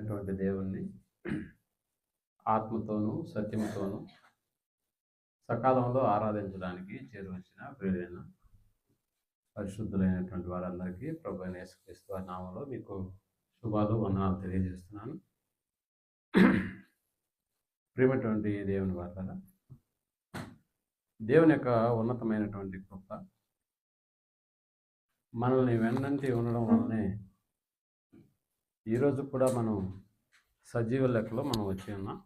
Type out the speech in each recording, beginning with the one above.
అయినటువంటి దేవుణ్ణి ఆత్మతోనూ సత్యముతోనూ సకాలంలో ఆరాధించడానికి చేరువచ్చిన ప్రియులైన పరిశుద్ధులైనటువంటి వారందరికీ ప్రభు అయిన యేసుక్రీస్తు వారి నామములో మీకు శుభాలు వందనాలు తెలియజేస్తున్నాను. ప్రియమైనటువంటి దేవుని వార్లారా, దేవుని యొక్క ఉన్నతమైనటువంటి కృప మనల్ని వెన్నంటి ఉండడం వల్లనే ఈరోజు కూడా మనం సజీవ లెక్కలో మనం వచ్చి ఉన్నాం.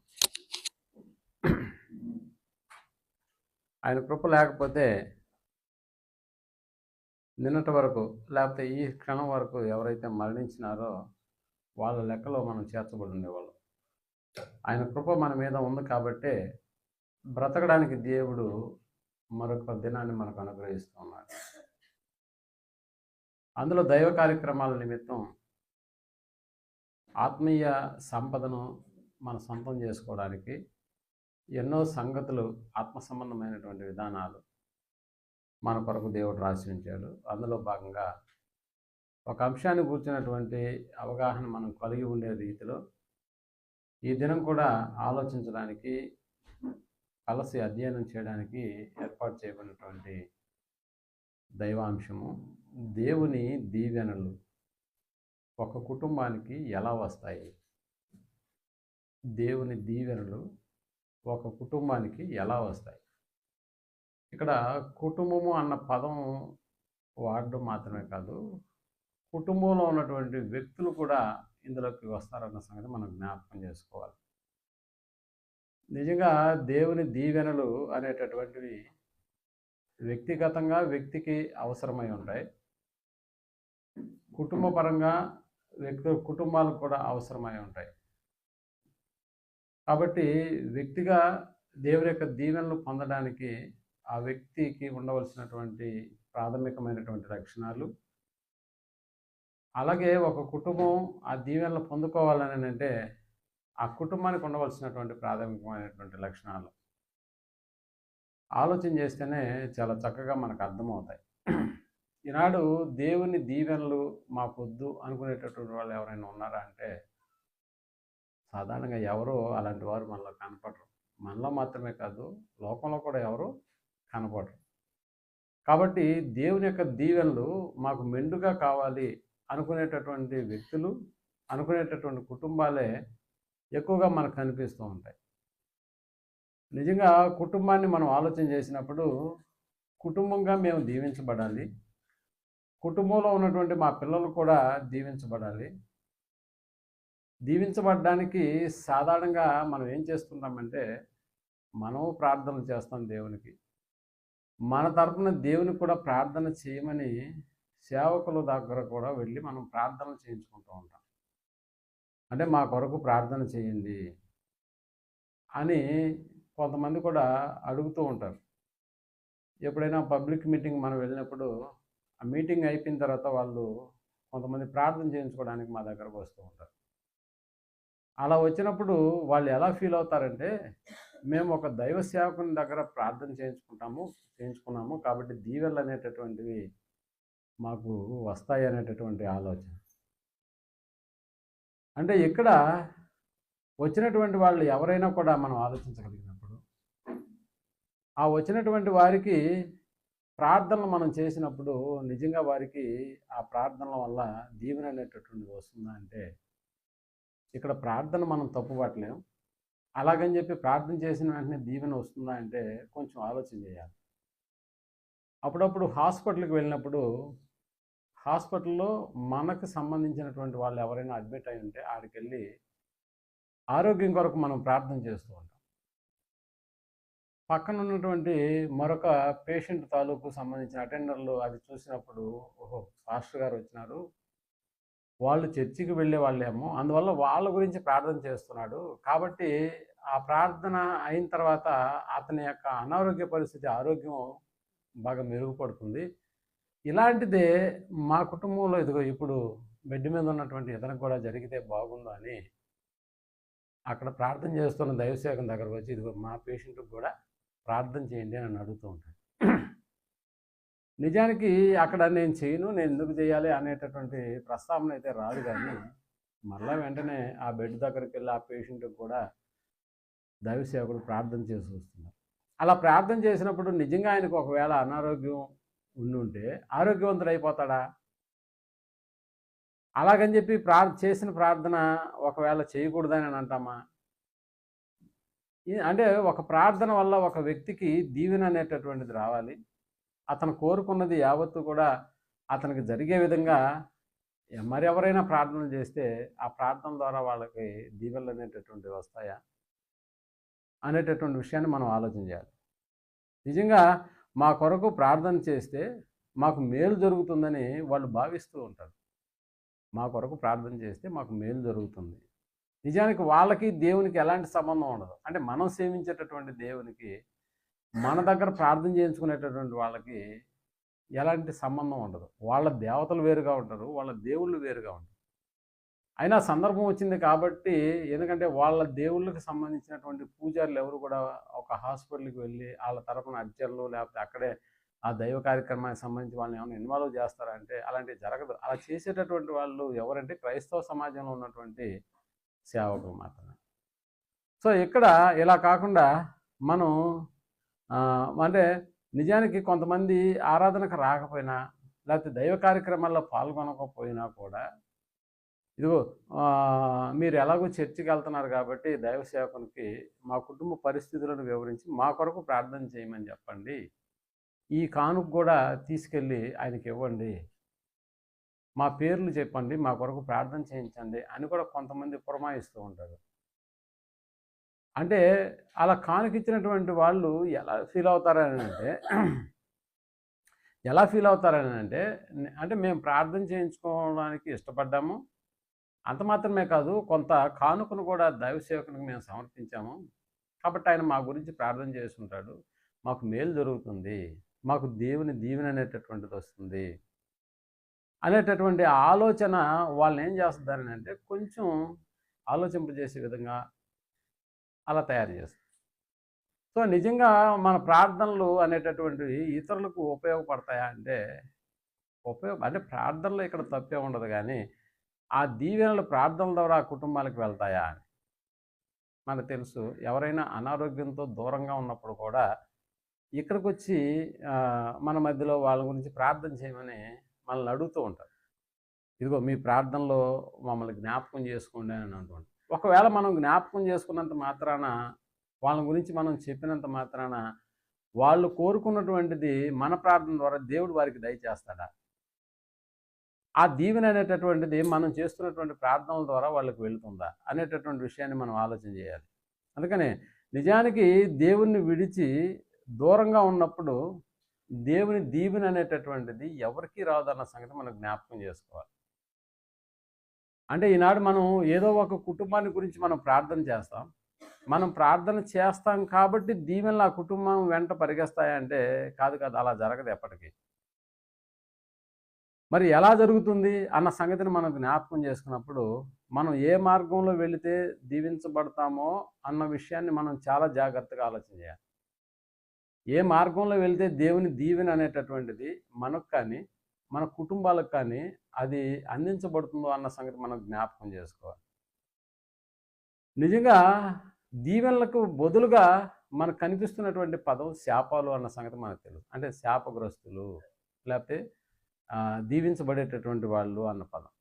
ఆయన కృప లేకపోతే నిన్నటి వరకు లేకపోతే ఈ క్షణం వరకు ఎవరైతే మరణించినారో వాళ్ళ లెక్కలో మనం చేర్చబడి ఉండేవాళ్ళం. ఆయన కృప మన మీద ఉంది కాబట్టే బ్రతకడానికి దేవుడు మరొక దినాన్ని మనకు అనుగ్రహిస్తూ ఉన్నాడు. అందులో దైవ కార్యక్రమాల నిమిత్తం ఆత్మీయ సంపదను మన సొంతం చేసుకోవడానికి ఎన్నో సంగతులు, ఆత్మ సంబంధమైనటువంటి విధానాలు మన కొరకు దేవుడు రాసి ఉంచాడు. అందులో భాగంగా ఒక అంశాన్ని కూర్చున్నటువంటి అవగాహన మనం కలిగి ఉండే రీతిలో ఈ దినం కూడా ఆలోచించడానికి, కలిసి అధ్యయనం చేయడానికి ఏర్పాటు చేయబడినటువంటి దైవాంశము దేవుని దీవెనలు ఒక కుటుంబానికి ఎలా వస్తాయి. దేవుని దీవెనలు ఒక కుటుంబానికి ఎలా వస్తాయి. ఇక్కడ కుటుంబము అన్న పదం వాడడం మాత్రమే కాదు, కుటుంబంలో ఉన్నటువంటి వ్యక్తులు కూడా ఇందులోకి వస్తారన్న సంగతి మనం జ్ఞాపకం చేసుకోవాలి. నిజంగా దేవుని దీవెనలు అనేటటువంటివి వ్యక్తిగతంగా వ్యక్తికి అవసరమై ఉంటాయి. కుటుంబపరంగా కుటుంబాలకు కూడా అవసరమై ఉంటాయి. కాబట్టి వ్యక్తిగా దేవుని యొక్క దీవెనలు పొందడానికి ఆ వ్యక్తికి ఉండవలసినటువంటి ప్రాథమికమైనటువంటి లక్షణాలు, అలాగే ఒక కుటుంబం ఆ దీవెనలు పొందుకోవాలని అంటే ఆ కుటుంబానికి ఉండవలసినటువంటి ప్రాథమికమైనటువంటి లక్షణాలు ఆలోచన చేస్తేనే చాలా చక్కగా మనకు అర్థమవుతాయి. ఈనాడు దేవుని దీవెనలు మాకొద్దు అనుకునేటటువంటి వాళ్ళు ఎవరైనా ఉన్నారా అంటే సాధారణంగా ఎవరో అలాంటి వారు మనలో కనపడరు. మనలో మాత్రమే కాదు, లోకంలో కూడా ఎవరు కనపడరు. కాబట్టి దేవుని యొక్క దీవెనలు మాకు మెండుగా కావాలి అనుకునేటటువంటి వ్యక్తులు, అనుకునేటటువంటి కుటుంబాలే ఎక్కువగా మనకు కనిపిస్తూ ఉంటాయి. నిజంగా కుటుంబాన్ని మనం ఆలోచన చేసినప్పుడు కుటుంబంగా మేము దీవించబడాలి, కుటుంబంలో ఉన్నటువంటి మా పిల్లలు కూడా దీవించబడాలి. దీవించబడడానికి సాధారణంగా మనం ఏం చేస్తుంటామంటే మనం ప్రార్థనలు చేస్తాం దేవునికి. మన తరపున దేవునికి కూడా ప్రార్థన చేయమని సేవకుల దగ్గర కూడా వెళ్ళి మనం ప్రార్థనలు చేయించుకుంటూ ఉంటాం. అంటే మా కొరకు ప్రార్థన చేయండి అని కొంతమంది కూడా అడుగుతూ ఉంటారు. ఎప్పుడైనా పబ్లిక్ మీటింగ్ మనం వెళ్ళినప్పుడు ఆ మీటింగ్ అయిపోయిన తర్వాత వాళ్ళు కొంతమంది ప్రార్థన చేయించుకోవడానికి మా దగ్గరకు వస్తూ ఉంటారు. అలా వచ్చినప్పుడు వాళ్ళు ఎలా ఫీల్ అవుతారంటే, మేము ఒక దైవ సేవకుని దగ్గర ప్రార్థన చేయించుకున్నాము కాబట్టి దీవెనలు అనేటటువంటివి మాకు వస్తాయి అనేటటువంటి ఆలోచన. అంటే ఇక్కడ వచ్చినటువంటి వాళ్ళు ఎవరైనా కూడా మనం ఆలోచించగలిగినప్పుడు ఆ వచ్చినటువంటి వారికి ప్రార్థనలు మనం చేసినప్పుడు నిజంగా వారికి ఆ ప్రార్థనల వల్ల దీవెన అనేటటువంటిది వస్తుందా అంటే ఇక్కడ ప్రార్థన మనం తప్పుపట్టలేం. అలాగని చెప్పి ప్రార్థన చేసిన వెంటనే దీవెన వస్తుందా అంటే కొంచెం ఆలోచన చేయాలి. అప్పుడప్పుడు హాస్పిటల్కి వెళ్ళినప్పుడు హాస్పిటల్లో మనకు సంబంధించినటువంటి వాళ్ళు ఎవరైనా అడ్మిట్ అయి ఉంటే ఆడికి వెళ్ళి ఆరోగ్యం కొరకు మనం ప్రార్థన చేస్తూ ఉంటాం. పక్కన ఉన్నటువంటి మరొక పేషెంట్ తాలూకు సంబంధించిన అటెండర్లు అది చూసినప్పుడు, ఓహో పాస్టర్ గారు వచ్చినారు, వాళ్ళు చర్చికి వెళ్ళే వాళ్ళేమో, అందువల్ల వాళ్ళ గురించి ప్రార్థన చేస్తున్నాడు కాబట్టి ఆ ప్రార్థన అయిన తర్వాత అతని యొక్క అనారోగ్య పరిస్థితి, ఆరోగ్యం బాగా మెరుగుపడుతుంది. ఇలాంటిదే మా కుటుంబంలో ఇదిగో ఇప్పుడు బెడ్ మీద ఉన్నటువంటి ఇతనికి కూడా జరిగితే బాగుండు అని అక్కడ ప్రార్థన చేస్తున్న దైవసేవకుని దగ్గరకు వచ్చి ఇదిగో మా పేషెంట్కి కూడా ప్రార్థన చేయండి అని అడుగుతూ ఉంటాడు. నిజానికి అక్కడ నేను చేయను, నేను ఎందుకు చేయాలి అనేటటువంటి ప్రస్తావన అయితే రాదు. కానీ మరలా వెంటనే ఆ బెడ్ దగ్గరికి వెళ్ళి ఆ పేషెంట్కి కూడా దైవ సేవకుడు ప్రార్థన చేసి వస్తున్నారు. అలా ప్రార్థన చేసినప్పుడు నిజంగా ఆయనకు ఒకవేళ అనారోగ్యం ఉండుంటే ఆరోగ్యవంతుడు అయిపోతాడా? అలాగని చెప్పి చేసిన ప్రార్థన ఒకవేళ చేయకూడదని అని అంటామా? అంటే ఒక ప్రార్థన వల్ల ఒక వ్యక్తికి దీవెన అనేటటువంటిది రావాలి. అతను కోరుకున్నది యావత్తు కూడా అతనికి జరిగే విధంగా మరెవరైనా ప్రార్థన చేస్తే ఆ ప్రార్థన ద్వారా వాళ్ళకి దీవెనలు అనేటటువంటివి వస్తాయా అనేటటువంటి విషయాన్ని మనం ఆలోచన చేయాలి. నిజంగా మా కొరకు ప్రార్థన చేస్తే మాకు మేలు జరుగుతుందని వాళ్ళు భావిస్తూ ఉంటారు. మా కొరకు ప్రార్థన చేస్తే మాకు మేలు జరుగుతుంది. నిజానికి వాళ్ళకి దేవునికి ఎలాంటి సంబంధం ఉండదు. అంటే మనం సేవించేటటువంటి దేవునికి మన దగ్గర ప్రార్థన చేయించుకునేటటువంటి వాళ్ళకి ఎలాంటి సంబంధం ఉండదు. వాళ్ళ దేవతలు వేరుగా ఉంటారు, వాళ్ళ దేవుళ్ళు వేరుగా ఉంటారు. అయినా సందర్భం వచ్చింది కాబట్టి, ఎందుకంటే వాళ్ళ దేవుళ్ళకి సంబంధించినటువంటి పూజారులు ఎవరు కూడా ఒక హాస్పిటల్కి వెళ్ళి వాళ్ళ తరపున అర్చనలు లేకపోతే అక్కడే ఆ దైవ కార్యక్రమానికి సంబంధించి వాళ్ళని ఏమైనా ఇన్వాల్వ్ చేస్తారంటే అలాంటివి జరగదు. అలా చేసేటటువంటి వాళ్ళు ఎవరంటే క్రైస్తవ సమాజంలో ఉన్నటువంటి సేవకులు మాత్రమే. సో ఇక్కడ ఇలా కాకుండా మనం అంటే నిజానికి కొంతమంది ఆరాధనకు రాకపోయినా లేకపోతే దైవ కార్యక్రమాల్లో పాల్గొనకపోయినా కూడా ఇదిగో మీరు ఎలాగో చర్చికి వెళ్తున్నారు కాబట్టి దైవ సేవకునికి మా కుటుంబ పరిస్థితులను వివరించి మా కొరకు ప్రార్థన చేయమని చెప్పండి, ఈ కానుక కూడా తీసుకెళ్ళి ఆయనకి ఇవ్వండి, మా పేర్లు చెప్పండి, మా కొరకు ప్రార్థన చేయించండి అని కూడా కొంతమంది పురమాయిస్తూ ఉంటారు. అంటే అలా కానుకిచ్చినటువంటి వాళ్ళు ఎలా ఫీల్ అవుతారని అంటే అంటే మేము ప్రార్థన చేయించుకోవడానికి ఇష్టపడ్డాము, అంత మాత్రమే కాదు కొంత కానుకను కూడా దైవ సేవకునికి మేము సమర్పించాము కాబట్టి ఆయన మా గురించి ప్రార్థన చేస్తుంటాడు, మాకు మేలు జరుగుతుంది, మాకు దేవుని దీవెన అనేటటువంటిది వస్తుంది అనేటటువంటి ఆలోచన వాళ్ళని ఏం చేస్తుందని అంటే కొంచెం ఆలోచింపజేసే విధంగా అలా తయారు చేస్తుంది. సో నిజంగా మన ప్రార్థనలు అనేటటువంటివి ఇతరులకు ఉపయోగపడతాయా అంటే అంటే ప్రార్థనలో ఇక్కడ తప్పే ఉండదు, కానీ ఆ దీవెనలు ప్రార్థనల ద్వారా ఆ కుటుంబాలకు వెళ్తాయా అని మనకు తెలుసు. ఎవరైనా అనారోగ్యంతో దూరంగా ఉన్నప్పుడు కూడా ఇక్కడికి వచ్చి మన మధ్యలో వాళ్ళ గురించి ప్రార్థన చేయమని మనల్ని అడుగుతూ ఉంటారు. ఇదిగో మీ ప్రార్థనలో మమ్మల్ని జ్ఞాపకం చేసుకోండి అని అంటుంటారు. ఒకవేళ మనం జ్ఞాపకం చేసుకున్నంత మాత్రాన వాళ్ళ గురించి మనం చెప్పినంత మాత్రాన వాళ్ళు కోరుకున్నటువంటిది మన ప్రార్థన ద్వారా దేవుడు వారికి దయచేస్తాడా? ఆ దీవెన అనేటటువంటిది మనం చేస్తున్నటువంటి ప్రార్థనల ద్వారా వాళ్ళకి వెళుతుందా అనేటటువంటి విషయాన్ని మనం ఆలోచన చేయాలి. అందుకని నిజానికి దేవుణ్ణి విడిచి దూరంగా ఉన్నప్పుడు దేవుని దీవెన అనేటటువంటిది ఎవరికి రాదన్న సంగతి మనం జ్ఞాపకం చేసుకోవాలి. అంటే ఈనాడు మనం ఏదో ఒక కుటుంబాన్ని గురించి మనం ప్రార్థన చేస్తాం, మనం ప్రార్థన చేస్తాం కాబట్టి దీవెనలు ఆ కుటుంబం వెంట పరిగెస్తాయంటే కాదు, అలా జరగదు ఎప్పటికీ. మరి ఎలా జరుగుతుంది అన్న సంగతిని మనం జ్ఞాపకం చేసుకున్నప్పుడు మనం ఏ మార్గంలో వెళితే దీవించబడతామో అన్న విషయాన్ని మనం చాలా జాగ్రత్తగా ఆలోచన చేయాలి. ఏ మార్గంలో వెళితే దేవుని దీవెన అనేటటువంటిది మనకు కానీ మన కుటుంబాలకు కానీ అది అందించబడుతుందో అన్న సంగతి మనం జ్ఞాపకం చేసుకోవాలి. నిజంగా దీవెనలకు బదులుగా మనకు కనిపిస్తున్నటువంటి పదం శాపాలు అన్న సంగతి మనకు తెలుసు. అంటే శాపగ్రస్తులు లేకపోతే దీవించబడేటటువంటి వాళ్ళు అన్న పదం.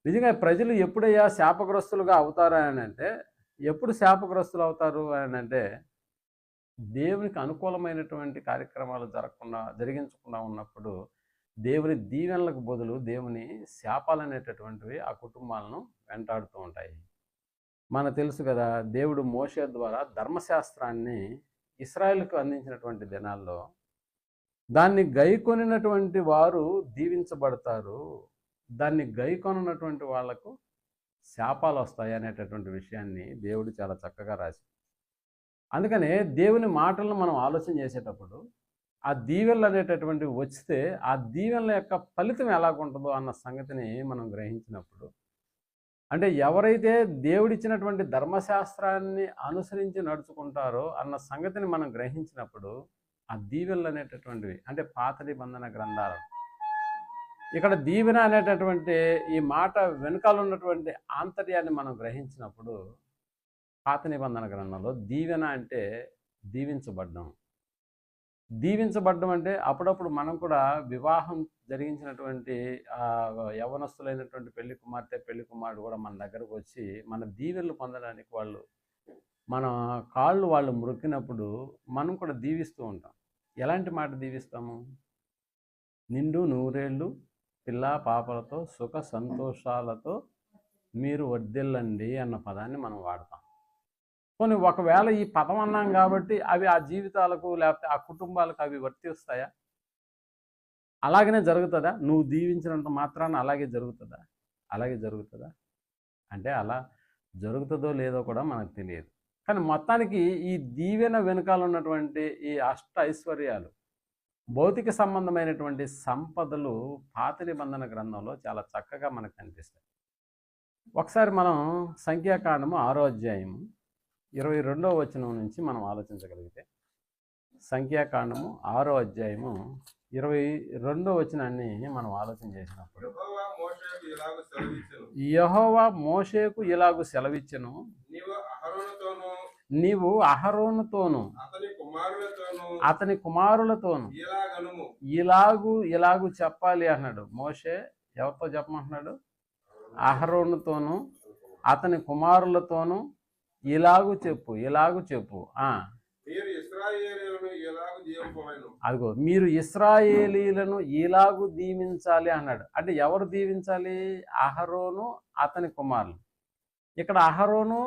నిజంగా ప్రజలు ఎప్పుడయ్యా శాపగ్రస్తులుగా అవుతారు అని అంటే, ఎప్పుడు శాపగ్రస్తులు అవుతారు అని అంటే దేవునికి అనుకూలమైనటువంటి కార్యక్రమాలు జరిగించకుండా ఉన్నప్పుడు దేవుని దీవెనలకు బదులు దేవుని శాపాలు అనేటటువంటివి ఆ కుటుంబాలను వెంటాడుతూ ఉంటాయి. మనకు తెలుసు కదా, దేవుడు మోషే ద్వారా ధర్మశాస్త్రాన్ని ఇశ్రాయేలుకు అందించినటువంటి దినాల్లో దాన్ని గైకొనినటువంటి వారు దీవించబడతారు, దాన్ని గైకొననటువంటి వాళ్లకు శాపాలు వస్తాయి అనేటటువంటి విషయాన్ని దేవుడు చాలా చక్కగా రాసి. అందుకనే దేవుని మాటలను మనం ఆలోచన చేసేటప్పుడు ఆ దీవెనలు అనేటటువంటివి వస్తే ఆ దీవెనల యొక్క ఫలితం ఎలాగుంటుందో అన్న సంగతిని మనం గ్రహించినప్పుడు, అంటే ఎవరైతే దేవుడిచ్చినటువంటి ధర్మశాస్త్రాన్ని అనుసరించి నడుచుకుంటారో అన్న సంగతిని మనం గ్రహించినప్పుడు ఆ దీవెనలు అనేటటువంటివి, అంటే పాత నిబంధన గ్రంథాలు ఇక్కడ దీవెన అనేటటువంటి ఈ మాట వెనుకాల ఉన్నటువంటి ఆంతర్యాన్ని మనం గ్రహించినప్పుడు పాత నిబంధన గ్రంథంలో దీవెన అంటే దీవించబడ్డం. దీవించబడ్డం అంటే అప్పుడప్పుడు మనం కూడా వివాహం జరిగించినటువంటి యవ్వనస్తులైనటువంటి పెళ్లి కుమార్తె పెళ్లి కుమారుడు కూడా మన దగ్గరకు వచ్చి మన దీవెనలు పొందడానికి మన కాళ్ళు వాళ్ళు మొక్కినప్పుడు మనం కూడా దీవిస్తూ ఉంటాం. ఎలాంటి మాట దీవిస్తాము? నిండు నూరేళ్ళు పిల్ల పాపలతో సుఖ సంతోషాలతో మీరు వర్ధిల్లండి అన్న పదాన్ని మనం వాడతాం. కొన్ని ఒకవేళ ఈ పదం అన్నాం కాబట్టి అవి ఆ జీవితాలకు లేకపోతే ఆ కుటుంబాలకు అవి వర్తిస్తాయా? అలాగనే జరుగుతుందా? నువ్వు దీవించినంత మాత్రాన అలాగే జరుగుతుందా? అలాగే జరుగుతుందా అంటే అలా జరుగుతుందో లేదో కూడా మనకు తెలియదు. కానీ మొత్తానికి ఈ దీవెన వెనుకాల ఉన్నటువంటి ఈ అష్ట ఐశ్వర్యాలు, భౌతిక సంబంధమైనటువంటి సంపదలు పాత నిబంధన గ్రంథంలో చాలా చక్కగా మనకు కనిపిస్తాయి. ఒకసారి మనం సంఖ్యాకాండము 6వ అధ్యాయము 22వ వచనం నుంచి మనం ఆలోచించగలిగితే, సంఖ్యాకాండము 6వ అధ్యాయము 22వ వచనాన్ని మనం ఆలోచన చేసినప్పుడు, యెహోవా మోషేకు ఇలాగు సెలవిచ్చెను, నీవు అహరోనుతోను అతని కుమారులతోను ఇలాగు చెప్పాలి అన్నాడు. మోషే ఎవరితో చెప్పమంటున్నాడు? అహరోనుతోను అతని కుమారులతోను ఇలాగు చెప్పు. అదిగో మీరు ఇశ్రాయేలీలను ఇలాగు దీవించాలి అన్నాడు. అంటే ఎవరు దీవించాలి? అహరోను అతని కుమారులు. ఇక్కడ అహరోను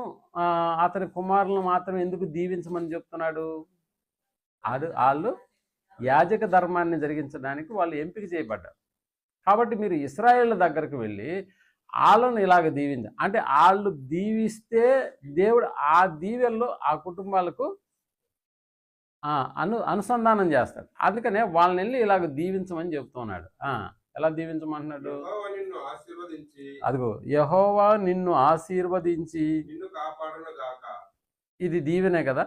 అతని కుమారులను మాత్రం ఎందుకు దీవించమని చెప్తున్నాడు? వాళ్ళు యాజక ధర్మాన్ని జరిగించడానికి వాళ్ళు ఎంపిక చేయబడ్డారు. కాబట్టి మీరు ఇశ్రాయేళ్ల దగ్గరికి వెళ్ళి వాళ్ళను ఇలాగ దీవించాలి అంటే వాళ్ళు దీవిస్తే దేవుడు ఆ దీవెల్లో ఆ కుటుంబాలకు అనుసంధానం చేస్తాడు. అందుకనే వాళ్ళని వెళ్ళి ఇలాగ దీవించమని చెప్తున్నాడు. ఎలా దీవించమంటున్నాడు? అదిగో యెహోవా నిన్ను ఆశీర్వదించి ఇది దీవెనే కదా,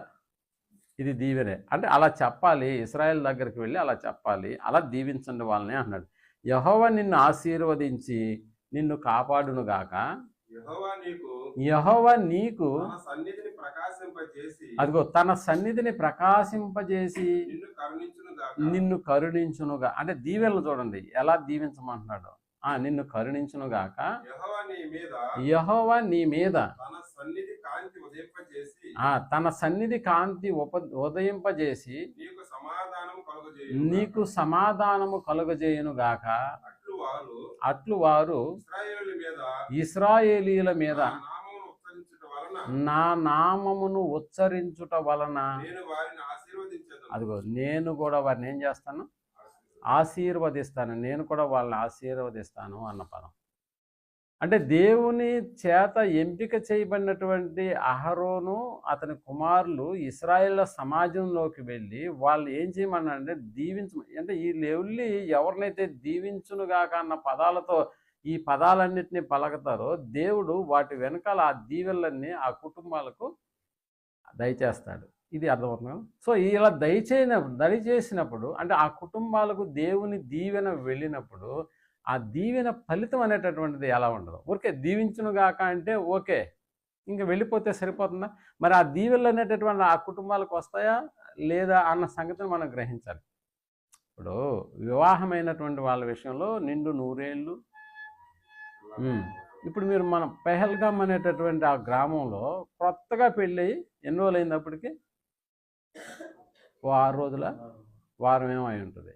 ఇది దీవెనే అంటే అలా చెప్పాలి. ఇశ్రాయేల్ దగ్గరికి వెళ్ళి అలా చెప్పాలి, అలా దీవించండి వాళ్ళని అన్నాడు. యెహోవా నిన్ను ఆశీర్వదించి నిన్ను కాపాడును గాక, యెహోవా నీకు అదిగో తన సన్నిధిని ప్రకాశింపజేసి నిన్ను కరుణించునుగా. అంటే దీవెనలు చూడండి ఎలా దీవించమంటున్నాడు. నిన్ను కరుణించునుగాక, యెహోవా నీ మీద తన సన్నిధి కాంతి ఉదయింపజేసి నీకు సమాధానము కలుగజేయునుగాక. అట్లు వారు ఇశ్రాయేలీల మీద నా నామమును ఉచ్చరించుట వలన అదిగో నేను కూడా వారిని ఏం చేస్తాను? ఆశీర్వదిస్తాను. నేను కూడా వాళ్ళని ఆశీర్వదిస్తాను అన్న పదం. అంటే దేవుని చేత ఎంపిక చేయబడినటువంటి అహరోను అతని కుమారులు ఇశ్రాయేళ్ల సమాజంలోకి వెళ్ళి వాళ్ళు ఏం చేయమన్నారంటే అంటే వీళ్ళు వెళ్ళి ఎవరినైతే దీవించునుగాక అన్న పదాలతో ఈ పదాలన్నిటినీ పలకతారో దేవుడు వాటి వెనకాల ఆ దీవెనలన్నీ ఆ కుటుంబాలకు దయచేస్తాడు. ఇది అర్థమవుతుంది. సో ఇలా దయచేసినప్పుడు అంటే ఆ కుటుంబాలకు దేవుని దీవెన వెళ్ళినప్పుడు ఆ దీవెన ఫలితం అనేటటువంటిది ఎలా ఉండదు. ఊరికే దీవించునుగాక అంటే ఓకే, ఇంకా వెళ్ళిపోతే సరిపోతుందా? మరి ఆ దీవెనలు అనేటటువంటి ఆ కుటుంబాలకు వస్తాయా లేదా అన్న సంగతిని మనం గ్రహించాలి. ఇప్పుడు వివాహమైనటువంటి వాళ్ళ విషయంలో నిండు నూరేళ్ళు. ఇప్పుడు మీరు మన పెహల్గామ్ అనేటటువంటి ఆ గ్రామంలో కొత్తగా పెళ్ళి ఎన్ని రోజులు అయినప్పటికీ 6 రోజుల వారం ఏమై ఉంటుంది.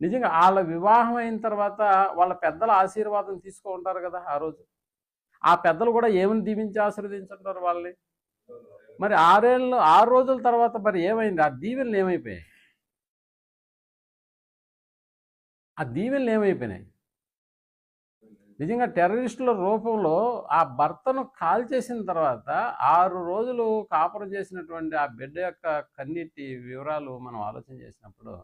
నిజంగా వాళ్ళ వివాహం అయిన తర్వాత వాళ్ళ పెద్దల ఆశీర్వాదం తీసుకుంటారు కదా ఆ రోజు. ఆ పెద్దలు కూడా ఏమని దీవించి ఆశీర్వదించుంటారు వాళ్ళని. మరి 6 రోజుల తర్వాత మరి ఏమైంది? ఆ దీవెనలు ఏమైపోయాయి? ఆ దీవెనలు ఏమైపోయినాయి? నిజంగా టెర్రరిస్టుల రూపంలో ఆ భర్తను కాల్చేసిన తర్వాత 6 రోజులు కాపురం చేసినటువంటి ఆ బిడ్డ యొక్క కన్నీటి వివరాలు మనం ఆలోచన చేసినప్పుడు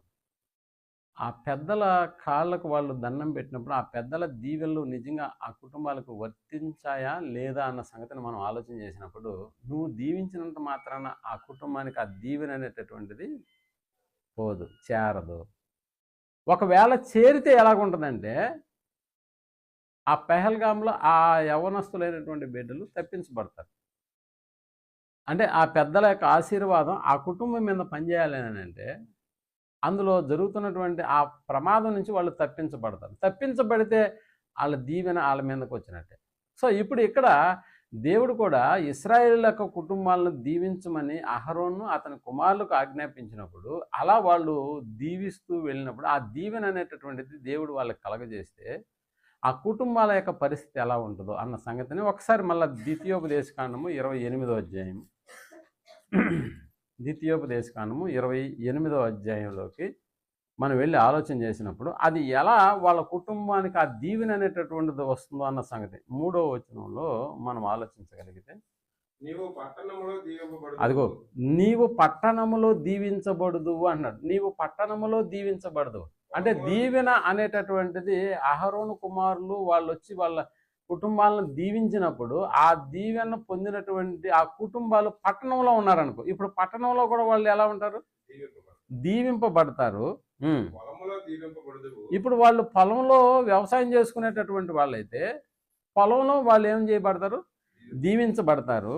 ఆ పెద్దల కాళ్ళకు వాళ్ళు దండం పెట్టినప్పుడు ఆ పెద్దల దీవెనలు నిజంగా ఆ కుటుంబాలకు వర్తించాయా లేదా అన్న సంగతిని మనం ఆలోచన చేసినప్పుడు నువ్వు దీవించినంత మాత్రాన ఆ కుటుంబానికి ఆ దీవెన అనేటటువంటిది పోదు, చేరదు. ఒకవేళ చేరితే ఎలాగుంటుందంటే ఆ పెహల్గాంలో ఆ యవనస్తులైనటువంటి బిడ్డలు తప్పించబడతారు. అంటే ఆ పెద్దల యొక్క ఆశీర్వాదం ఆ కుటుంబం మీద పనిచేయాలి అని అంటే అందులో జరుగుతున్నటువంటి ఆ ప్రమాదం నుంచి వాళ్ళు తప్పించబడతారు. తప్పించబడితే వాళ్ళ దీవెన వాళ్ళ మీదకి వచ్చినట్టే. సో ఇప్పుడు ఇక్కడ దేవుడు కూడా ఇశ్రాయేలు యొక్క కుటుంబాలను దీవించమని అహరోను అతని కుమారులకు ఆజ్ఞాపించినప్పుడు అలా వాళ్ళు దీవిస్తూ వెళ్ళినప్పుడు ఆ దీవెన అనేటటువంటిది దేవుడు వాళ్ళకి కలగజేస్తే ఆ కుటుంబాల యొక్క పరిస్థితి ఎలా ఉంటుందో అన్న సంగతిని ఒకసారి మళ్ళీ ద్వితీయోపదేశకాండము 28వ అధ్యాయం ద్వితీయోపదేశకాండము 28వ అధ్యాయంలోకి మనం వెళ్ళి ఆలోచన చేసినప్పుడు అది ఎలా వాళ్ళ కుటుంబానికి ఆ దీవెన అనేటటువంటిది వస్తుందో అన్న సంగతి 3వ వచనంలో మనం ఆలోచించగలిగితే అదిగో నీవు పట్టణములో దీవించబడదు అన్నాడు. నీవు పట్టణములో దీవించబడదు అంటే దీవెన అనేటటువంటిది అహరోను కుమారులు వాళ్ళు వచ్చి వాళ్ళ కుటుంబాలను దీవించినప్పుడు ఆ దీవెన పొందినటువంటి ఆ కుటుంబాలు పట్టణంలో ఉన్నారనుకో. ఇప్పుడు పట్టణంలో కూడా వాళ్ళు ఎలా ఉంటారు? దీవింపబడతారు. ఇప్పుడు వాళ్ళు పొలంలో వ్యవసాయం చేసుకునేటటువంటి వాళ్ళైతే పొలంలో వాళ్ళు ఏం చేయబడతారు? దీవించబడతారు.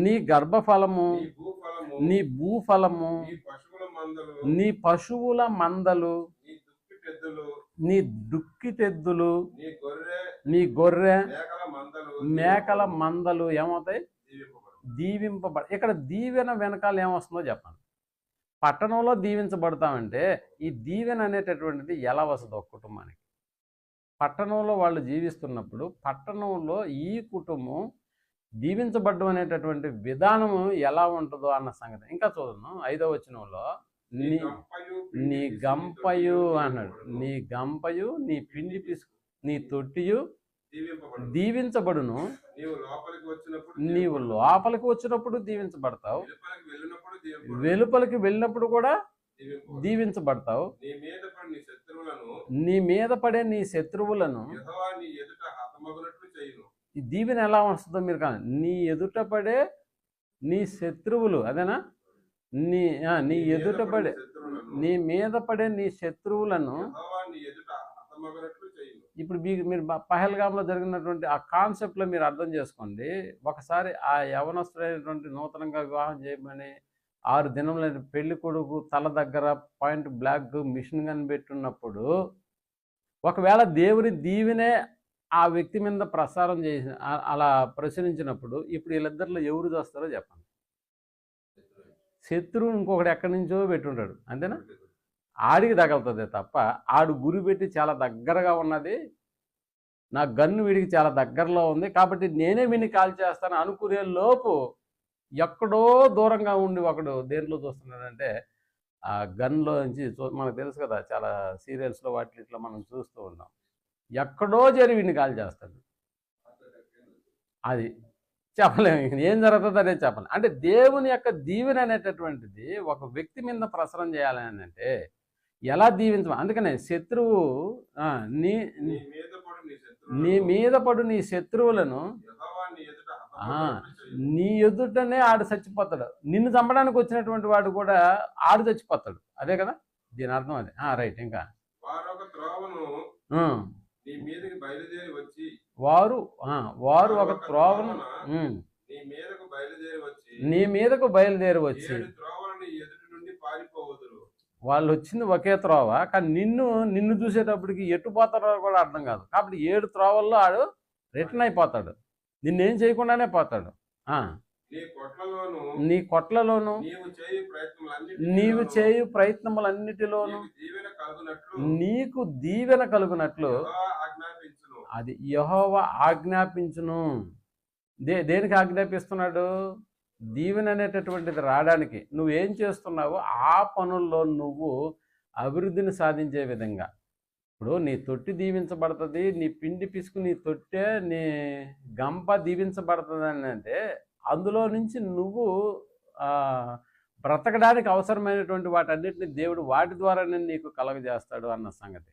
నీ గర్భఫలము, నీ భూఫలము, నీ పశువుల మందలు, నీ దుక్కిటెద్దులు, నీ గొర్రె మేకల మందలు ఏమవుతాయి? దీవింపబడ. ఇక్కడ దీవెన వెనకాల ఏమొస్తుందో చెప్పండి. పట్టణంలో దీవించబడతామంటే ఈ దీవెన అనేటటువంటిది ఎలా వస్తుందో ఒక కుటుంబానికి? పట్టణంలో వాళ్ళు జీవిస్తున్నప్పుడు పట్టణంలో ఈ కుటుంబం దీవించబడ్డం అనేటటువంటి విధానము ఎలా ఉంటుందో అన్న సంగతి ఇంకా చూద్దాం. 5వ వచనంలో నీ గంపయు అన్నాడు. నీ గంపయు, నీ పిండి పిసుకు, నీ తొట్టియు దీవించబడును. నీవు లోపలికి వచ్చినప్పుడు దీవించబడతావు, వెలుపలికి వెళ్ళినప్పుడు కూడా దీవించబడతావు. నీ మీద పడే నీ శత్రువులను ఈ దీవెన ఎలా వస్తుందో మీరు కానీ నీ ఎదుట పడే నీ శత్రువులు అదేనా? నీ ఎదుట పడే నీ మీద పడే నీ శత్రువులను ఇప్పుడు మీరు పహల్గాంలో జరిగినటువంటి ఆ కాన్సెప్ట్లో మీరు అర్థం చేసుకోండి. ఒకసారి ఆ యవనస్తుడైనటువంటి నూతనంగా వివాహం చేయమని 6 దినములైన పెళ్లి కొడుకు తల దగ్గర పాయింట్ బ్లాక్ మిషన్ గన్ పెట్టున్నప్పుడు ఒకవేళ దేవుని దీవెనే ఆ వ్యక్తి మీద ప్రసారం చేసి అలా ప్రచురించినప్పుడు ఇప్పుడు వీళ్ళిద్దరిలో ఎవరు చూస్తారో చెప్పండి. శత్రువు ఇంకొకటి ఎక్కడి నుంచో పెట్టుంటాడు అంతేనా? ఆడికి తగలుతుంది తప్ప ఆడు గురి పెట్టి చాలా దగ్గరగా ఉన్నది, నా గన్ను వీడికి చాలా దగ్గరలో ఉంది కాబట్టి నేనే వీడిని కాల్ చేస్తాను అనుకునే లోపు ఎక్కడో దూరంగా ఉండి ఒకడు దేంట్లో చూస్తున్నాడంటే ఆ గన్లో నుంచి మనకు తెలుసు కదా, చాలా సీరియల్స్లో వాటిలో మనం చూస్తూ ఉన్నాం. ఎక్కడో చేరి వీడిని కాల్ చేస్తాడు. అది చెప్పలేము ఏం జరుగుతుంది అనేది చెప్పలేం. అంటే దేవుని యొక్క దీవెన అనేటటువంటిది ఒక వ్యక్తి మీద ప్రసరం చేయాలని అంటే ఎలా దీవించమని. అందుకనే శత్రువు నీ మీద పడు నీ శత్రువులను నీ ఎదుటనే ఆడు చచ్చిపోతాడు. నిన్ను చంపడానికి వచ్చినటువంటి వాడు కూడా ఆడు చచ్చిపోతాడు. అదే కదా దీని అర్థం. అది రైట్. ఇంకా వారు ఒక త్రోవను నీ మీదకు బయలుదేరి వచ్చి వాళ్ళు వచ్చింది ఒకే త్రోవ కానీ నిన్ను చూసేటప్పటికి ఎటు పోతారో కూడా అర్థం కాదు. కాబట్టి 7 త్రోవల్లో ఆడు రిటర్న్ అయిపోతాడు, నిన్నేం చేయకుండానే పోతాడు. నీ కొట్లలోను నీవు చేయు ప్రయత్నములన్నిటిలోను నీకు దీవెన కలుగునట్లు అది యెహోవా ఆజ్ఞాపించును. దేనికి ఆజ్ఞాపిస్తున్నాడు? దీవెన అనేటటువంటిది రావడానికి నువ్వేం చేస్తున్నావో ఆ పనుల్లో నువ్వు అభివృద్ధిని సాధించే విధంగా. ఇప్పుడు నీ తొట్టి దీవించబడుతుంది, నీ పిండి పిసుకు, నీ తొట్టె, నీ గంప దీవించబడుతుంది అని అంటే అందులో నుంచి నువ్వు బ్రతకడానికి అవసరమైనటువంటి వాటన్నిటిని దేవుడు వాటి ద్వారానే నీకు కలగజేస్తాడు అన్న సంగతి.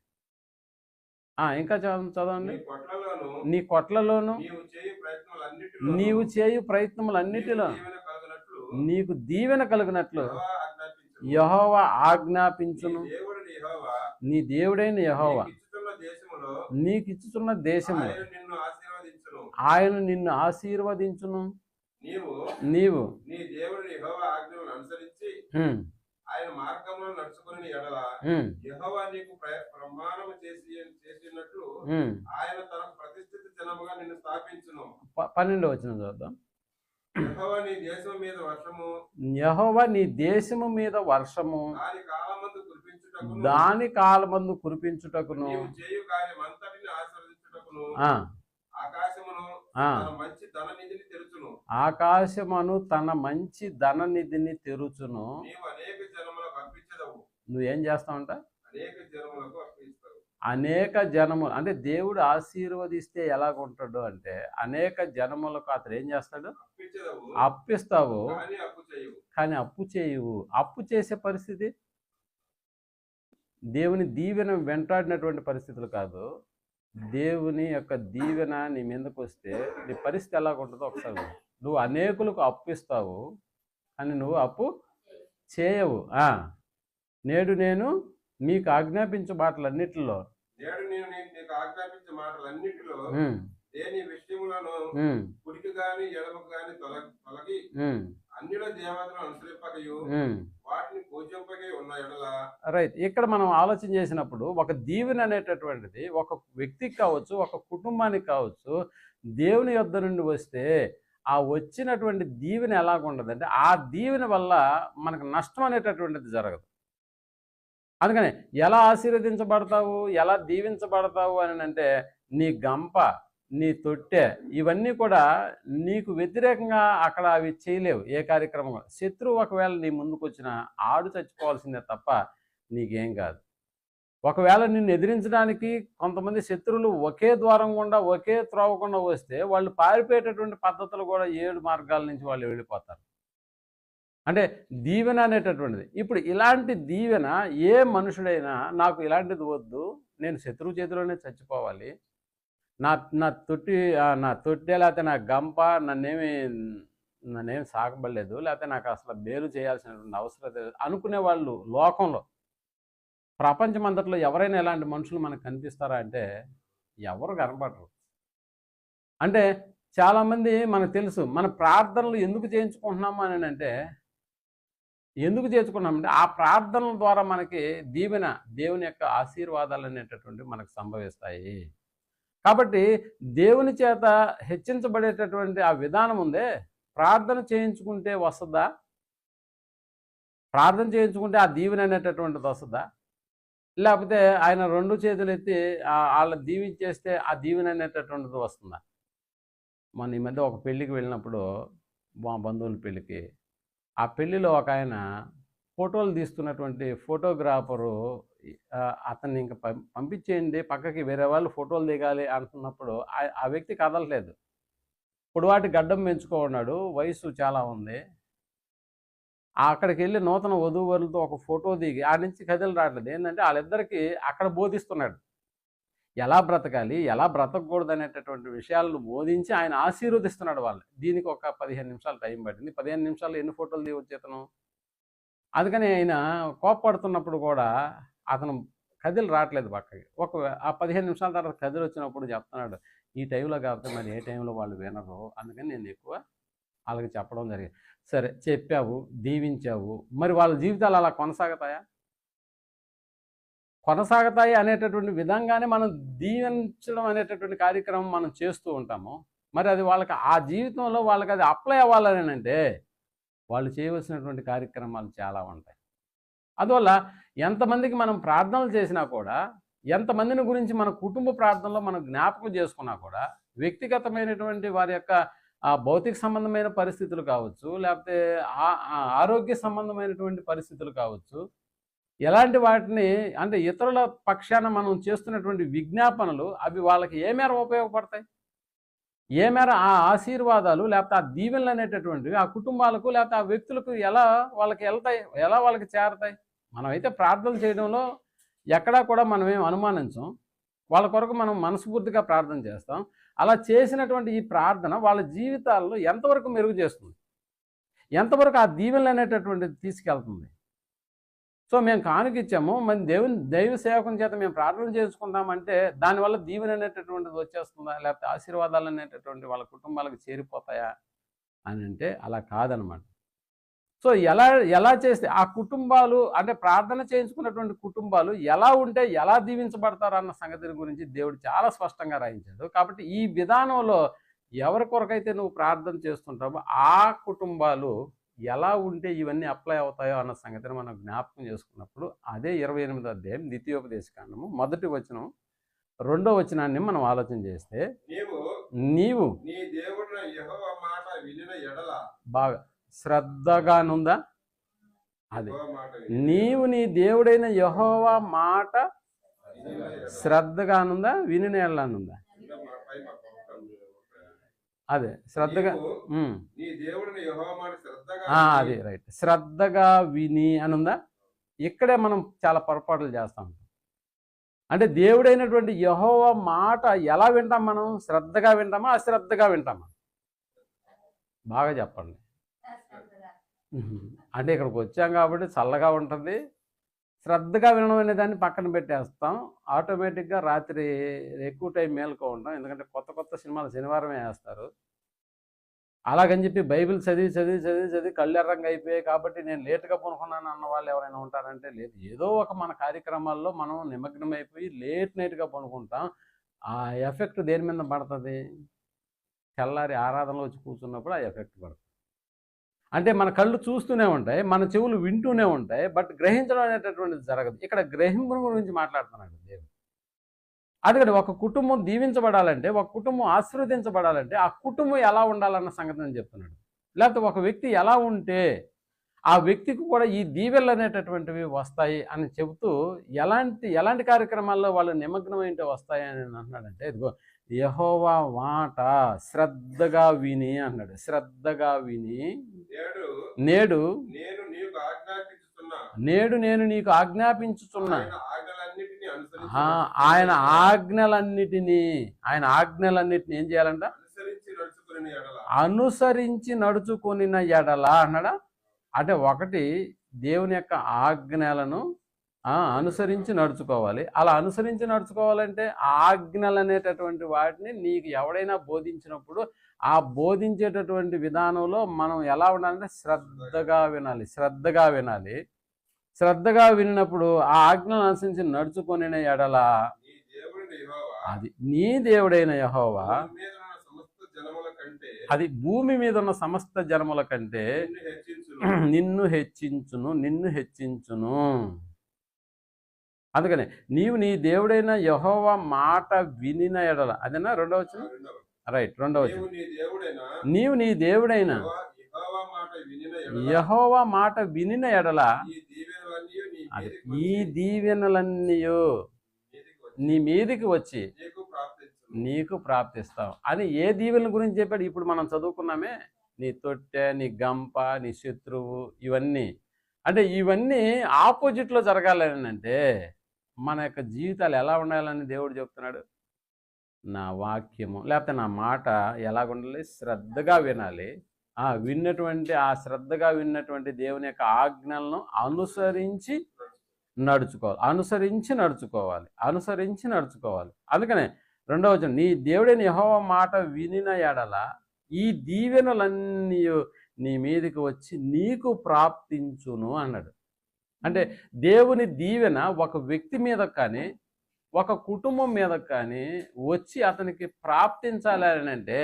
ఇంకా చదవండి. నీ కొట్లలోను నీవు చేయు ప్రయత్నములన్నిటిలో నీకు దీవెన కలుగునట్లు యెహోవా ఆజ్ఞాపించును. నీ దేవుడైన యెహోవా నీకు ఇచ్చుచున్న దేశములో ఆయన నిన్ను ఆశీర్వదించును. ఆయన నిన్ను ఆశీర్వదించును. నీవు నీవు నీ దేవుని యెహోవా ఆజ్ఞలను అనుసరించి ఉమ్, ఆయన మార్గంలో నడుచుకుని ఎడల ఉమ్, యెహోవా నీకు ప్రమాణము చేసినట్లు ఉమ్. ఆయన తన ప్రతిష్ఠిత జనముగా నిన్ను స్థాపించును. 12వ వచనం చూద్దాం. యెహోవా నీ దేశం మీద వర్షము యెహోవా నీ దేశము మీద వర్షము దాని కాలమందు కురిపించుటకును, దాని కాలమందు కురిపించుటకును, నీవు చేయు కార్యమంతటిని ఆశీర్వదించుటకును ఆ ఆకాశమును ఆ తన మంచి ధన నిధిని తెరుచును. ఆకాశమును తన మంచి ధననిధిని తెరుచును. నీవు అనేక జనములకు అర్పించదవు. నువ్వేం చేస్తావంట? అనేక జనములకు అర్పిస్తావు. అనేక జనములు అంటే దేవుడు ఆశీర్వదిస్తే ఎలాగుంటాడు అంటే అనేక జనములకు అతను ఏం చేస్తాడు? అర్పించదవు అప్పిస్తావు కానీ అప్పు చేయవు. కానీ అప్పు చేయవు. అప్పు చేసే పరిస్థితి దేవుని దీవెన వెంటాడినటువంటి పరిస్థితులు కాదు. దేవుని యొక్క దీవెన నీ మీదకు వస్తే నీ పరిస్థితి ఎలాగుంటుందో ఒకసారి చూడు. నువ్వు అనేకులకు అప్పిస్తావు కానీ నువ్వు అప్పు చేయవు. నేడు నేను మీకు ఆజ్ఞాపించే మాటలన్నిటిలో నేడు నేను నీకు ఆజ్ఞాపించే మాటలన్నిటిలో ఉమ్, దేని విషయములను ఉమ్, కుడికి గాని ఎడమకు గాని తొలగి ఉమ్, అన్యుల దేవతలను అనుసరింపకయు ఉమ్. వాటిని పూజింపకై ఉన్న ఎడల రైట్. ఇక్కడ మనం ఆలోచన చేసినప్పుడు ఒక దీవెన అనేటటువంటిది ఒక వ్యక్తికి కావచ్చు, ఒక కుటుంబానికి కావచ్చు, దేవుని యొద్ద నుండి వస్తే ఆ వచ్చినటువంటి దీవెన ఎలాగుండదంటే ఆ దీవెన వల్ల మనకు నష్టం అనేటటువంటిది జరగదు. అందుకని ఎలా ఆశీర్వదించబడతావు, ఎలా దీవించబడతావు అని అంటే నీ గంప, నీ తొట్టె ఇవన్నీ కూడా నీకు వ్యతిరేకంగా అక్కడ అవి చేయలేవు. ఏ కార్యక్రమం శత్రువు ఒకవేళ నీ ముందుకు వచ్చినా ఆడు చచ్చిపోవాల్సిందే తప్ప నీకేం కాదు. ఒకవేళ నిన్ను ఎదిరించడానికి కొంతమంది శత్రువులు ఒకే ద్వారం గుండా ఒకే త్రోవ గుండా వస్తే వాళ్ళు పారిపోయేటటువంటి పద్ధతులు కూడా 7 మార్గాల నుంచి వాళ్ళు వెళ్ళిపోతారు. అంటే దీవెన అనేటటువంటిది. ఇప్పుడు ఇలాంటి దీవెన ఏ మనుషుడైనా నాకు ఇలాంటిది వద్దు, నేను శత్రువు చేతిలోనే చచ్చిపోవాలి, నా నా తొట్టి నా తొట్టె లేకపోతే నా గంప నన్నేమి సాగబడలేదు, లేకపోతే నాకు అసలు బేలు చేయాల్సినటువంటి అవసరం లేదు అనుకునే వాళ్ళు లోకంలో ప్రపంచమంతట్లో ఎవరైనా ఇలాంటి మనుషులు మనకు కనిపిస్తారా అంటే ఎవరు కనపడరు. అంటే చాలామంది మనకు తెలుసు మన ప్రార్థనలు ఎందుకు చేయించుకుంటున్నాము అని అంటే ఎందుకు చేర్చుకున్నామంటే ఆ ప్రార్థనల ద్వారా మనకి దీవెన దేవుని యొక్క ఆశీర్వాదాలు అనేటటువంటివి మనకు సంభవిస్తాయి. కాబట్టి దేవుని చేత హెచ్చించబడేటటువంటి ఆ విధానం ఉందే, ప్రార్థన చేయించుకుంటే వస్తుందా? ప్రార్థన చేయించుకుంటే ఆ దీవెన అనేటటువంటిది వస్తుందా? లేకపోతే ఆయన 2 చేతులు ఎత్తి వాళ్ళని దీవించేస్తే ఆ దీవెన అనేటటువంటిది వస్తుందా? మన ఈ మధ్య ఒక పెళ్ళికి వెళ్ళినప్పుడు మా బంధువుల పెళ్ళికి ఆ పెళ్ళిలో ఒక ఆయన ఫోటోలు తీస్తున్నటువంటి ఫోటోగ్రాఫరు అతన్ని ఇంకా పంపించేయండి పక్కకి, వేరే వాళ్ళు ఫోటోలు దిగాలి అంటున్నప్పుడు ఆ వ్యక్తి కదలలేదు. పొడవాటి గడ్డం పెంచుకున్నాడు, వయసు చాలా ఉంది. అక్కడికి వెళ్ళి నూతన వధూవరులతో ఒక ఫోటో దిగి ఆ నుంచి కథలు రావట్లేదు. ఏంటంటే వాళ్ళిద్దరికీ అక్కడ బోధిస్తున్నాడు ఎలా బ్రతకాలి, ఎలా బ్రతకూడదు అనేటటువంటి విషయాలను బోధించి ఆయన ఆశీర్వదిస్తున్నాడు వాళ్ళు. దీనికి ఒక 15 నిమిషాలు టైం పట్టింది. 15 నిమిషాలు ఎన్ని ఫోటోలు దిగొచ్చేతను? అందుకని ఆయన కోపడుతున్నప్పుడు కూడా అతను కదిలి రావట్లేదు పక్కకి. ఆ 15 నిమిషాల తర్వాత కదిలి వచ్చినప్పుడు చెప్తున్నాడు, ఈ టైంలో కాకపోతే మరి ఏ టైంలో వాళ్ళు వినరు, అందుకని నేను ఎక్కువ వాళ్ళకి చెప్పడం జరిగింది. సరే చెప్పావు, దీవించావు, మరి వాళ్ళ జీవితాలు అలా కొనసాగుతాయా? కొనసాగుతాయి అనేటటువంటి విధంగానే మనం దీవించడం అనేటటువంటి కార్యక్రమం మనం చేస్తూ ఉంటాము. మరి అది వాళ్ళకి ఆ జీవితంలో వాళ్ళకి అది అప్లై అవ్వాలని అంటే వాళ్ళు చేయవలసినటువంటి కార్యక్రమాలు చాలా ఉంటాయి. అందువల్ల ఎంతమందికి మనం ప్రార్థనలు చేసినా కూడా, ఎంతమందిని గురించి మన కుటుంబ ప్రార్థనలో మనం జ్ఞాపకం చేసుకున్నా కూడా, వ్యక్తిగతమైనటువంటి వారి యొక్క భౌతిక సంబంధమైన పరిస్థితులు కావచ్చు, లేకపోతే ఆరోగ్య సంబంధమైనటువంటి పరిస్థితులు కావచ్చు, ఎలాంటి వాటిని అంటే ఇతరుల పక్షాన మనం చేస్తున్నటువంటి విజ్ఞాపనలు అవి వాళ్ళకి ఏ మేర ఉపయోగపడతాయి, ఏ మేర ఆ ఆశీర్వాదాలు లేకపోతే ఆ దీవెనలు అనేటటువంటివి ఆ కుటుంబాలకు లేకపోతే ఆ వ్యక్తులకు ఎలా వాళ్ళకి వెళ్తాయి, ఎలా వాళ్ళకి చేరతాయి? మనమైతే ప్రార్థన చేయడంలో ఎక్కడా కూడా మనం ఏం అనుమానించం. వాళ్ళ కొరకు మనం మనస్ఫూర్తిగా ప్రార్థన చేస్తాం. అలా చేసినటువంటి ఈ ప్రార్థన వాళ్ళ జీవితాల్లో ఎంతవరకు మెరుగు చేస్తుంది, ఎంతవరకు ఆ దీవెనలు అనేటటువంటిది తీసుకెళ్తుంది? సో మేము కానుక ఇచ్చాము, మరి దైవ సేవకుని చేత మేము ప్రార్థన చేసుకుంటామంటే దానివల్ల దీవెన అనేటటువంటిది వచ్చేస్తుందా, లేకపోతే ఆశీర్వాదాలు అనేటటువంటి వాళ్ళ కుటుంబాలకు చేరిపోతాయా అని అంటే అలా కాదనమాట. సో ఎలా ఎలా చేస్తే ఆ కుటుంబాలు అంటే ప్రార్థన చేయించుకున్నటువంటి కుటుంబాలు ఎలా ఉంటే ఎలా దీవించబడతారు అన్న సంగతిని గురించి దేవుడు చాలా స్పష్టంగా రాయించాడు. కాబట్టి ఈ విధానంలో ఎవరి కొరకైతే నువ్వు ప్రార్థన చేస్తుంటావో ఆ కుటుంబాలు ఎలా ఉంటే ఇవన్నీ అప్లై అవుతాయో అన్న సంగతిని మనం జ్ఞాపకం చేసుకున్నప్పుడు అదే 28వ అధ్యాయం ద్వితీయోపదేశకాండము 1వ వచనం 2వ వచనాన్ని మనం ఆలోచన చేస్తే, నీవు నీ దేవుడు యెహోవా మాట వినిన ఎడల బాగా శ్రద్ధగానుందా, అది నీవు నీ దేవుడైన యెహోవా మాట శ్రద్ధగానుందా, వినిన ఎడలానుందా, అదే శ్రద్ధగా నీ దేవుడిని యెహోవా మాట శ్రద్ధగా అది రైట్, శ్రద్ధగా విని అని ఉందా. ఇక్కడే మనం చాలా పొరపాట్లు చేస్తాం. అంటే దేవుడైనటువంటి యెహోవా మాట ఎలా వింటాం మనం? శ్రద్ధగా వింటామా, అశ్రద్ధగా వింటామా? బాగా చెప్పండి. అంటే ఇక్కడికి వచ్చాం కాబట్టి చల్లగా ఉంటుంది, శ్రద్ధగా వినడం అనే దాన్ని పక్కన పెట్టేస్తాం. ఆటోమేటిక్గా రాత్రి ఎక్కువ టైం మేలుకో ఉంటాం, ఎందుకంటే కొత్త కొత్త సినిమాలు శనివారమే వేస్తారు. అలాగని చెప్పి బైబిల్ చదివి చదివి చదివి చదివి కళ్ళెర్రంగా అయిపోయాయి కాబట్టి నేను లేటుగా పనుకున్నాను అన్న వాళ్ళు ఎవరైనా ఉంటారంటే లేదు. ఏదో ఒక మన కార్యక్రమాల్లో మనం నిమగ్నం అయిపోయి లేట్ నైట్గా పనుకుంటాం. ఆ ఎఫెక్ట్ దేని మీద పడుతుంది? తెల్లారి ఆరాధనలో వచ్చి కూర్చున్నప్పుడు ఆ ఎఫెక్ట్ పడుతుంది. అంటే మన కళ్ళు చూస్తూనే ఉంటాయి, మన చెవులు వింటూనే ఉంటాయి, బట్ గ్రహించడం అనేటటువంటిది జరగదు. ఇక్కడ గ్రహింపు గురించి మాట్లాడుతున్నాడు దేవుడు. అందుకని ఒక కుటుంబం దీవించబడాలంటే, ఒక కుటుంబం ఆశీర్వదించబడాలంటే ఆ కుటుంబం ఎలా ఉండాలన్న సంగతి నేను చెప్తున్నాడు. లేకపోతే ఒక వ్యక్తి ఎలా ఉంటే ఆ వ్యక్తికి కూడా ఈ దీవెనలు అనేటటువంటివి వస్తాయి అని చెబుతూ ఎలాంటి కార్యక్రమాల్లో వాళ్ళు నిమగ్నమైంటే వస్తాయి అని అంటున్నాడంటే, ఇదిగో యెహోవా మాట శ్రద్ధగా విని అన్నాడు. శ్రద్ధగా విని నేడు నేను నీకు ఆజ్ఞాపించుచున్నా ఆయన ఆజ్ఞలన్నిటినీ ఏం చేయాలంట? అనుసరించి నడుచుకుని ఎడల అన్నాడా. అంటే ఒకటి దేవుని యొక్క ఆజ్ఞలను అనుసరించి నడుచుకోవాలి. అలా అనుసరించి నడుచుకోవాలంటే ఆజ్ఞలు అనేటటువంటి వాటిని నీకు ఎవడైనా బోధించినప్పుడు ఆ బోధించేటటువంటి విధానంలో మనం ఎలా ఉండాలంటే శ్రద్ధగా వినాలి. శ్రద్ధగా విన్నప్పుడు ఆ ఆజ్ఞలను అనుసరించి నడుచుకొని ఎడల అది నీ దేవుడైన యెహోవా అది భూమి మీద ఉన్న సమస్త జనముల కంటే నిన్ను హెచ్చించును. అందుకనే నీవు నీ దేవుడైన యెహోవా మాట వినిన ఎడల, అదేనా 2వ వచనం? రైట్, 2వ వచనం. నీవు నీ దేవుడైన యెహోవా మాట వినిన ఎడల అది ఈ దీవెనలన్నీ నీ మీదికి వచ్చి నీకు ప్రాప్తిస్తావు అని ఏ దీవెనల గురించి చెప్పాడు? ఇప్పుడు మనం చదువుకున్నామే, నీ తొట్టె, నీ గంప, నీ శత్రువు, ఇవన్నీ. అంటే ఇవన్నీ ఆపోజిట్లో జరగాలని అంటే మన యొక్క జీవితాలు ఎలా ఉండాలని దేవుడు చెప్తున్నాడు. నా వాక్యము లేకపోతే నా మాట ఎలాగుండాలి? శ్రద్ధగా వినాలి. శ్రద్ధగా విన్నటువంటి దేవుని యొక్క ఆజ్ఞలను అనుసరించి నడుచుకోవాలి. అందుకనే 2వ వచనం, నీ దేవుడైన యెహోవా మాట వినిన ఎడల ఈ దీవెనలన్నీ నీ మీదకి వచ్చి నీకు ప్రాప్తించును అన్నాడు. అంటే దేవుని దీవెన ఒక వ్యక్తి మీద కానీ ఒక కుటుంబం మీద కానీ వచ్చి అతనికి ప్రాప్తించాలి అని అంటే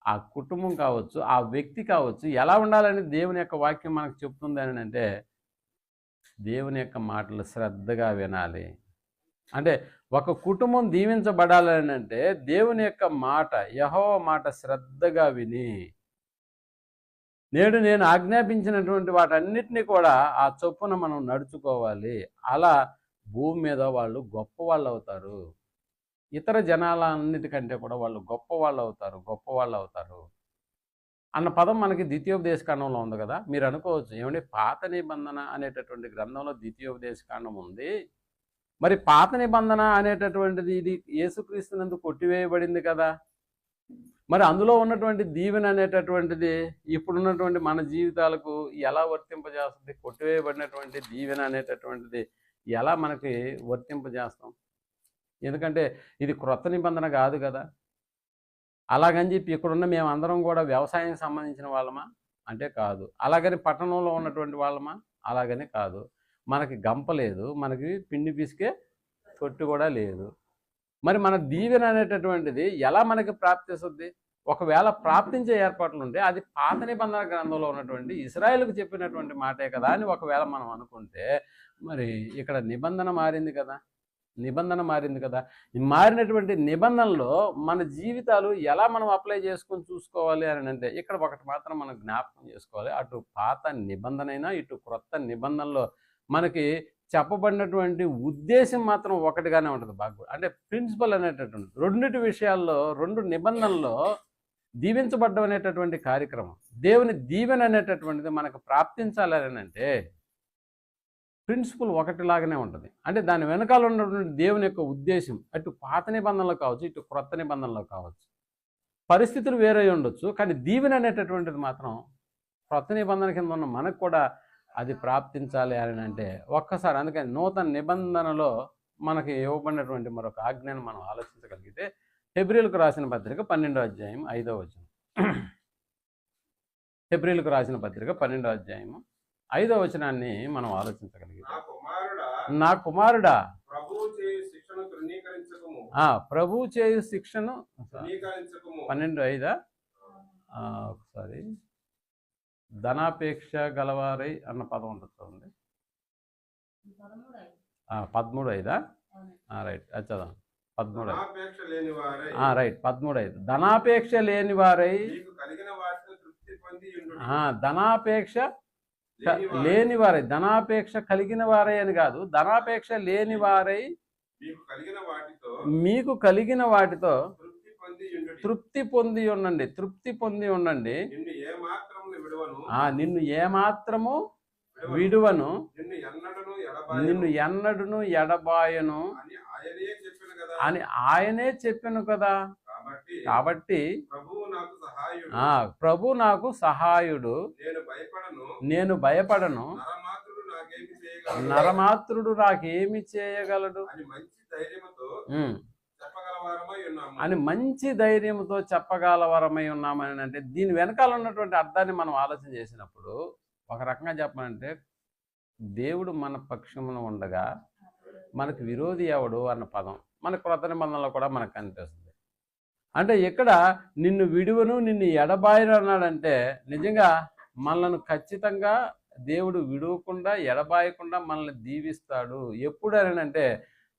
ఆ కుటుంబం కావచ్చు, ఆ వ్యక్తి కావచ్చు, ఎలా ఉండాలని దేవుని యొక్క వాక్యం మనకు చెప్తుంది అని అంటే దేవుని యొక్క మాటలు శ్రద్ధగా వినాలి. అంటే ఒక కుటుంబం దీవించబడాలని అంటే దేవుని యొక్క మాట, యెహోవా మాట శ్రద్ధగా విని నేడు నేను ఆజ్ఞాపించినటువంటి వాటన్నిటినీ కూడా ఆ చొప్పున మనం నడుచుకోవాలి. అలా భూమి మీద వాళ్ళు గొప్పవాళ్ళు అవుతారు. ఇతర జనాలన్నిటికంటే కూడా వాళ్ళు గొప్పవాళ్ళు అవుతారు అన్న పదం మనకి ద్వితీయోపదేశకాండంలో ఉంది కదా. మీరు అనుకోవచ్చు, ఏమంటే పాత నిబంధన అనేటటువంటి గ్రంథంలో ద్వితీయోపదేశకాండం ఉంది, మరి పాత నిబంధన అనేటటువంటిది ఇది యేసుక్రీస్తునందు కొట్టివేయబడింది కదా, మరి అందులో ఉన్నటువంటి దీవెన అనేటటువంటిది ఇప్పుడున్నటువంటి మన జీవితాలకు ఎలా వర్తింపజేస్తుంది? కొట్టివేయబడినటువంటి దీవెన అనేటటువంటిది ఎలా మనకి వర్తింపజేస్తాం? ఎందుకంటే ఇది క్రొత్త నిబంధన కాదు కదా. అలాగని చెప్పి ఇక్కడున్న మేమందరం కూడా వ్యవసాయానికి సంబంధించిన వాళ్ళమా అంటే కాదు. అలాగని పట్టణంలో ఉన్నటువంటి వాళ్ళమా అలాగని కాదు. మనకి గంప లేదు, మనకి పిండి పిసికే తొట్టి కూడా లేదు. మరి మన దీవెన అనేటటువంటిది ఎలా మనకి ప్రాప్తిస్తుంది? ఒకవేళ ప్రాప్తించే ఏర్పాట్లు ఉంటే అది పాత నిబంధన గ్రంథంలో ఉన్నటువంటి ఇశ్రాయేలుకు చెప్పినటువంటి మాటే కదా అని ఒకవేళ మనం అనుకుంటే, మరి ఇక్కడ నిబంధన మారింది కదా. నిబంధన మారింది కదా. ఈ మారినటువంటి నిబంధనలో మన జీవితాలు ఎలా మనం అప్లై చేసుకొని చూసుకోవాలి అని అంటే ఇక్కడ ఒకటి మాత్రం మనం జ్ఞాపకం చేసుకోవాలి. అటు పాత నిబంధనైనా ఇటు క్రొత్త నిబంధనలో మనకి చెప్పబడినటువంటి ఉద్దేశం మాత్రం ఒకటిగానే ఉంటుంది. బాగా అంటే ప్రిన్సిపల్ అనేటటువంటి రెండిటి విషయాల్లో, రెండు నిబంధనల్లో దీవించబడ్డం అనేటటువంటి కార్యక్రమం, దేవుని దీవెన అనేటటువంటిది మనకు ప్రాప్తించాలని అంటే ప్రిన్సిపల్ ఒకటిలాగానే ఉంటుంది. అంటే దాని వెనకాల ఉన్నటువంటి దేవుని యొక్క ఉద్దేశం అటు పాత నిబంధనలో కావచ్చు, ఇటు క్రొత్త నిబంధనలో కావచ్చు. పరిస్థితులు వేరే ఉండొచ్చు, కానీ దీవెన అనేటటువంటిది మాత్రం క్రొత్త నిబంధన కింద ఉన్న మనకు కూడా అది ప్రాప్తించాలి అని అంటే ఒక్కసారి అందుకని నూతన నిబంధనలో మనకి ఇవ్వబడినటువంటి మరొక ఆజ్ఞను మనం ఆలోచించగలిగితే హెబ్రీలకు రాసిన పత్రిక 12వ అధ్యాయం 5వ వచనం. హెబ్రీలకు రాసిన పత్రిక 12వ అధ్యాయం 5వ వచనాన్ని మనం ఆలోచించగలిగితే, నా కుమారుడా ప్రభువు చేయు శిక్షను 12:5 ఒకసారి ధనాపేక్ష గలవారై అన్న పదం ఉంటుంది చూడండి. 13:5 రైట్, అది చదవండి. 13:5 రైట్, 13:5 ధనాపేక్ష లేని వారై, ధనాపేక్ష లేని వారై, ధనాపేక్ష కలిగిన వారై అని కాదు, ధనాపేక్ష లేని వారై మీకు కలిగిన వాటితో తృప్తి పొంది ఉండండి. తృప్తి పొంది ఉండండి. నిన్ను ఏమాత్రము విడువను, నిన్ను ఎన్నడును ఎడబాయను అని ఆయనే చెప్పాను కదా. కాబట్టి ప్రభు నాకు సహాయుడు, నేను భయపడను, నరమాత్రుడు నాకేమి చేయగలడు అని మంచి ధైర్యంతో చెప్పగలవరమై ఉన్నామని అంటే దీని వెనకాల ఉన్నటువంటి అర్థాన్ని మనం ఆలోచన చేసినప్పుడు ఒక రకంగా చెప్పాలంటే దేవుడు మన పక్షమున ఉండగా మనకు విరోధి ఎవడు అన్న పదం మన క్రొత్త నిబంధనలో కూడా మనకు కనిపిస్తుంది. అంటే ఇక్కడ నిన్ను విడువను, నిన్ను ఎడబాయను అన్నాడంటే నిజంగా మనల్ని ఖచ్చితంగా దేవుడు విడువకుండా ఎడబాయకుండా మనల్ని దీవిస్తాడు. ఎప్పుడు అని అంటే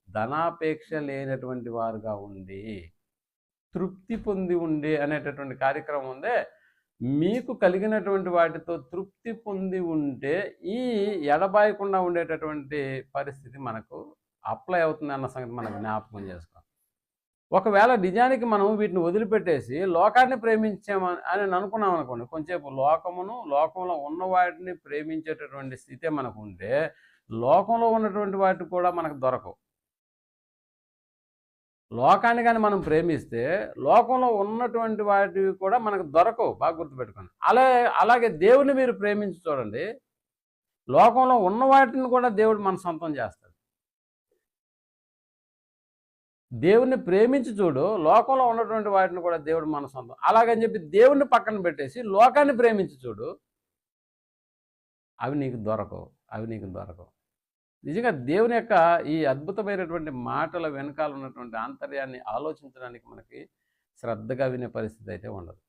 ధనాపేక్ష లేనటువంటి వారుగా ఉండి తృప్తి పొంది ఉండి అనేటటువంటి కార్యక్రమం ఉందే. మీకు కలిగినటువంటి వాటితో తృప్తి పొంది ఉంటే ఈ ఎడబాయకుండా ఉండేటటువంటి పరిస్థితి మనకు అప్లై అవుతుంది అన్న సంగతి మనం జ్ఞాపకం చేసుకోవాలి. ఒకవేళ నిజానికి మనం వీటిని వదిలిపెట్టేసి లోకాన్ని ప్రేమించామని అని అనుకున్నాం అనుకోండి, కొంచెంసేపు లోకంలో ఉన్న వాటిని ప్రేమించేటటువంటి స్థితే మనకు ఉంటే లోకంలో ఉన్నటువంటి వాటికి కూడా మనకు దొరకవు. లోకాన్ని కానీ మనం ప్రేమిస్తే లోకంలో ఉన్నటువంటి వాటివి కూడా మనకు దొరకవు. బాగా గుర్తుపెట్టుకోండి. అలాగే దేవుని మీరు ప్రేమించి చూడండి, లోకంలో ఉన్న వాటిని కూడా దేవుడు మన సొంతం చేస్తాడు. దేవుణ్ణి ప్రేమించి చూడు, లోకంలో ఉన్నటువంటి వాటిని కూడా దేవుడు మన సొంతం. అలాగని చెప్పి దేవుణ్ణి పక్కన పెట్టేసి లోకాన్ని ప్రేమించి చూడు, అవి నీకు దొరకవు. నిజంగా దేవుని యొక్క ఈ అద్భుతమైనటువంటి మాటల వెనకాల ఉన్నటువంటి ఆంతర్యాన్ని ఆలోచించడానికి మనకి శ్రద్ధగా వినే పరిస్థితి అయితే ఉండదు.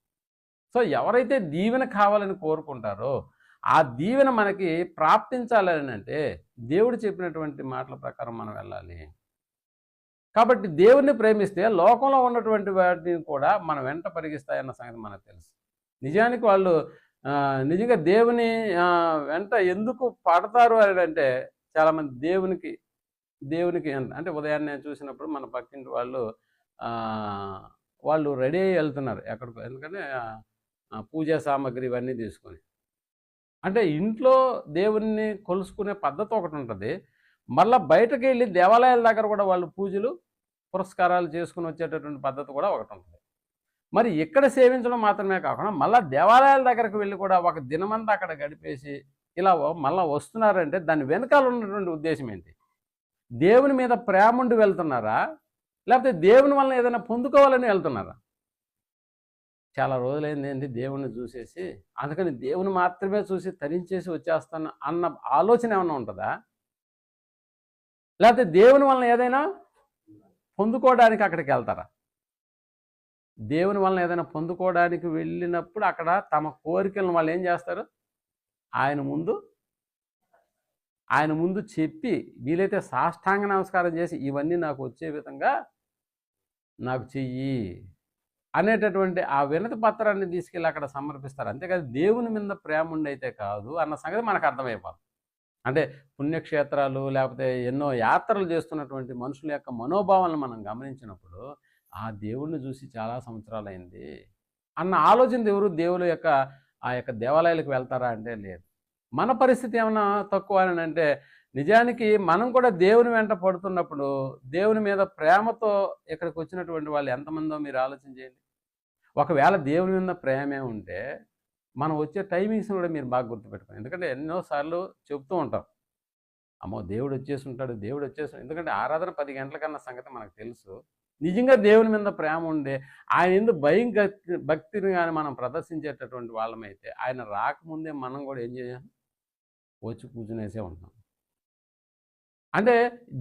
సో ఎవరైతే దీవెన కావాలని కోరుకుంటారో ఆ దీవెన మనకి ప్రాప్తించాలని అంటే దేవుడు చెప్పినటువంటి మాటల ప్రకారం మనం వెళ్ళాలి. కాబట్టి దేవుణ్ణి ప్రేమిస్తే లోకంలో ఉన్నటువంటి వాటిని కూడా మన వెంట పరిగిస్తాయన్న సంగతి మనకు తెలుసు. నిజానికి వాళ్ళు నిజంగా దేవుని వెంట ఎందుకు పడతారు అని అంటే చాలామంది దేవునికి అంటే ఉదయాన్నే నేను చూసినప్పుడు మన పక్కింటి వాళ్ళు రెడీ అయ్యి వెళ్తున్నారు ఎక్కడికో, ఎందుకంటే పూజా సామాగ్రి ఇవన్నీ తీసుకొని. అంటే ఇంట్లో దేవుణ్ణి కొలుసుకునే పద్ధతి ఒకటి ఉంటుంది, మళ్ళీ బయటకు వెళ్ళి దేవాలయాల దగ్గర కూడా వాళ్ళు పూజలు పురస్కారాలు చేసుకుని వచ్చేటటువంటి పద్ధతి కూడా ఒకటి ఉంటుంది. మరి ఇక్కడ సేవించడం మాత్రమే కాకుండా మళ్ళీ దేవాలయాల దగ్గరకు వెళ్ళి కూడా ఒక దినమంతా అక్కడ గడిపేసి ఇలా మళ్ళీ వస్తున్నారంటే దాని వెనకాల ఉన్నటువంటి ఉద్దేశం ఏంటి? దేవుని మీద ప్రేమ ఉండి వెళ్తున్నారా, లేకపోతే దేవుని వలన ఏదైనా పొందుకోవాలని వెళ్తున్నారా? చాలా రోజులైంది ఏంటి దేవుణ్ణి చూసేసి, అందుకని దేవుని మాత్రమే చూసి తరించేసి వచ్చేస్తాను అన్న ఆలోచన ఏమైనా ఉంటుందా? లేకపోతే దేవుని వలన ఏదైనా పొందుకోవడానికి అక్కడికి వెళ్తారా? దేవుని వలన ఏదైనా పొందుకోవడానికి వెళ్ళినప్పుడు అక్కడ తమ కోరికలను వాళ్ళు ఏం చేస్తారు? ఆయన ముందు చెప్పి, వీలైతే సాష్టాంగ నమస్కారం చేసి, ఇవన్నీ నాకు వచ్చే విధంగా నాకు చెయ్యి అనేటటువంటి ఆ వినతి పత్రాన్ని తీసుకెళ్ళి అక్కడ సమర్పిస్తారు. అంతేకాదు దేవుని మీద ప్రేమ ఉండైతే కాదు అన్న సంగతి మనకు అర్థమైపోతుంది. అంటే పుణ్యక్షేత్రాలు లేకపోతే ఎన్నో యాత్రలు చేస్తున్నటువంటి మనుషుల యొక్క మనోభావాలను మనం గమనించినప్పుడు, ఆ దేవుణ్ణి చూసి చాలా సంవత్సరాలైంది అన్న ఆలోచన ఎవరు దేవుని యొక్క ఆ యొక్క దేవాలయాలకు వెళ్తారా అంటే లేదు. మన పరిస్థితి ఏమైనా తక్కువ అని అంటే, నిజానికి మనం కూడా దేవుని వెంట పడుతున్నప్పుడు దేవుని మీద ప్రేమతో ఇక్కడికి వచ్చినటువంటి వాళ్ళు ఎంతమందో మీరు ఆలోచన చేయండి. ఒకవేళ దేవుని మీద ప్రేమే ఉంటే మనం వచ్చే టైమింగ్స్ని కూడా మీరు బాగా గుర్తుపెట్టుకోండి. ఎందుకంటే ఎన్నోసార్లు చెప్తూ ఉంటాం, అమ్మో దేవుడు వచ్చేసి ఉంటాడు, దేవుడు వచ్చేసి, ఎందుకంటే ఆరాధన 10 గంటలకన్నా సంగతి మనకు తెలుసు. నిజంగా దేవుని మీద ప్రేమ ఉండే ఆయన ఎందుకు భక్తిని కానీ మనం ప్రదర్శించేటటువంటి వాళ్ళమైతే ఆయన రాకముందే మనం కూడా ఏం చేయాలి? వచ్చి కూర్చునేసే ఉంటాం. అంటే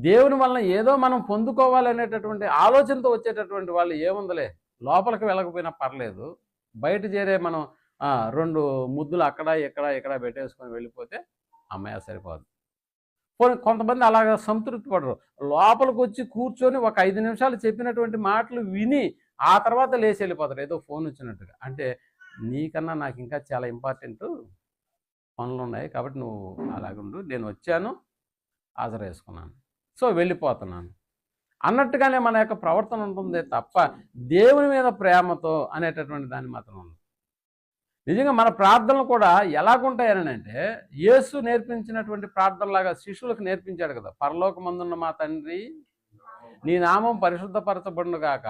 దేవుని వలన ఏదో మనం పొందుకోవాలనేటటువంటి ఆలోచనతో వచ్చేటటువంటి వాళ్ళు ఏముందలే, లోపలికి వెళ్ళకపోయినా పర్లేదు, బయట చేరే మనం 2 ముద్దులు అక్కడ ఇక్కడ పెట్టేసుకొని వెళ్ళిపోతే అమ్మాయి సరిపోదు. కొంతమంది అలాగా సంతృప్తి పడరు, లోపలికి వచ్చి కూర్చొని ఒక 5 నిమిషాలు చెప్పినటువంటి మాటలు విని ఆ తర్వాత లేచి వెళ్ళిపోతారు ఏదో ఫోన్ వచ్చినట్టుగా. అంటే నీకన్నా నాకు ఇంకా చాలా ఇంపార్టెంట్ పనులు ఉన్నాయి కాబట్టి నువ్వు అలాగుండు, నేను వచ్చాను, హాజరు వేసుకున్నాను, సో వెళ్ళిపోతున్నాను అన్నట్టుగానే మన యొక్క ప్రవర్తన ఉంటుంది తప్ప దేవుని మీద ప్రేమతో అనేటటువంటి దాన్ని మాత్రం ఉంది. నిజంగా మన ప్రార్థనలు కూడా ఎలాగుంటాయని అంటే, యేసు నేర్పించినటువంటి ప్రార్థనలాగా శిష్యులకు నేర్పించాడు కదా. పరలోకమందున్న మా తండ్రి, నీ నామం పరిశుద్ధపరచబడునుగాక,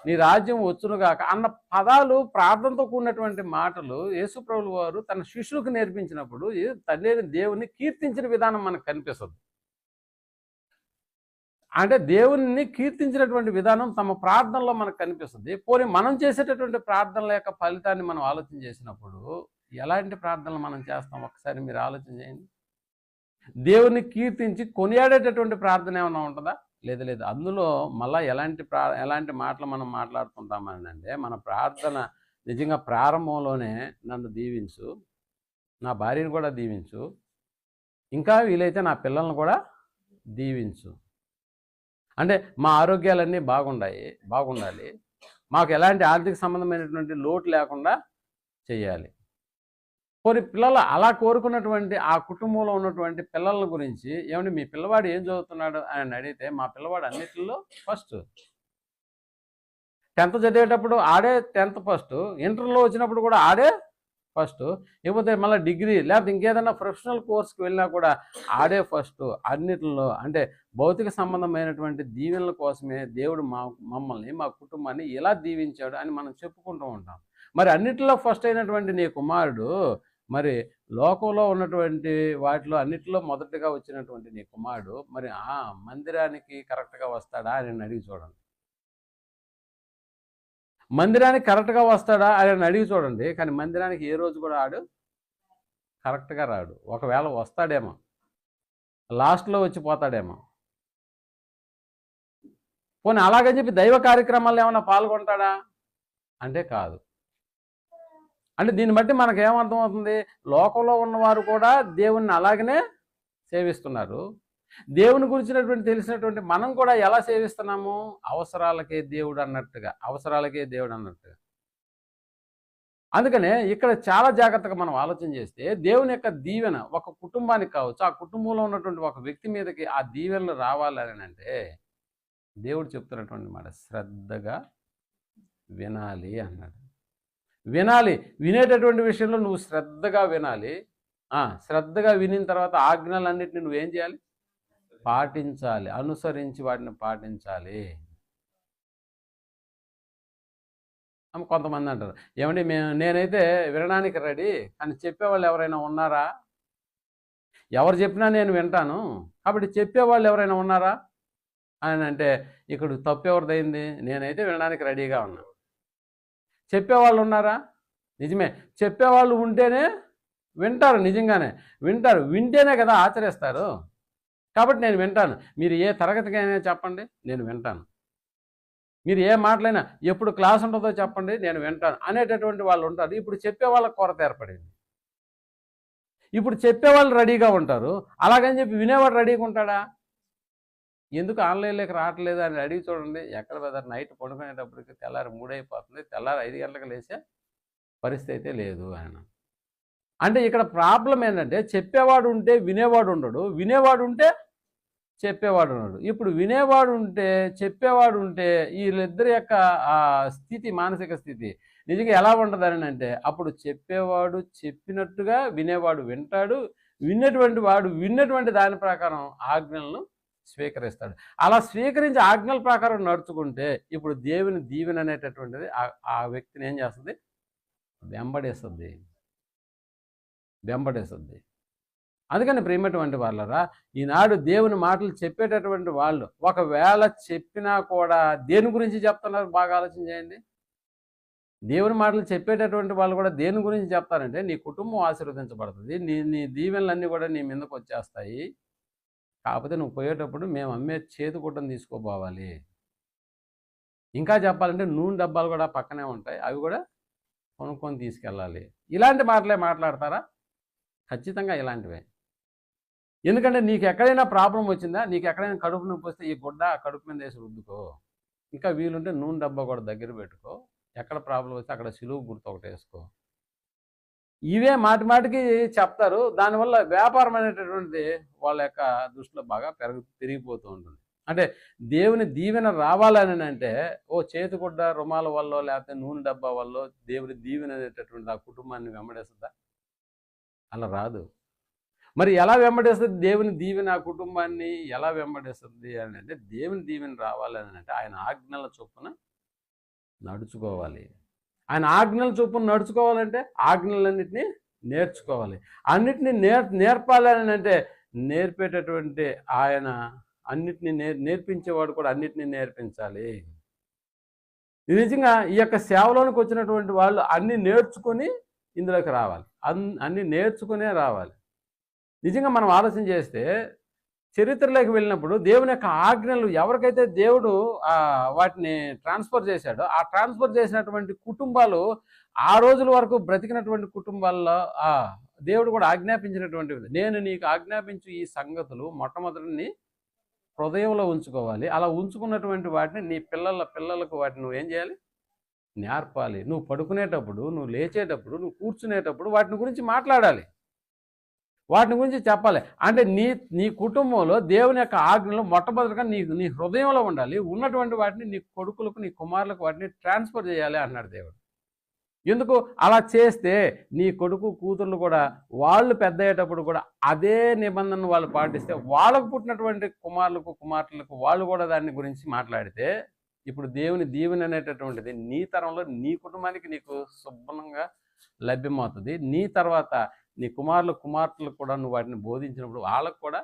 నీ రాజ్యం వచ్చునుగాక అన్న పదాలు, ప్రార్థనతో కూడినటువంటి మాటలు యేసుప్రభువు వారు తన శిష్యులకు నేర్పించినప్పుడు తండ్రి దేవుని కీర్తించిన విధానం మనకు కనిపిస్తుంది. అంటే దేవుని కీర్తించినటువంటి విధానం తమ ప్రార్థనలో మనకు కనిపిస్తుంది. పోనీ మనం చేసేటటువంటి ప్రార్థనల యొక్క ఫలితాన్ని మనం ఆలోచన చేసినప్పుడు ఎలాంటి ప్రార్థనలు మనం చేస్తాం ఒకసారి మీరు ఆలోచన చేయండి. దేవుని కీర్తించి కొనియాడేటటువంటి ప్రార్థన ఏమైనా ఉంటుందా? లేదు. అందులో మళ్ళీ ఎలాంటి మాటలు మనం మాట్లాడుతుంటామని అంటే, మన ప్రార్థన నిజంగా ప్రారంభంలోనే నన్ను దీవించు, నా భార్యను కూడా దీవించు, ఇంకా వీలైతే నా పిల్లలను కూడా దీవించు, అంటే మా ఆరోగ్యాలన్నీ బాగుండాలి, మాకు ఎలాంటి ఆర్థిక సంబంధమైనటువంటి లోటు లేకుండా చేయాలి. కొన్ని పిల్లలు అలా కోరుకున్నటువంటి ఆ కుటుంబంలో ఉన్నటువంటి పిల్లల గురించి, ఏమంటే మీ పిల్లవాడు ఏం చదువుతున్నాడు అని అడిగితే, మా పిల్లవాడు అన్నిటిలో ఫస్ట్, 10th చదివేటప్పుడు ఆడే 10th ఫస్ట్, ఇంటర్లో వచ్చినప్పుడు కూడా ఆడే ఫస్ట్, లేకపోతే మళ్ళీ డిగ్రీ లేకపోతే ఇంకేదైనా ప్రొఫెషనల్ కోర్స్కి వెళ్ళినా కూడా ఆడే ఫస్ట్. అన్నిటిలో అంటే భౌతిక సంబంధమైనటువంటి దీవెనల కోసమే దేవుడు మమ్మల్ని మా కుటుంబాన్ని ఇలా దీవించాడు అని మనం చెప్పుకుంటూ ఉంటాం. మరి అన్నిటిలో ఫస్ట్ అయినటువంటి నీ కుమారుడు, మరి లోకంలో ఉన్నటువంటి వాటిలో అన్నిటిలో మొదటిగా వచ్చినటువంటి నీ కుమారుడు మరి మందిరానికి కరెక్ట్గా వస్తాడా అని అడిగి చూడండి. మందిరానికి కరెక్ట్గా వస్తాడా అని అడిగి చూడండి. కానీ మందిరానికి ఏ రోజు కూడా ఆడు కరెక్ట్గా రాడు. ఒకవేళ వస్తాడేమో, లాస్ట్లో వచ్చి పోతాడేమో. పోనీ అలాగని చెప్పి దైవ కార్యక్రమాల్లో ఏమైనా పాల్గొంటాడా అంటే కాదు. అంటే దీన్ని బట్టి మనకు ఏమర్థం అవుతుంది? లోకంలో ఉన్నవారు కూడా దేవుణ్ణి అలాగనే సేవిస్తున్నారు. దేవుని గురించినటువంటి తెలిసినటువంటి మనం కూడా ఎలా సేవిస్తున్నాము? అవసరాలకే దేవుడు అన్నట్టుగా. అందుకనే ఇక్కడ చాలా జాగ్రత్తగా మనం ఆలోచన చేస్తే, దేవుని యొక్క దీవెన ఒక కుటుంబానికి కావచ్చు, ఆ కుటుంబంలో ఉన్నటువంటి ఒక వ్యక్తి మీదకి ఆ దీవెనలు రావాలని అంటే దేవుడు చెప్తున్నటువంటి మాట శ్రద్ధగా వినాలి అన్నాడు. వినేటటువంటి విషయంలో నువ్వు శ్రద్ధగా వినాలి. శ్రద్ధగా వినిన తర్వాత ఆజ్ఞలన్నింటినీ నువ్వేం చేయాలి? పాటించాలి, అనుసరించి వాటిని పాటించాలి. అని కొంతమంది అంటారు. ఏమండి నేనైతే వినడానికి రెడీ, కానీ చెప్పేవాళ్ళు ఎవరైనా ఉన్నారా? ఎవరు చెప్పినా నేను వింటాను, కాబట్టి చెప్పేవాళ్ళు ఎవరైనా ఉన్నారా అని అంటే, ఇక్కడ తప్పు ఎవరిదైంది? నేనైతే వినడానికి రెడీగా ఉన్నా. చెప్పేవాళ్ళు ఉన్నారా? నిజమే, చెప్పేవాళ్ళు ఉంటేనే వింటారు, నిజంగానే వింటారు. వింటేనే కదా ఆచరిస్తారు. కాబట్టి నేను వింటాను. మీరు ఏ తరగతికైనా చెప్పండి, నేను వింటాను. మీరు ఏ మాటలైనా, ఎప్పుడు క్లాస్ ఉంటుందో చెప్పండి, నేను వింటాను అనేటటువంటి వాళ్ళు ఉంటారు. ఇప్పుడు చెప్పేవాళ్ళకి కొరత ఏర్పడింది. ఇప్పుడు చెప్పేవాళ్ళు రెడీగా ఉంటారు, అలాగని చెప్పి వినేవాడు రెడీగా ఉంటాడా? ఎందుకు ఆన్లైన్లోకి రావట్లేదు అని అడిగి చూడండి. ఎక్కడ బెదర్ నైట్ పడుకునేటప్పటికి తెల్లారి 3 అయిపోతుంది, తెల్లారి 5 గంటలకు లేచే పరిస్థితి అయితే లేదు ఆయన. అంటే ఇక్కడ ప్రాబ్లం ఏంటంటే, చెప్పేవాడు ఉంటే వినేవాడు ఉండడు, వినేవాడు ఉంటే చెప్పేవాడు ఉన్నాడు. ఇప్పుడు వినేవాడు ఉంటే చెప్పేవాడు ఉంటే వీళ్ళిద్దరి యొక్క స్థితి, మానసిక స్థితి నిజంగా ఎలా ఉంటుందని అంటే, అప్పుడు చెప్పేవాడు చెప్పినట్టుగా వినేవాడు వింటాడు, విన్నటువంటి దాని ప్రకారం ఆజ్ఞలను స్వీకరిస్తాడు. అలా స్వీకరించి ఆజ్ఞల ప్రకారం నడుచుకుంటే ఇప్పుడు దేవుని దీవెన అనేటటువంటిది ఆ వ్యక్తిని ఏం చేస్తుంది? వెంబడేస్తుంది. అందుకని ప్రియమైనటువంటి వాళ్ళరా, ఈనాడు దేవుని మాటలు చెప్పేటటువంటి వాళ్ళు ఒకవేళ చెప్పినా కూడా దేని గురించి చెప్తున్నారు? బాగా ఆలోచన చేయండి. దేవుని మాటలు చెప్పేటటువంటి వాళ్ళు కూడా దేని గురించి చెప్తారంటే, నీ కుటుంబం ఆశీర్వదించబడుతుంది, నీ దీవెనలన్నీ కూడా నీ మీదకి వచ్చేస్తాయి, కాకపోతే నువ్వు పోయేటప్పుడు మేము అమ్మే చేతికుట్టను తీసుకోపోవాలి. ఇంకా చెప్పాలంటే నూనె డబ్బాలు కూడా పక్కనే ఉంటాయి, అవి కూడా కొనుక్కొని తీసుకెళ్ళాలి. ఇలాంటి మాటలే మాట్లాడతారా? ఖచ్చితంగా ఇలాంటివే. ఎందుకంటే నీకు ఎక్కడైనా ప్రాబ్లం వచ్చిందా, నీకు ఎక్కడైనా కడుపు నొప్పి వస్తే ఈ గుడ్డ కడుపు మీద వేసి రుద్దుకో, ఇంకా వీలుంటే నూనె డబ్బా కూడా దగ్గర పెట్టుకో, ఎక్కడ ప్రాబ్లం వస్తే అక్కడ సిలువు గుర్తు ఒకటి వేసుకో. ఇవే మాటికి చెప్తారు. దానివల్ల వ్యాపారం అనేటటువంటిది వాళ్ళ యొక్క దృష్టిలో బాగా పెరిగిపోతూ ఉంటుంది. అంటే దేవుని దీవెన రావాలని అంటే చేతిగుడ్డ రుమాల వల్ల లేకపోతే నూనె డబ్బా వల్ల దేవుని దీవెన అనేటటువంటి ఆ కుటుంబాన్ని వెంబడేస్తుందా? అలా రాదు. మరి ఎలా వెంబడేస్తుంది దేవుని దీవెన ఆ కుటుంబాన్ని? ఎలా వెంబడేస్తుంది అని అంటే, దేవుని దీవెన రావాలని అంటే ఆయన ఆజ్ఞల చొప్పున నడుచుకోవాలి. ఆయన ఆజ్ఞల చొప్పున నడుచుకోవాలంటే ఆజ్ఞలన్నింటినీ నేర్చుకోవాలి. అన్నిటినీ నేర్పాలని అంటే నేర్పేటటువంటి ఆయన అన్నిటినీ నేర్పించేవాడు కూడా అన్నిటినీ నేర్పించాలి. నిజంగా ఈ యొక్క సేవలోనికి వచ్చినటువంటి వాళ్ళు అన్నీ నేర్చుకొని ఇందులోకి రావాలి. అన్నీ నేర్చుకునే రావాలి. నిజంగా మనం ఆలోచన చేస్తే చరిత్రలోకి వెళ్ళినప్పుడు దేవుని యొక్క ఆజ్ఞలు ఎవరికైతే దేవుడు వాటిని ట్రాన్స్ఫర్ చేశాడో, ఆ ట్రాన్స్ఫర్ చేసినటువంటి కుటుంబాలు ఆ రోజుల వరకు బ్రతికినటువంటి కుటుంబాల్లో దేవుడు కూడా ఆజ్ఞాపించినటువంటివి, నేను నీకు ఆజ్ఞాపించు ఈ సంగతులు మొట్టమొదటి నీ హృదయంలో ఉంచుకోవాలి. అలా ఉంచుకున్నటువంటి వాటిని నీ పిల్లలకు వాటిని నువ్వేం చేయాలి? నేర్పాలి. నువ్వు పడుకునేటప్పుడు, నువ్వు లేచేటప్పుడు, నువ్వు కూర్చునేటప్పుడు వాటిని గురించి మాట్లాడాలి, వాటిని గురించి చెప్పాలి. అంటే నీ కుటుంబంలో దేవుని యొక్క ఆజ్ఞలు మొట్టమొదటిగా నీ హృదయంలో ఉండాలి. ఉన్నటువంటి వాటిని నీ కొడుకులకు, నీ కుమారులకు వాటిని ట్రాన్స్ఫర్ చేయాలి అన్నాడు దేవుడు. ఎందుకు అలా చేస్తే నీ కొడుకు కూతుర్లు కూడా వాళ్ళు పెద్ద అయ్యేటప్పుడు కూడా అదే నిబంధనను వాళ్ళు పాటిస్తే, వాళ్ళకు పుట్టినటువంటి కుమార్తెలకు వాళ్ళు కూడా దాని గురించి మాట్లాడితే, ఇప్పుడు దేవుని దీవెన అనేటటువంటిది నీ తరంలో నీ కుటుంబానికి నీకు శుభ్రంగా లభ్యమవుతుంది. నీ తర్వాత నీ కుమార్తెలకు కూడా నువ్వు వాటిని బోధించినప్పుడు వాళ్ళకు కూడా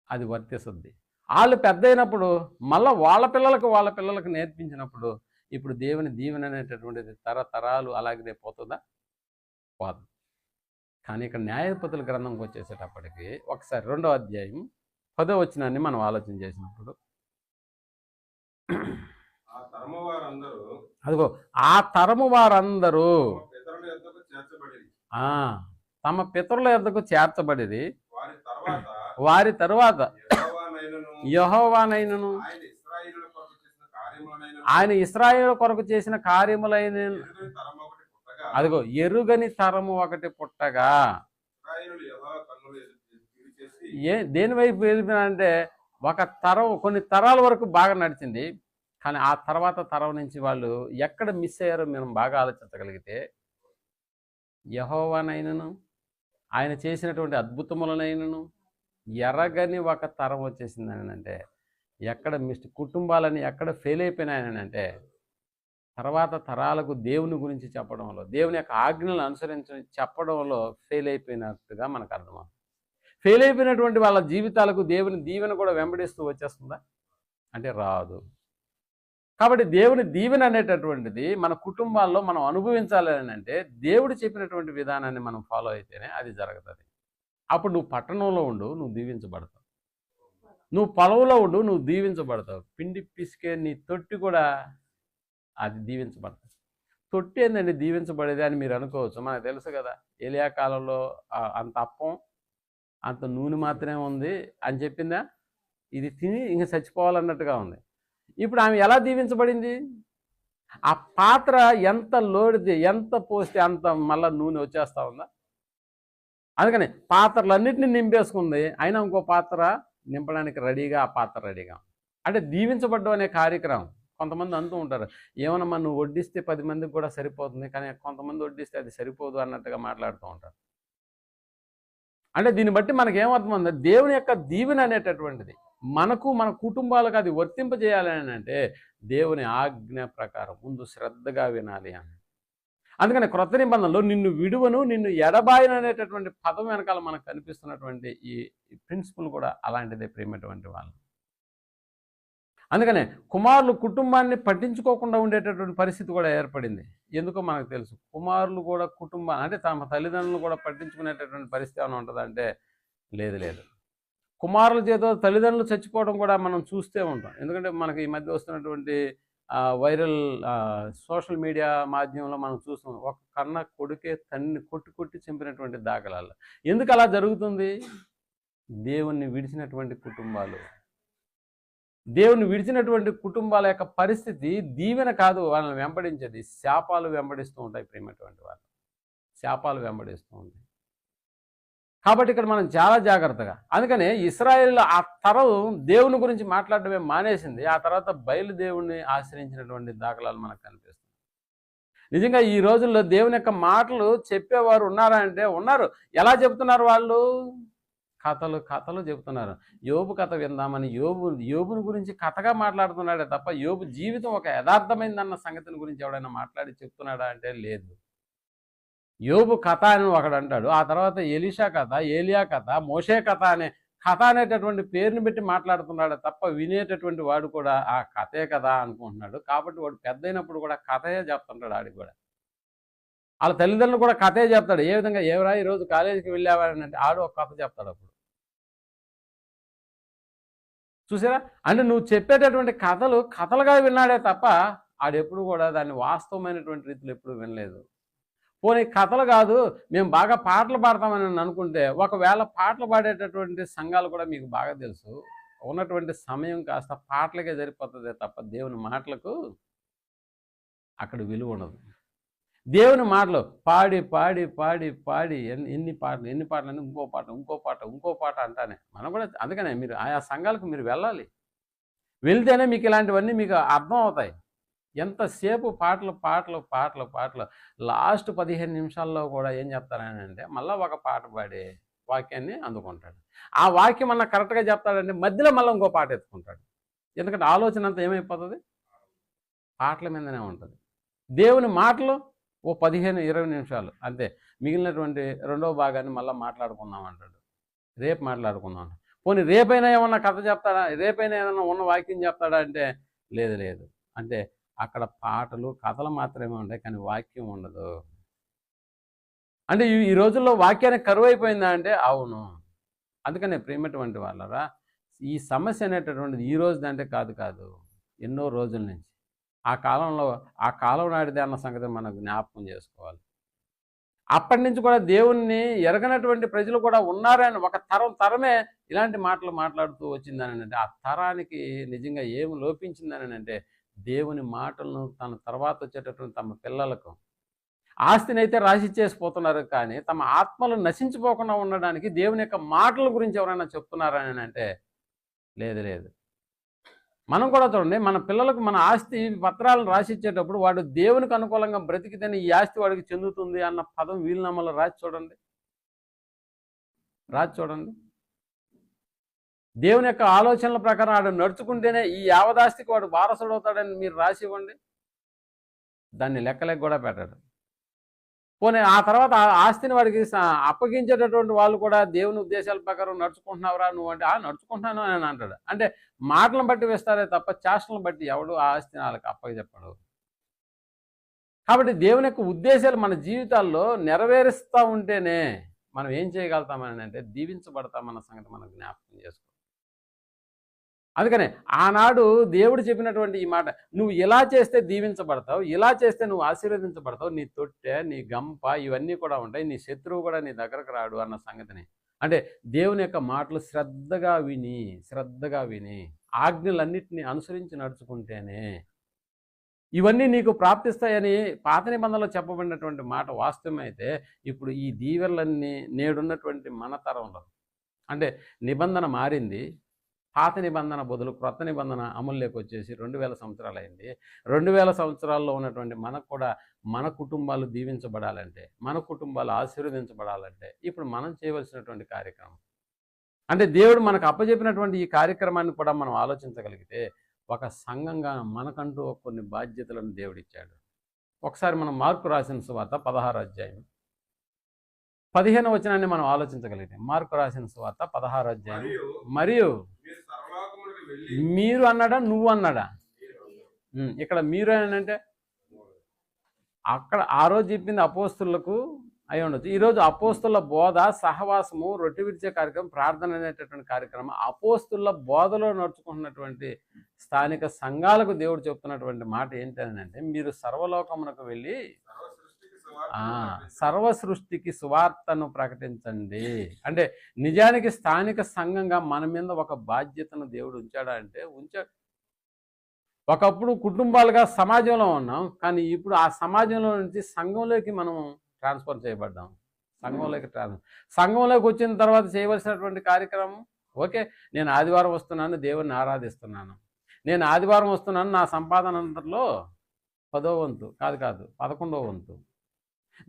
అది వర్తిస్తుంది. వాళ్ళు పెద్ద అయినప్పుడు మళ్ళీ వాళ్ళ పిల్లలకు నేర్పించినప్పుడు ఇప్పుడు దేవుని దీవెన అనేటటువంటిది తరతరాలు అలాగే పోతుందా? పోదు. కానీ ఇక్కడ న్యాయాధిపతుల గ్రంథంకి వచ్చేసేటప్పటికి ఒకసారి 2వ అధ్యాయం 10వ వచనాన్ని మనం ఆలోచన చేసినప్పుడు, అదిగో ఆ తరము వారందరూ తమ పితరుల యొద్దకు చేర్చబడిరి, వారి తరువాత యెహోవానైనను ఆయన ఇశ్రాయేలు కొరకు చేసిన కార్యములైన అదిగో ఎరుగని తరము ఒకటి పుట్టగా, దేని వైపు వెళ్ళిపోయినంటే ఒక తరం, కొన్ని తరాల వరకు బాగా నడిచింది, కానీ ఆ తర్వాత తరం నుంచి వాళ్ళు ఎక్కడ మిస్ అయ్యారో మనం బాగా ఆలోచించగలిగితే, యెహోవానైనను ఆయన చేసినటువంటి అద్భుతములనైనను ఎరగని ఒక తరం వచ్చేసింది అని అంటే, ఎక్కడ కుటుంబాలని ఎక్కడ ఫెయిల్ అయిపోయినాయని అంటే తర్వాత తరాలకు దేవుని గురించి చెప్పడంలో, దేవుని యొక్క ఆజ్ఞలను అనుసరించి చెప్పడంలో ఫెయిల్ అయిపోయినట్టుగా మనకు అర్థమవుతుంది. ఫెయిల్ అయిపోయినటువంటి వాళ్ళ జీవితాలకు దేవుని దీవెన కూడా వెంబడిస్తూ వచ్చేస్తుందా అంటే రాదు. కాబట్టి దేవుని దీవెన అనేటటువంటిది మన కుటుంబాల్లో మనం అనుభవించాలి అని అంటే దేవుడు చెప్పినటువంటి విధానాన్ని మనం ఫాలో అయితేనే అది జరుగుతుంది. అప్పుడు నువ్వు పట్టణంలో ఉండు, నువ్వు దీవించబడతావు. నువ్వు పొలంలో ఉండు, నువ్వు దీవించబడతావు. పిండి పిసికే నీ తొట్టి కూడా అది దీవించబడతావు. తొట్టి ఏందండి దీవించబడేది అని మీరు అనుకోవచ్చు. మనకు తెలుసు కదా, ఏలియా కాలంలో అంత అప్పం అంత నూనె మాత్రమే ఉంది అని చెప్పిందా, ఇది తిని ఇంక చచ్చిపోవాలన్నట్టుగా ఉంది. ఇప్పుడు ఆమె ఎలా దీవించబడింది? ఆ పాత్ర ఎంత లోడితే ఎంత పోస్తే అంత మళ్ళా నూనె వచ్చేస్తా ఉందా? అందుకని పాత్రలన్నింటినీ నింపేసుకుంది, అయినా ఇంకో పాత్ర నింపడానికి రెడీగా, ఆ పాత్ర రెడీగా. అంటే దీవించబడ్డం అనే కార్యక్రమం. కొంతమంది అంటూ ఉంటారు, ఏమన్నా నువ్వు వడ్డిస్తే 10 మందికి కూడా సరిపోతుంది, కానీ కొంతమంది వడ్డిస్తే అది సరిపోదు అన్నట్టుగా మాట్లాడుతూ ఉంటారు. అంటే దీన్ని బట్టి మనకి ఏమర్థమైంది, దేవుని యొక్క దీవెన అనేటటువంటిది మనకు మన కుటుంబాలకు అది వర్తింపజేయాలి అని అంటే దేవుని ఆజ్ఞ ప్రకారం ముందు శ్రద్ధగా వినాలి అని. అందుకని క్రొత్త నిబంధనలో నిన్ను విడువను నిన్ను ఎడబాయను అనేటటువంటి పదం వెనకాల మనకు కనిపిస్తున్నటువంటి ఈ ప్రిన్సిపల్ కూడా అలాంటిదే ప్రేమటువంటి వాళ్ళు. అందుకనే కుమారులు కుటుంబాన్ని పట్టించుకోకుండా ఉండేటటువంటి పరిస్థితి కూడా ఏర్పడింది. ఎందుకో మనకు తెలుసు, కుమారులు కూడా కుటుంబాన్ని అంటే తమ తల్లిదండ్రులను కూడా పట్టించుకునేటటువంటి పరిస్థితి ఏమైనా ఉంటుందంటే లేదు. కుమారుల చేత తల్లిదండ్రులు చచ్చిపోవడం కూడా మనం చూస్తూ ఉంటాం. ఎందుకంటే మనకి ఈ మధ్య వస్తున్నటువంటి వైరల్ సోషల్ మీడియా మాధ్యమంలో మనం చూస్తాం, ఒక కన్న కొడుకే తన్ని కొట్టి చంపినటువంటి దాఖలాలు. ఎందుకు అలా జరుగుతుంది? దేవుణ్ణి విడిచినటువంటి కుటుంబాలు, దేవుని విడిచినటువంటి కుటుంబాల యొక్క పరిస్థితి దీవెన కాదు వాళ్ళని వెంబడించేది, శాపాలు వెంబడిస్తూ ఉంటాయి. ప్రేమటువంటి వాళ్ళు శాపాలు వెంబడిస్తూ ఉంటాయి. కాబట్టి ఇక్కడ మనం చాలా జాగ్రత్తగా, అందుకనే ఇశ్రాయేల్ ఆ తరం దేవుని గురించి మాట్లాడటమే మానేసింది. ఆ తర్వాత బయలుదేవుని ఆశ్రయించినటువంటి దాఖలాలు మనకు కనిపిస్తుంది. నిజంగా ఈ రోజుల్లో దేవుని యొక్క మాటలు చెప్పేవారు ఉన్నారా అంటే ఉన్నారు. ఎలా చెప్తున్నారు? వాళ్ళు కథలు చెబుతున్నారు. యోబు కథ విందామని యోబుని గురించి కథగా మాట్లాడుతున్నాడే తప్ప యోబు జీవితం ఒక యథార్థమైందన్న సంగతిని గురించి ఎవడైనా మాట్లాడి చెప్తున్నాడా అంటే లేదు. యోబు కథ అని ఒకడు అంటాడు, ఆ తర్వాత ఎలీషా కథ, ఏలియా కథ, మోషే కథ కథ అనేటటువంటి పేరుని పెట్టి మాట్లాడుతున్నాడు తప్ప వినేటటువంటి వాడు కూడా ఆ కథే కదా అనుకుంటున్నాడు. కాబట్టి వాడు పెద్ద అయినప్పుడు కూడా కథయే చెప్తుంటాడు. ఆడికి కూడా వాళ్ళ తల్లిదండ్రులు కూడా కథే చెప్తాడు. ఏ విధంగా, ఎవరా ఈరోజు కాలేజీకి వెళ్ళావని అంటే ఆడు ఒక కథ చెప్తాడు. అప్పుడు చూసారా, అంటే నువ్వు చెప్పేటటువంటి కథలుగా విన్నాడే తప్ప ఆడెప్పుడు కూడా దాన్ని వాస్తవమైనటువంటి రీతిలో ఎప్పుడు వినలేదు. పోనీ కథలు కాదు, మేము బాగా పాటలు పాడతామని అనుకుంటే, ఒకవేళ పాటలు పాడేటటువంటి సంఘాలు కూడా మీకు బాగా తెలుసు, ఉన్నటువంటి సమయం కాస్త పాటలకే సరిపోతుంది తప్ప దేవుని మాటలకు అక్కడ విలువ ఉండదు. దేవుని మాటలు పాడి పాడి పాడి పాడి ఎన్ని పాటలు అని ఇంకో పాట అంటానే మనం కూడా. అందుకనే మీరు ఆయా సంఘాలకు మీరు వెళ్ళాలి, వెళ్తేనే మీకు ఇలాంటివన్నీ మీకు అర్థం అవుతాయి. ఎంతసేపు పాటలు లాస్ట్ 15 నిమిషాల్లో కూడా ఏం చెప్తారని అంటే మళ్ళీ ఒక పాట పాడే వాక్యాన్ని అందుకుంటాడు. ఆ వాక్యం అన్న కరెక్ట్గా చెప్తాడంటే మధ్యలో మళ్ళీ ఇంకో పాట ఎత్తుకుంటాడు. ఎందుకంటే ఆలోచన అంతా ఏమైపోతుంది, పాటల మీదనే ఉంటుంది. దేవుని మాటలు ఓ 15-20 నిమిషాలు అంతే, మిగిలినటువంటి రెండవ భాగాన్ని మళ్ళీ మాట్లాడుకుందాం అంటాడు. రేపు మాట్లాడుకుందాం. పోనీ రేపైనా ఏమన్నా కథ చెప్తాడా, రేపైనా ఏమన్నా ఉన్న వాక్యం చెప్తాడా అంటే లేదు. అంటే అక్కడ పాటలు కథలు మాత్రమే ఉంటాయి, కానీ వాక్యం ఉండదు. అంటే ఈ రోజుల్లో వాక్యానికి కరువు అయిపోయిందా అంటే అవును. అందుకనే ప్రేమటువంటి వాళ్ళరా, ఈ సమస్య అనేటటువంటిది ఈ రోజుదంటే కాదు, ఎన్నో రోజుల నుంచి. ఆ కాలం నాటిదే అన్న సంగతి మనం జ్ఞాపకం చేసుకోవాలి. అప్పటి నుంచి కూడా దేవుణ్ణి ఎరగనటువంటి ప్రజలు కూడా ఉన్నారని ఒక తరమే ఇలాంటి మాటలు మాట్లాడుతూ వచ్చిందని అంటే, ఆ తరానికి నిజంగా ఏమి లోపించిందని అంటే దేవుని మాటలను తన తర్వాత వచ్చేటటువంటి తమ పిల్లలకు ఆస్తిని అయితే రాసిచ్చేసిపోతున్నారు, కానీ తమ ఆత్మలు నశించిపోకుండా ఉండడానికి దేవుని యొక్క మాటల గురించి ఎవరైనా చెప్తున్నారని అంటే లేదు. మనం కూడా చూడండి, మన పిల్లలకు మన ఆస్తి పత్రాలను రాసిచ్చేటప్పుడు వాడు దేవునికి అనుకూలంగా బ్రతికితేనే ఈ ఆస్తి వాడికి చెందుతుంది అన్న పదం వీలునామాలో రాసి చూడండి. దేవుని యొక్క ఆలోచనల ప్రకారం వాడు నడుచుకుంటేనే ఈ యావదాస్తికి వాడు వారసుడు అవుతాడని మీరు రాసి ఇవ్వండి. దాన్ని లెక్కలెక్క కూడా పెట్టాడు. పోనీ ఆ తర్వాత ఆ ఆస్తిని వాడికి అప్పగించేటటువంటి వాళ్ళు కూడా దేవుని ఉద్దేశాల ప్రకారం నడుచుకుంటున్నావురా నువ్వు అంటే నడుచుకుంటున్నాను అని అంటాడు. అంటే మాటలను బట్టి వేస్తారే తప్ప చేష్టలను బట్టి ఎవడు ఆ ఆస్తిని వాళ్ళకి అప్పగించప్పడు. కాబట్టి దేవుని యొక్క ఉద్దేశాలు మన జీవితాల్లో నెరవేరుస్తూ ఉంటేనే మనం ఏం చేయగలుగుతామని అంటే దీవించబడతామన్న సంగతి మనం జ్ఞాపకం చేసుకో. అందుకనే ఆనాడు దేవుడు చెప్పినటువంటి ఈ మాట, నువ్వు ఇలా చేస్తే దీవించబడతావు, ఇలా చేస్తే నువ్వు ఆశీర్వదించబడతావు, నీ తొట్టె నీ గంప ఇవన్నీ కూడా ఉంటాయి, నీ శత్రువు కూడా నీ దగ్గరకు రాడు అన్న సంగతిని. అంటే దేవుని యొక్క మాటలు శ్రద్ధగా విని ఆజ్ఞలన్నింటినీ అనుసరించి నడుచుకుంటేనే ఇవన్నీ నీకు ప్రాప్తిస్తాయని పాత నిబంధనలో చెప్పబడినటువంటి మాట వాస్తవమైతే ఇప్పుడు ఈ దీవెనలన్నీ నేడున్నటువంటి మన తరంలో అంటే నిబంధన మారింది. పాత నిబంధన బదులు క్రొత్త నిబంధన అమల్లోకి వచ్చేసి 2000 సంవత్సరాలు అయింది. 2000 సంవత్సరాల్లో ఉన్నటువంటి మనకు కూడా మన కుటుంబాలు దీవించబడాలంటే, మన కుటుంబాలు ఆశీర్వదించబడాలంటే ఇప్పుడు మనం చేయవలసినటువంటి కార్యక్రమం అంటే దేవుడు మనకు అప్పచెప్పినటువంటి ఈ కార్యక్రమాన్ని కూడా మనం ఆలోచించగలిగితే ఒక సంఘంగా మనకంటూ కొన్ని బాధ్యతలను దేవుడిచ్చాడు. ఒకసారి మనం మార్కు రాసిన సువార్త 16వ అధ్యాయం 15వ వచనాన్ని మనం ఆలోచించగలిగితే, మార్కు రాసిన సువార్త 16వ అధ్యాయం మరియు మీరు అన్నాడా నువ్వు అన్నాడా? ఇక్కడ మీరు అని అంటే అక్కడ ఆ రోజు చెప్పింది అపోస్తులకు అయి ఉండొచ్చు. ఈరోజు అపోస్తుల బోధ, సహవాసము, రొట్టె విరిచే కార్యక్రమం, ప్రార్థన అనేటటువంటి కార్యక్రమం అపోస్తుల బోధలో నడుచుకుంటున్నటువంటి స్థానిక సంఘాలకు దేవుడు చెప్తున్నటువంటి మాట ఏంటంటే మీరు సర్వలోకమునకు వెళ్ళి సర్వ సృష్టికి సువార్తను ప్రకటించండి. అంటే నిజానికి స్థానిక సంఘంగా మన మీద ఒక బాధ్యతను దేవుడు ఉంచాడా అంటే ఉంచాడు. ఒకప్పుడు కుటుంబాలుగా సమాజంలో ఉన్నాం, కానీ ఇప్పుడు ఆ సమాజంలో నుంచి సంఘంలోకి మనం ట్రాన్స్ఫర్ చేయబడ్డాం. సంఘంలోకి వచ్చిన తర్వాత చేయవలసినటువంటి కార్యక్రమం, ఓకే నేను ఆదివారం వస్తున్నాను దేవుడిని ఆరాధిస్తున్నాను, నేను ఆదివారం వస్తున్నాను నా సంపాదన అంతలో 10వ వంతు కాదు 11వ వంతు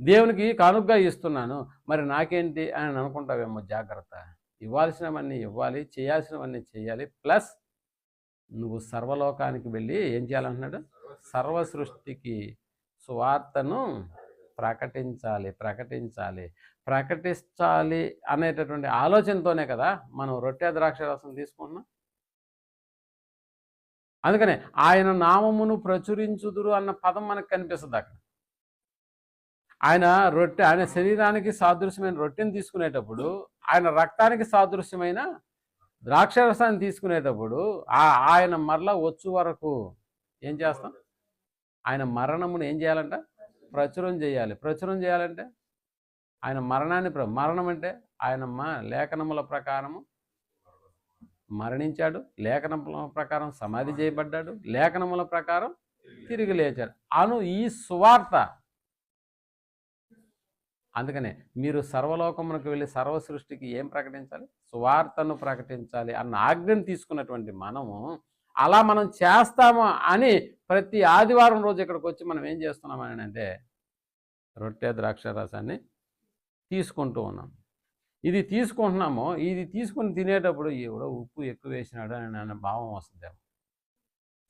దేవునికి కానుకగా ఇస్తున్నాను, మరి నాకేంటి అని అనుకుంటావేమో. జాగ్రత్త, ఇవ్వాల్సినవన్నీ ఇవ్వాలి, చేయాల్సినవన్నీ చేయాలి. ప్లస్ నువ్వు సర్వలోకానికి వెళ్ళి ఏం చేయాలంటున్నాడు? సర్వ సృష్టికి సువార్తను ప్రకటించాలి అనేటటువంటి ఆలోచనతోనే కదా మనం రొట్టె ద్రాక్షరసం తీసుకుంటున్నాం. అందుకనే ఆయన నామమును ప్రచురించుదురు అన్న పదం మనకు కనిపిస్తుంది అక్కడ. ఆయన శరీరానికి సాదృశ్యమైన రొట్టెని తీసుకునేటప్పుడు, ఆయన రక్తానికి సాదృశ్యమైన ద్రాక్షరసాన్ని తీసుకునేటప్పుడు ఆయన మరలా వచ్చు వరకు ఏం చేస్తాం? ఆయన మరణమును ఏం చేయాలంట? ప్రచురం చేయాలంటే ఆయన మరణాన్ని మరణం అంటే ఆయన లేఖనముల ప్రకారము మరణించాడు, లేఖనముల ప్రకారం సమాధి చేయబడ్డాడు, లేఖనముల ప్రకారం తిరిగి లేచాడు ఈ సువార్త. అందుకనే మీరు సర్వలోకమునకు వెళ్ళి సర్వ సృష్టికి ఏం ప్రకటించాలి? సువార్తను ప్రకటించాలి అన్న ఆజ్ఞను తీసుకున్నటువంటి మనము అలా మనం చేస్తాము అని ప్రతి ఆదివారం రోజు ఇక్కడికి వచ్చి మనం ఏం చేస్తున్నామని అంటే రొట్టె ద్రాక్షరసాన్ని తీసుకుంటూ ఉన్నాం. ఇది తీసుకుంటున్నామో, ఇది తీసుకుని తినేటప్పుడు ఎవడో ఉప్పు ఎక్కువ వేసినాడు అని భావం వస్తుందేమో.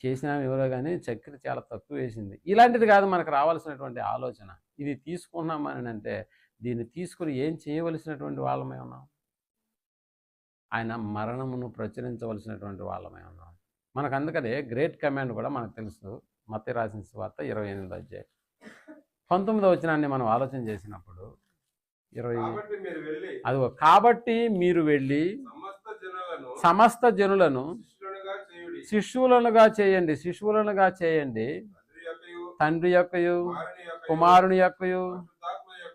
చేసినా ఎవరో కానీ చక్కెర చాలా తక్కువ వేసింది, ఇలాంటిది కాదు మనకు రావాల్సినటువంటి ఆలోచన. ఇది తీసుకున్నామని అంటే దీన్ని తీసుకుని ఏం చేయవలసినటువంటి వాళ్ళమై ఉన్నాం? ఆయన మరణమును ప్రచురించవలసినటువంటి వాళ్ళమై ఉన్నాం. మనకు అందుకనే గ్రేట్ కమాండ్ కూడా మనకు తెలుసు. మత్తయి రాసిన సువార్త 28వ అధ్యాయం 19వ వచనాన్ని మనం ఆలోచన చేసినప్పుడు కాబట్టి మీరు వెళ్ళి సమస్త జనులను శిష్యులనుగా చేయండి, తండ్రి యొక్కయు కుమారుని యొక్కయు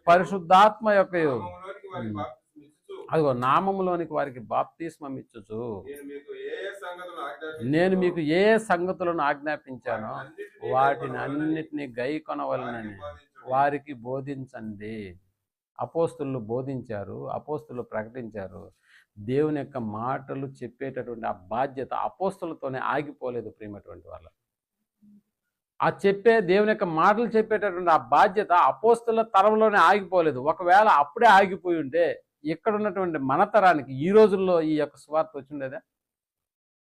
పరిశుద్ధాత్మ యొక్కయు అదిగో నామములోనికి వారికి బాప్తిస్మం ఇచ్చుచు నేను మీకు ఏ సంగతులను ఆజ్ఞాపించానో వాటిని అన్నిటినీ గైకొనవలెనని వారికి బోధించండి. అపోస్తులు బోధించారు, అపోస్తులు ప్రకటించారు. దేవుని యొక్క మాటలు చెప్పేటటువంటి ఆ బాధ్యత అపోస్తులతోనే ఆగిపోలేదు ప్రియమైనటువంటి వాళ్ళ. దేవుని యొక్క మాటలు చెప్పేటటువంటి ఆ బాధ్యత అపోస్తుల తరంలోనే ఆగిపోలేదు. ఒకవేళ అప్పుడే ఆగిపోయి ఉంటే ఇక్కడ ఉన్నటువంటి మన తరానికి ఈ రోజుల్లో ఈ యొక్క సువార్త వచ్చిండేదా?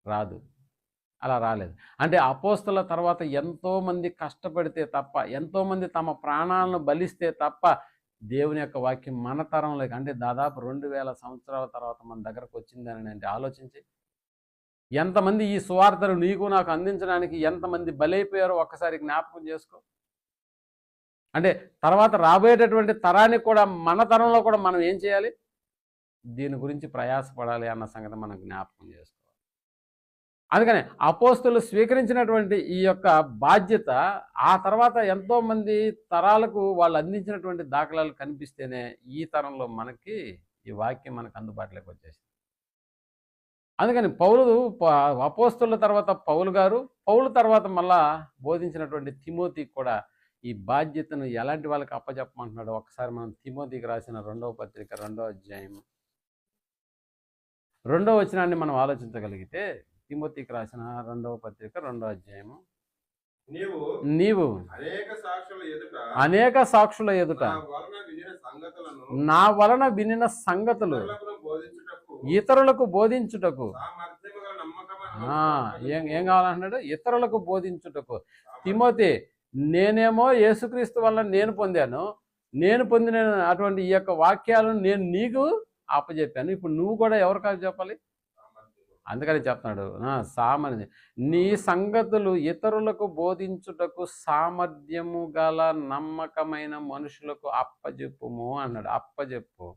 రాదు. అలా రాలేదు. అంటే అపోస్తల తర్వాత ఎంతోమంది కష్టపడితే తప్ప, ఎంతోమంది తమ ప్రాణాలను బలిస్తే తప్ప దేవుని యొక్క వాక్యం మన తరంలోకి, అంటే దాదాపు 2000 సంవత్సరాల తర్వాత మన దగ్గరకు వచ్చిందని అంటే ఆలోచించి, ఎంతమంది ఈ సువార్తను నీకు నాకు అందించడానికి ఎంతమంది బలైపోయారో ఒక్కసారి జ్ఞాపకం చేసుకో. అంటే తర్వాత రాబోయేటటువంటి తరానికి కూడా, మన తరంలో కూడా మనం ఏం చేయాలి, దీని గురించి ప్రయాసపడాలి అన్న సంగతి మనం జ్ఞాపకం చేసుకోవాలి. అందుకని అపోస్తలు స్వీకరించినటువంటి ఈ యొక్క బాధ్యత ఆ తర్వాత ఎంతోమంది తరాలకు వాళ్ళు అందించినటువంటి దాఖలాలు కనిపిస్తేనే ఈ తరంలో మనకి ఈ వాక్యం మనకు అందుబాటులోకి వచ్చేసింది. అందుకని అపోస్తలుల తర్వాత పౌలు గారు, పౌలు తర్వాత మళ్ళా బోధించినటువంటి తిమోతికి కూడా ఈ బాధ్యతను ఎలాంటి వాళ్ళకి అప్పచెప్పమంటున్నాడో ఒకసారి మనం తిమోతికి రాసిన 2వ పత్రిక 2వ అధ్యాయం 2వ వచనాన్ని మనం ఆలోచించగలిగితే, తిమోతికి రాసిన 2వ పత్రిక 2వ అధ్యాయము, నీవు అనేక సాక్షుల ఎదుట నా వలన వినిన సంగతులు ఇతరులకు బోధించుటకు, ఏం కావాలంటున్నాడు, ఇతరులకు బోధించుటకు. తిమోతి, నేనేమో యేసుక్రీస్తు వల్ల నేను పొందిన అటువంటి ఈ యొక్క వాక్యాలను నేను నీకు అప్పచెప్పాను. ఇప్పుడు నువ్వు కూడా ఎవరికాదు చెప్పాలి. అందుకని చెప్తున్నాడు, సామర్థ్యం, నీ సంగతులు ఇతరులకు బోధించుటకు సామర్థ్యము గల నమ్మకమైన మనుషులకు అప్పచెప్పుము అన్నాడు. అప్పచెప్పు.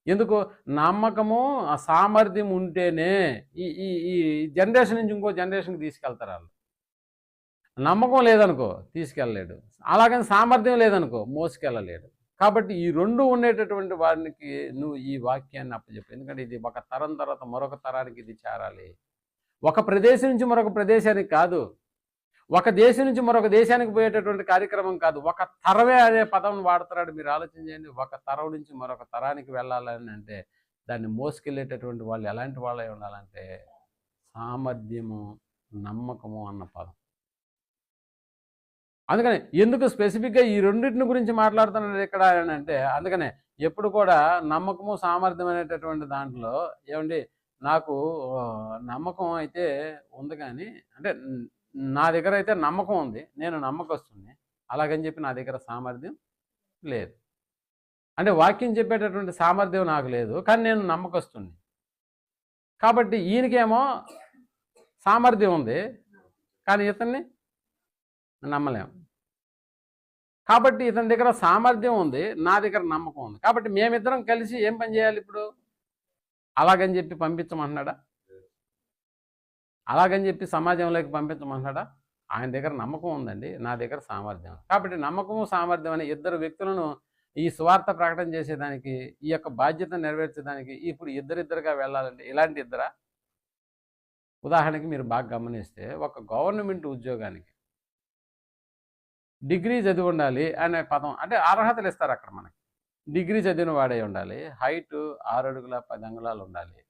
ఎందుకు? నమ్మకము ఆ సామర్థ్యం ఉంటేనే ఈ ఈ ఈ జనరేషన్ నుంచి ఇంకో జనరేషన్కి తీసుకెళ్తారు వాళ్ళు. నమ్మకం లేదనుకో తీసుకెళ్ళలేడు, అలాగని సామర్థ్యం లేదనుకో మోసుకెళ్ళలేడు. కాబట్టి ఈ రెండు ఉండేటటువంటి వారికి నువ్వు ఈ వాక్యాన్ని అప్పచెప్పు. ఎందుకంటే ఇది ఒక తరం తర్వాత మరొక తరానికి ఇది చేరాలి. ఒక ప్రదేశం నుంచి మరొక ప్రదేశానికి కాదు, ఒక దేశం నుంచి మరొక దేశానికి పోయేటటువంటి కార్యక్రమం కాదు, ఒక తరమే అనే పదం వాడుతున్నాడు. మీరు ఆలోచన చేయండి. ఒక తరం నుంచి మరొక తరానికి వెళ్ళాలని అంటే దాన్ని మోసుకెళ్ళేటటువంటి వాళ్ళు ఎలాంటి వాళ్ళై ఉండాలంటే సామర్థ్యము, నమ్మకము అన్న పదం. అందుకని ఎందుకు స్పెసిఫిక్గా ఈ రెండింటిని గురించి మాట్లాడుతున్నాడు ఇక్కడ అంటే, అందుకనే ఎప్పుడు కూడా నమ్మకము సామర్థ్యం అనేటటువంటి దాంట్లో ఏమండి, నాకు నమ్మకం అయితే ఉంది, కానీ అంటే నా దగ్గర అయితే నమ్మకం ఉంది, నేను నమ్మకస్తుని, అలాగని చెప్పి నా దగ్గర సామర్థ్యం లేదు. అంటే వాక్యం చెప్పేటటువంటి సామర్థ్యం నాకు లేదు, కానీ నేను నమ్మకస్తుని. కాబట్టి ఈయనకేమో సామర్థ్యం ఉంది, కానీ ఇతన్ని నమ్మలేము. కాబట్టి ఇతని దగ్గర సామర్థ్యం ఉంది, నా దగ్గర నమ్మకం ఉంది. కాబట్టి మేమిద్దరం కలిసి ఏం పని చేయాలి ఇప్పుడు? అలాగని చెప్పి పంపించమంటున్నాడా? అలాగని చెప్పి సమాజంలోకి పంపించమంటున్నాడా? ఆయన దగ్గర నమ్మకం ఉందండి, నా దగ్గర సామర్థ్యం. కాబట్టి నమ్మకము సామర్థ్యం అనే ఇద్దరు వ్యక్తులను ఈ స్వార్థ ప్రకటన చేసేదానికి, ఈ యొక్క బాధ్యత నెరవేర్చేదానికి ఇప్పుడు ఇద్దరిద్దరుగా వెళ్ళాలంటే ఇలాంటి ఇద్దరా? ఉదాహరణకి మీరు బాగా గమనిస్తే, ఒక గవర్నమెంట్ ఉద్యోగానికి డిగ్రీ చదివి ఉండాలి అనే పదం, అంటే అర్హతలు ఇస్తారు అక్కడ మనకి. డిగ్రీ చదివిన వాడే ఉండాలి, హైట్ 6 అడుగుల 10 అంగుళాలు ఉండాలి.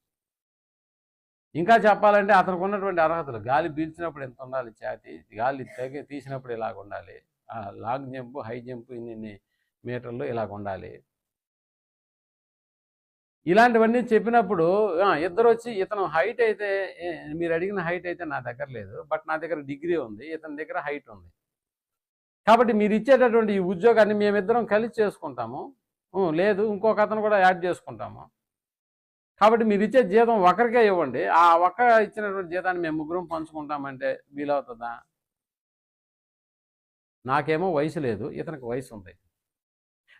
ఇంకా చెప్పాలంటే అతనికి ఉన్నటువంటి అర్హతలు, గాలి పీల్చినప్పుడు ఎంత ఉండాలి ఛాతీ, గాలి తీసినప్పుడు ఇలాగ ఉండాలి, లాంగ్ జంప్, హై జంప్ ఇన్ని మీటర్లు ఇలాగ ఉండాలి. ఇలాంటివన్నీ చెప్పినప్పుడు ఇద్దరు వచ్చి, ఇతను హైట్ అయితే మీరు అడిగిన హైట్ అయితే నా దగ్గర లేదు, బట్ నా దగ్గర డిగ్రీ ఉంది, ఇతని దగ్గర హైట్ ఉంది. కాబట్టి మీరు ఇచ్చేటటువంటి ఈ ఉద్యోగాన్ని మేమిద్దరం కలిసి చేసుకుంటాము, లేదు ఇంకొక అతను కూడా యాడ్ చేసుకుంటాము. కాబట్టి మీరు ఇచ్చే జీతం ఒకరికే ఇవ్వండి, ఆ ఒక్క ఇచ్చినటువంటి జీతాన్ని మేము ముగ్గురం పంచుకుంటామంటే వీలవుతుందా? నాకేమో వయసు లేదు, ఇతనికి వయసు ఉంది.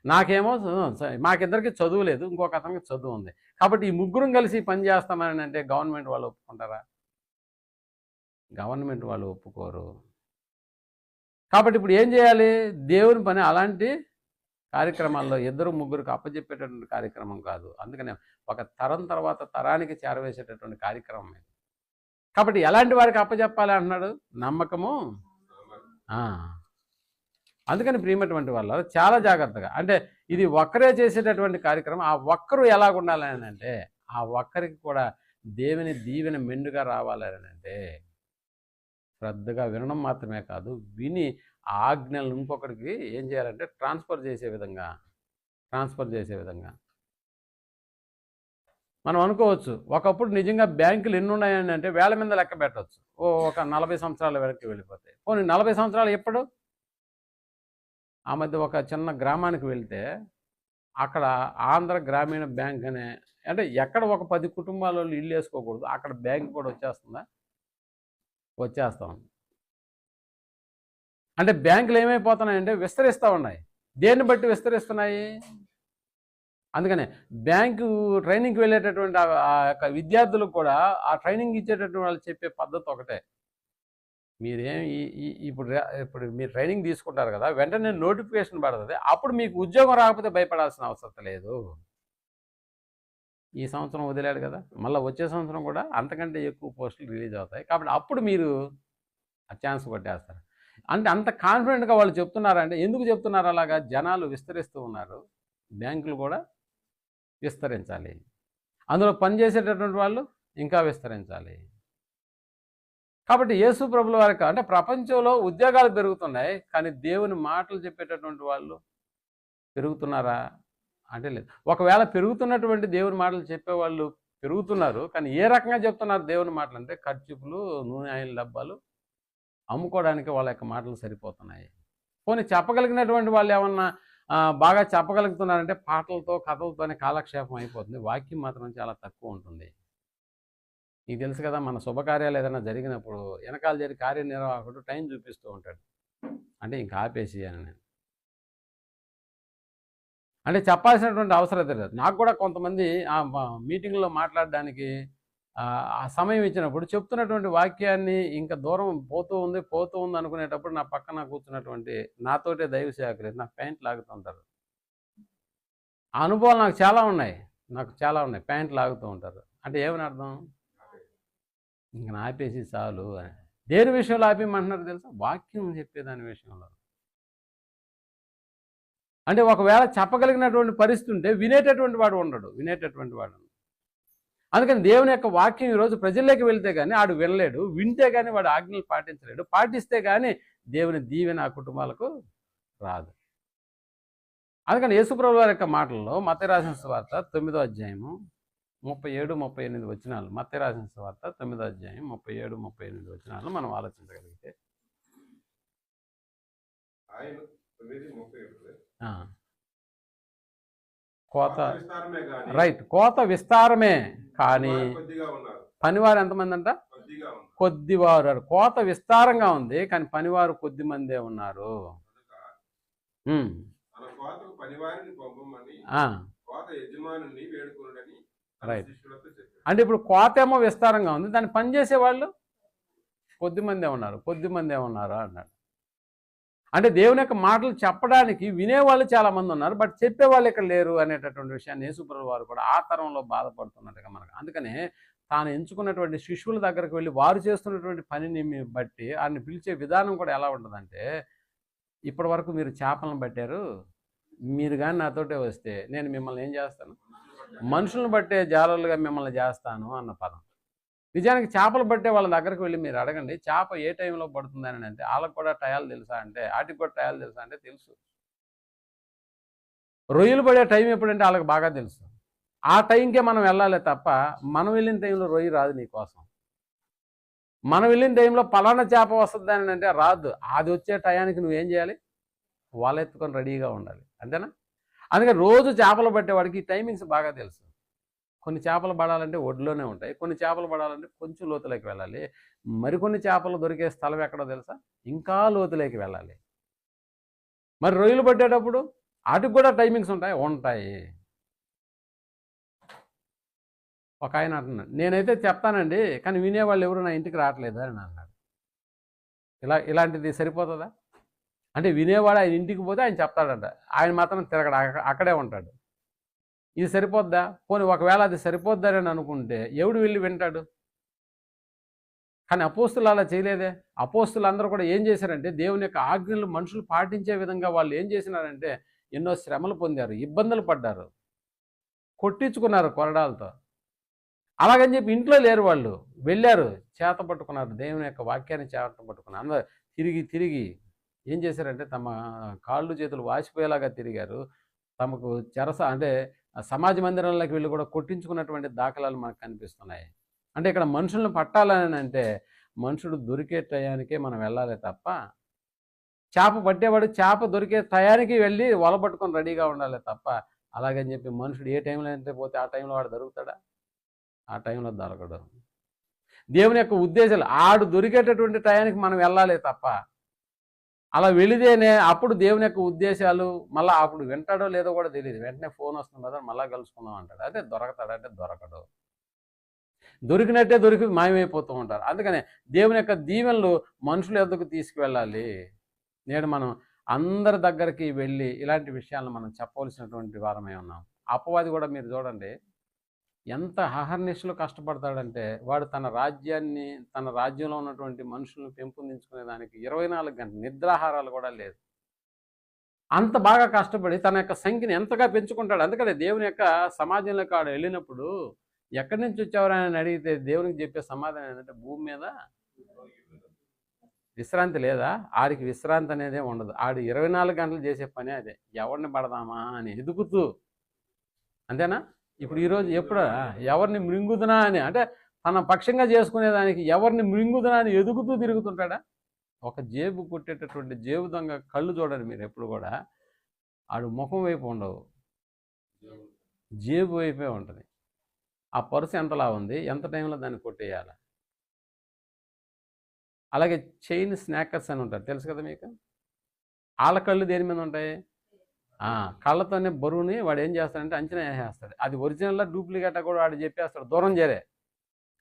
నాకేమో మాకిద్దరికి చదువు లేదు, ఇంకొక అతనికి చదువు ఉంది. కాబట్టి ఈ ముగ్గురం కలిసి పని చేస్తామని అంటే గవర్నమెంట్ వాళ్ళు ఒప్పుకుంటారా? గవర్నమెంట్ వాళ్ళు ఒప్పుకోరు. కాబట్టి ఇప్పుడు ఏం చేయాలి? దేవుని పని అలాంటి కార్యక్రమాల్లో ఇద్దరు ముగ్గురికి అప్పచెప్పేటటువంటి కార్యక్రమం కాదు. అందుకనే ఒక తరం తర్వాత తరానికి చేరవేసేటటువంటి కార్యక్రమం ఇది. కాబట్టి ఎలాంటి వారికి అప్పచెప్పాలి అంటున్నాడు? నమ్మకము. అందుకని ప్రియమైనటువంటి వాళ్ళు చాలా జాగ్రత్తగా, అంటే ఇది ఒక్కరే చేసేటటువంటి కార్యక్రమం. ఆ ఒక్కరు ఎలాగుండాలని అంటే, ఆ ఒక్కరికి కూడా దేవుని దీవెన మెండుగా రావాలని అంటే శ్రద్ధగా వినడం మాత్రమే కాదు, విని ఆజ్ఞలను ఇంకొకరికి ఏం చేయాలంటే ట్రాన్స్ఫర్ చేసే విధంగా మనం అనుకోవచ్చు ఒకప్పుడు నిజంగా బ్యాంకులు ఎన్ని ఉన్నాయని అంటే వేల మీద లెక్క పెట్టవచ్చు. ఒక 40 సంవత్సరాల వెనక్కి వెళ్ళిపోతాయి. పోనీ 40 సంవత్సరాలు ఎప్పుడు? ఆ మధ్య ఒక చిన్న గ్రామానికి వెళ్తే అక్కడ ఆంధ్ర గ్రామీణ బ్యాంక్ అనే, అంటే ఎక్కడ ఒక 10 కుటుంబాల వాళ్ళు ఇల్లు వేసుకోకూడదు అక్కడ బ్యాంక్ కూడా వచ్చేస్తుందా? వచ్చేస్తా ఉంది. అంటే బ్యాంకులు ఏమైపోతున్నాయంటే విస్తరిస్తూ ఉన్నాయి. దేన్ని బట్టి విస్తరిస్తున్నాయి? అందుకనే బ్యాంకు ట్రైనింగ్కి వెళ్ళేటటువంటి ఆ యొక్క విద్యార్థులకు కూడా ఆ ట్రైనింగ్ ఇచ్చేటటువంటి వాళ్ళు చెప్పే పద్ధతి ఒకటే. మీరేం ఇప్పుడు మీరు ట్రైనింగ్ తీసుకుంటారు కదా, వెంటనే నోటిఫికేషన్ పడుతుంది. అప్పుడు మీకు ఉద్యోగం రాకపోతే భయపడాల్సిన అవసరం లేదు. ఈ సంవత్సరం వదిలాడు కదా, మళ్ళీ వచ్చే సంవత్సరం కూడా అంతకంటే ఎక్కువ పోస్టులు రిలీజ్ అవుతాయి. కాబట్టి అప్పుడు మీరు ఆ ఛాన్స్ కొట్టేస్తారు. అంటే అంత కాన్ఫిడెంట్గా వాళ్ళు చెప్తున్నారంటే ఎందుకు చెప్తున్నారు అలాగా? జనాలు విస్తరిస్తూ ఉన్నారు, బ్యాంకులు కూడా విస్తరించాలి, అందులో పనిచేసేటటువంటి వాళ్ళు ఇంకా విస్తరించాలి. కాబట్టి యేసు ప్రభుల వారికి అంటే ప్రపంచంలో ఉద్యోగాలు పెరుగుతున్నాయి, కానీ దేవుని మాటలు చెప్పేటటువంటి వాళ్ళు పెరుగుతున్నారా అంటే లేదు. ఒకవేళ పెరుగుతున్నటువంటి దేవుని మాటలు చెప్పేవాళ్ళు పెరుగుతున్నారు, కానీ ఏ రకంగా చెప్తున్నారు దేవుని మాటలు అంటే ఖర్చులు, నూనె ఆయిల్ డబ్బాలు అమ్ముకోవడానికి వాళ్ళ యొక్క మాటలు సరిపోతున్నాయి. పోనీ చెప్పగలిగినటువంటి వాళ్ళు ఏమన్నా బాగా చెప్పగలుగుతున్నారంటే పాటలతో కథలతోనే కాలక్షేపం అయిపోతుంది. వాక్యం మాత్రం చాలా తక్కువ ఉంటుంది. నీకు తెలుసు కదా, మన శుభకార్యాలు ఏదైనా జరిగినప్పుడు వెనకాల జరిగి కార్యనిర్వాహకుడు టైం చూపిస్తూ ఉంటాడు, అంటే ఇంకా ఆపేసి అని. అంటే చెప్పాల్సినటువంటి అవసరం లేదు. నాకు కూడా కొంతమంది మీటింగ్లో మాట్లాడడానికి ఆ సమయం ఇచ్చినప్పుడు చెప్తున్నటువంటి వాక్యాన్ని ఇంకా దూరం పోతూ ఉంది అనుకునేటప్పుడు నా పక్కన కూర్చున్నటువంటి నాతోటే దైవ సేవకులు నాకు ప్యాంట్ లాగుతుంటారు. ఆ అనుభవాలు నాకు చాలా ఉన్నాయి. ప్యాంట్ లాగుతూ ఉంటారు. అంటే ఏమని అర్థం? ఇంక ఆపేసి చాలు అని. దేని విషయంలో ఆపేయమంటున్నారు తెలుసా? వాక్యం చెప్పేదాని విషయంలో. అంటే ఒకవేళ చెప్పగలిగినటువంటి పరిస్థితి ఉంటే వినేటటువంటి వాడు ఉండడు. అందుకని దేవుని యొక్క వాక్యం ఈరోజు ప్రజల్లోకి వెళ్తే కానీ ఆడు వినలేడు, వింటే కానీ వాడు ఆజ్ఞలు పాటించలేడు, పాటిస్తే కానీ దేవుని దీవెన ఆ కుటుంబాలకు రాదు. అందుకని యేసుప్రభుల వారి యొక్క మాటల్లో మత్తయి రాసిన సువార్త 9వ అధ్యాయము 37-38 వచనాలు, మత్తయి రాసిన సువార్త 9వ అధ్యాయం 37-38 వచనాలు మనం ఆలోచించగలిగితే కోత విస్తారమే కానీ పనివారు ఎంతమంది అంట? కొద్దివారు. కోత విస్తారంగా ఉంది కానీ పనివారు కొద్ది మందే ఉన్నారు. రైట్. అంటే ఇప్పుడు కోత ఏమో విస్తారంగా ఉంది, దాన్ని పనిచేసే వాళ్ళు కొద్ది మందే ఉన్నారు అన్నాడు. అంటే దేవుని యొక్క మాటలు చెప్పడానికి వినేవాళ్ళు చాలామంది ఉన్నారు, బట్ చెప్పేవాళ్ళు ఇక్కడ లేరు అనేటటువంటి విషయాన్ని యేసుప్రభుల వారు కూడా ఆ తరంలో బాధపడుతున్నట్టుగా మనకు. అందుకనే తాను ఎంచుకున్నటువంటి శిష్యుల దగ్గరకు వెళ్ళి వారు చేస్తున్నటువంటి పనిని బట్టి ఆయన్ని పిలిచే విధానం కూడా ఎలా ఉంటుందంటే, ఇప్పటి వరకు మీరు చేపలను పట్టారు, మీరు కానీ నాతోటే వస్తే నేను మిమ్మల్ని ఏం చేస్తాను? మనుషులను బట్టే జాలరులుగా మిమ్మల్ని చేస్తాను అన్న పదం. నిజానికి చేపలు పట్టే వాళ్ళ దగ్గరకు వెళ్ళి మీరు అడగండి, చేప ఏ టైంలో పడుతుందని. అంటే వాళ్ళకు కూడా టయాలు తెలుసా అంటే, వాటికి కూడా టయాలు తెలుసా అంటే తెలుసు. రొయ్యలు పడే టైం ఎప్పుడంటే వాళ్ళకి బాగా తెలుసు. ఆ టైంకే మనం వెళ్ళాలి తప్ప మనం వెళ్ళిన టైంలో రొయ్యి రాదు నీకోసం. మనం వెళ్ళిన టైంలో పలానా చేప వస్తుంది అని అంటే రాదు. అది వచ్చే టయానికి నువ్వేం చేయాలి? వాళ్ళు ఎత్తుకొని రెడీగా ఉండాలి, అంతేనా? అందుకని రోజు చేపలు పట్టేవాడికి టైమింగ్స్ బాగా తెలుసు. కొన్ని చేపలు పడాలంటే ఒడ్లోనే ఉంటాయి, కొన్ని చేపలు పడాలంటే కొంచెం లోతులోకి వెళ్ళాలి, మరికొన్ని చేపలు దొరికే స్థలం ఎక్కడో తెలుసా? ఇంకా లోతులోకి వెళ్ళాలి. మరి రొయ్యలు పట్టేటప్పుడు వాటికి కూడా టైమింగ్స్ ఉంటాయి. ఒక ఆయన అంటున్నాడు, నేనైతే చెప్తానండి కానీ వినేవాళ్ళు ఎవరు నా ఇంటికి రావట్లేదు అని అన్నాడు. ఇలాంటిది సరిపోతుందా? అంటే వినేవాడు ఆయన ఇంటికి పోతే ఆయన చెప్తాడంట, ఆయన మాత్రం తిరగడు, అక్కడే ఉంటాడు. ఇది సరిపోద్దా? పోనీ ఒకవేళ అది సరిపోద్దని అనుకుంటే ఎవడు వెళ్ళి వింటాడు? కానీ అపోస్తులు అలా చేయలేదే. అపోస్తులు అందరూ కూడా ఏం చేశారంటే దేవుని యొక్క ఆజ్ఞలు మనుషులు పాటించే విధంగా వాళ్ళు ఏం చేసినారంటే ఎన్నో శ్రమలు పొందారు, ఇబ్బందులు పడ్డారు, కొట్టించుకున్నారు కొరడాలతో. అలాగని చెప్పి ఇంట్లో లేరు, వాళ్ళు వెళ్ళారు, చేత పట్టుకున్నారు, దేవుని యొక్క వాక్యాన్ని చేత పట్టుకున్నారు. అందరూ తిరిగి ఏం చేశారంటే తమ కాళ్ళు చేతులు వాసిపోయేలాగా తిరిగారు. తమకు చెరస అంటే సమాజ మందిరాల్లోకి వెళ్ళి కూడా కొట్టించుకున్నటువంటి దాఖలాలు మనకు కనిపిస్తున్నాయి. అంటే ఇక్కడ మనుషులను పట్టాలని అంటే మనుషుడు దొరికే టయానికే మనం వెళ్ళాలి తప్ప, చేప పట్టేవాడు చేప దొరికే టయానికి వెళ్ళి వల పట్టుకొని రెడీగా ఉండాలి తప్ప, అలాగని చెప్పి మనుషుడు ఏ టైంలో అయితే పోతే ఆ టైంలో వాడు దొరుకుతాడా? ఆ టైంలో దొరకడు. దేవుని యొక్క ఉద్దేశాలు ఆడు దొరికేటటువంటి టయానికి మనం వెళ్ళాలి తప్ప, అలా వెళితేనే అప్పుడు దేవుని యొక్క ఉద్దేశాలు మళ్ళీ అప్పుడు వింటాడో లేదో కూడా తెలియదు. వెంటనే ఫోన్ వస్తుంది కదా, మళ్ళీ కలుసుకుందాం అంటాడు. అదే దొరకతాడంటే దొరకడు. దొరికినట్టే దొరికి మాయమైపోతూ ఉంటారు. అందుకనే దేవుని యొక్క దీవెనలు మనుషుల యొద్దకు తీసుకువెళ్ళాలి. నేడు మనం అందరి దగ్గరికి వెళ్ళి ఇలాంటి విషయాలను మనం చెప్పవలసినటువంటి వారమై ఉన్నాం. అపవాది కూడా మీరు చూడండి, ఎంత అహర్నిశలు కష్టపడతాడంటే వాడు తన రాజ్యంలో ఉన్నటువంటి మనుషులను పెంపొందించుకునే దానికి 24 గంటలు నిద్రాహారాలు కూడా లేదు. అంత బాగా కష్టపడి తన యొక్క సంఖ్యను ఎంతగా పెంచుకుంటాడు. అందుకనే దేవుని యొక్క సమాజంలోకి ఆడు వెళ్ళినప్పుడు ఎక్కడి నుంచి వచ్చావని అడిగితే దేవునికి చెప్పే సమాధానం ఏంటంటే, భూమి మీద విశ్రాంతి లేదా? ఆడికి విశ్రాంతి అనేదే ఉండదు. ఆడు 24 గంటలు చేసే పని అదే. ఎవరిని పడదామా అని ఎదుగుతూ, అంతేనా? ఇప్పుడు ఈరోజు ఎప్పుడు ఎవరిని మృంగుదునా అని, అంటే తన పక్షంగా చేసుకునేదానికి ఎవరిని మృంగుదునా అని ఎదుగుతూ తిరుగుతుంటాడా? ఒక జేబు కొట్టేటటువంటి జేబు దొంగ కళ్ళు చూడండి మీరు ఎప్పుడు కూడా, ఆడు ముఖం వైపు ఉండవు, జేబు వైపే ఉంటుంది. ఆ పర్సు ఎంతలా ఉంది, ఎంత టైంలో దాన్ని కొట్టేయాలి. అలాగే చైన్ స్నాకర్స్ అని ఉంటారు, తెలుసు కదా మీకు. వాళ్ళ కళ్ళు దేని మీద ఉంటాయి? కళ్ళతోనే బరువుని వాడు ఏం చేస్తాడంటే అంచనా వేసేస్తాడు. అది ఒరిజినల్లా డూప్లికేటా కూడా వాడు చెప్పేస్తాడు, దూరం చేరే.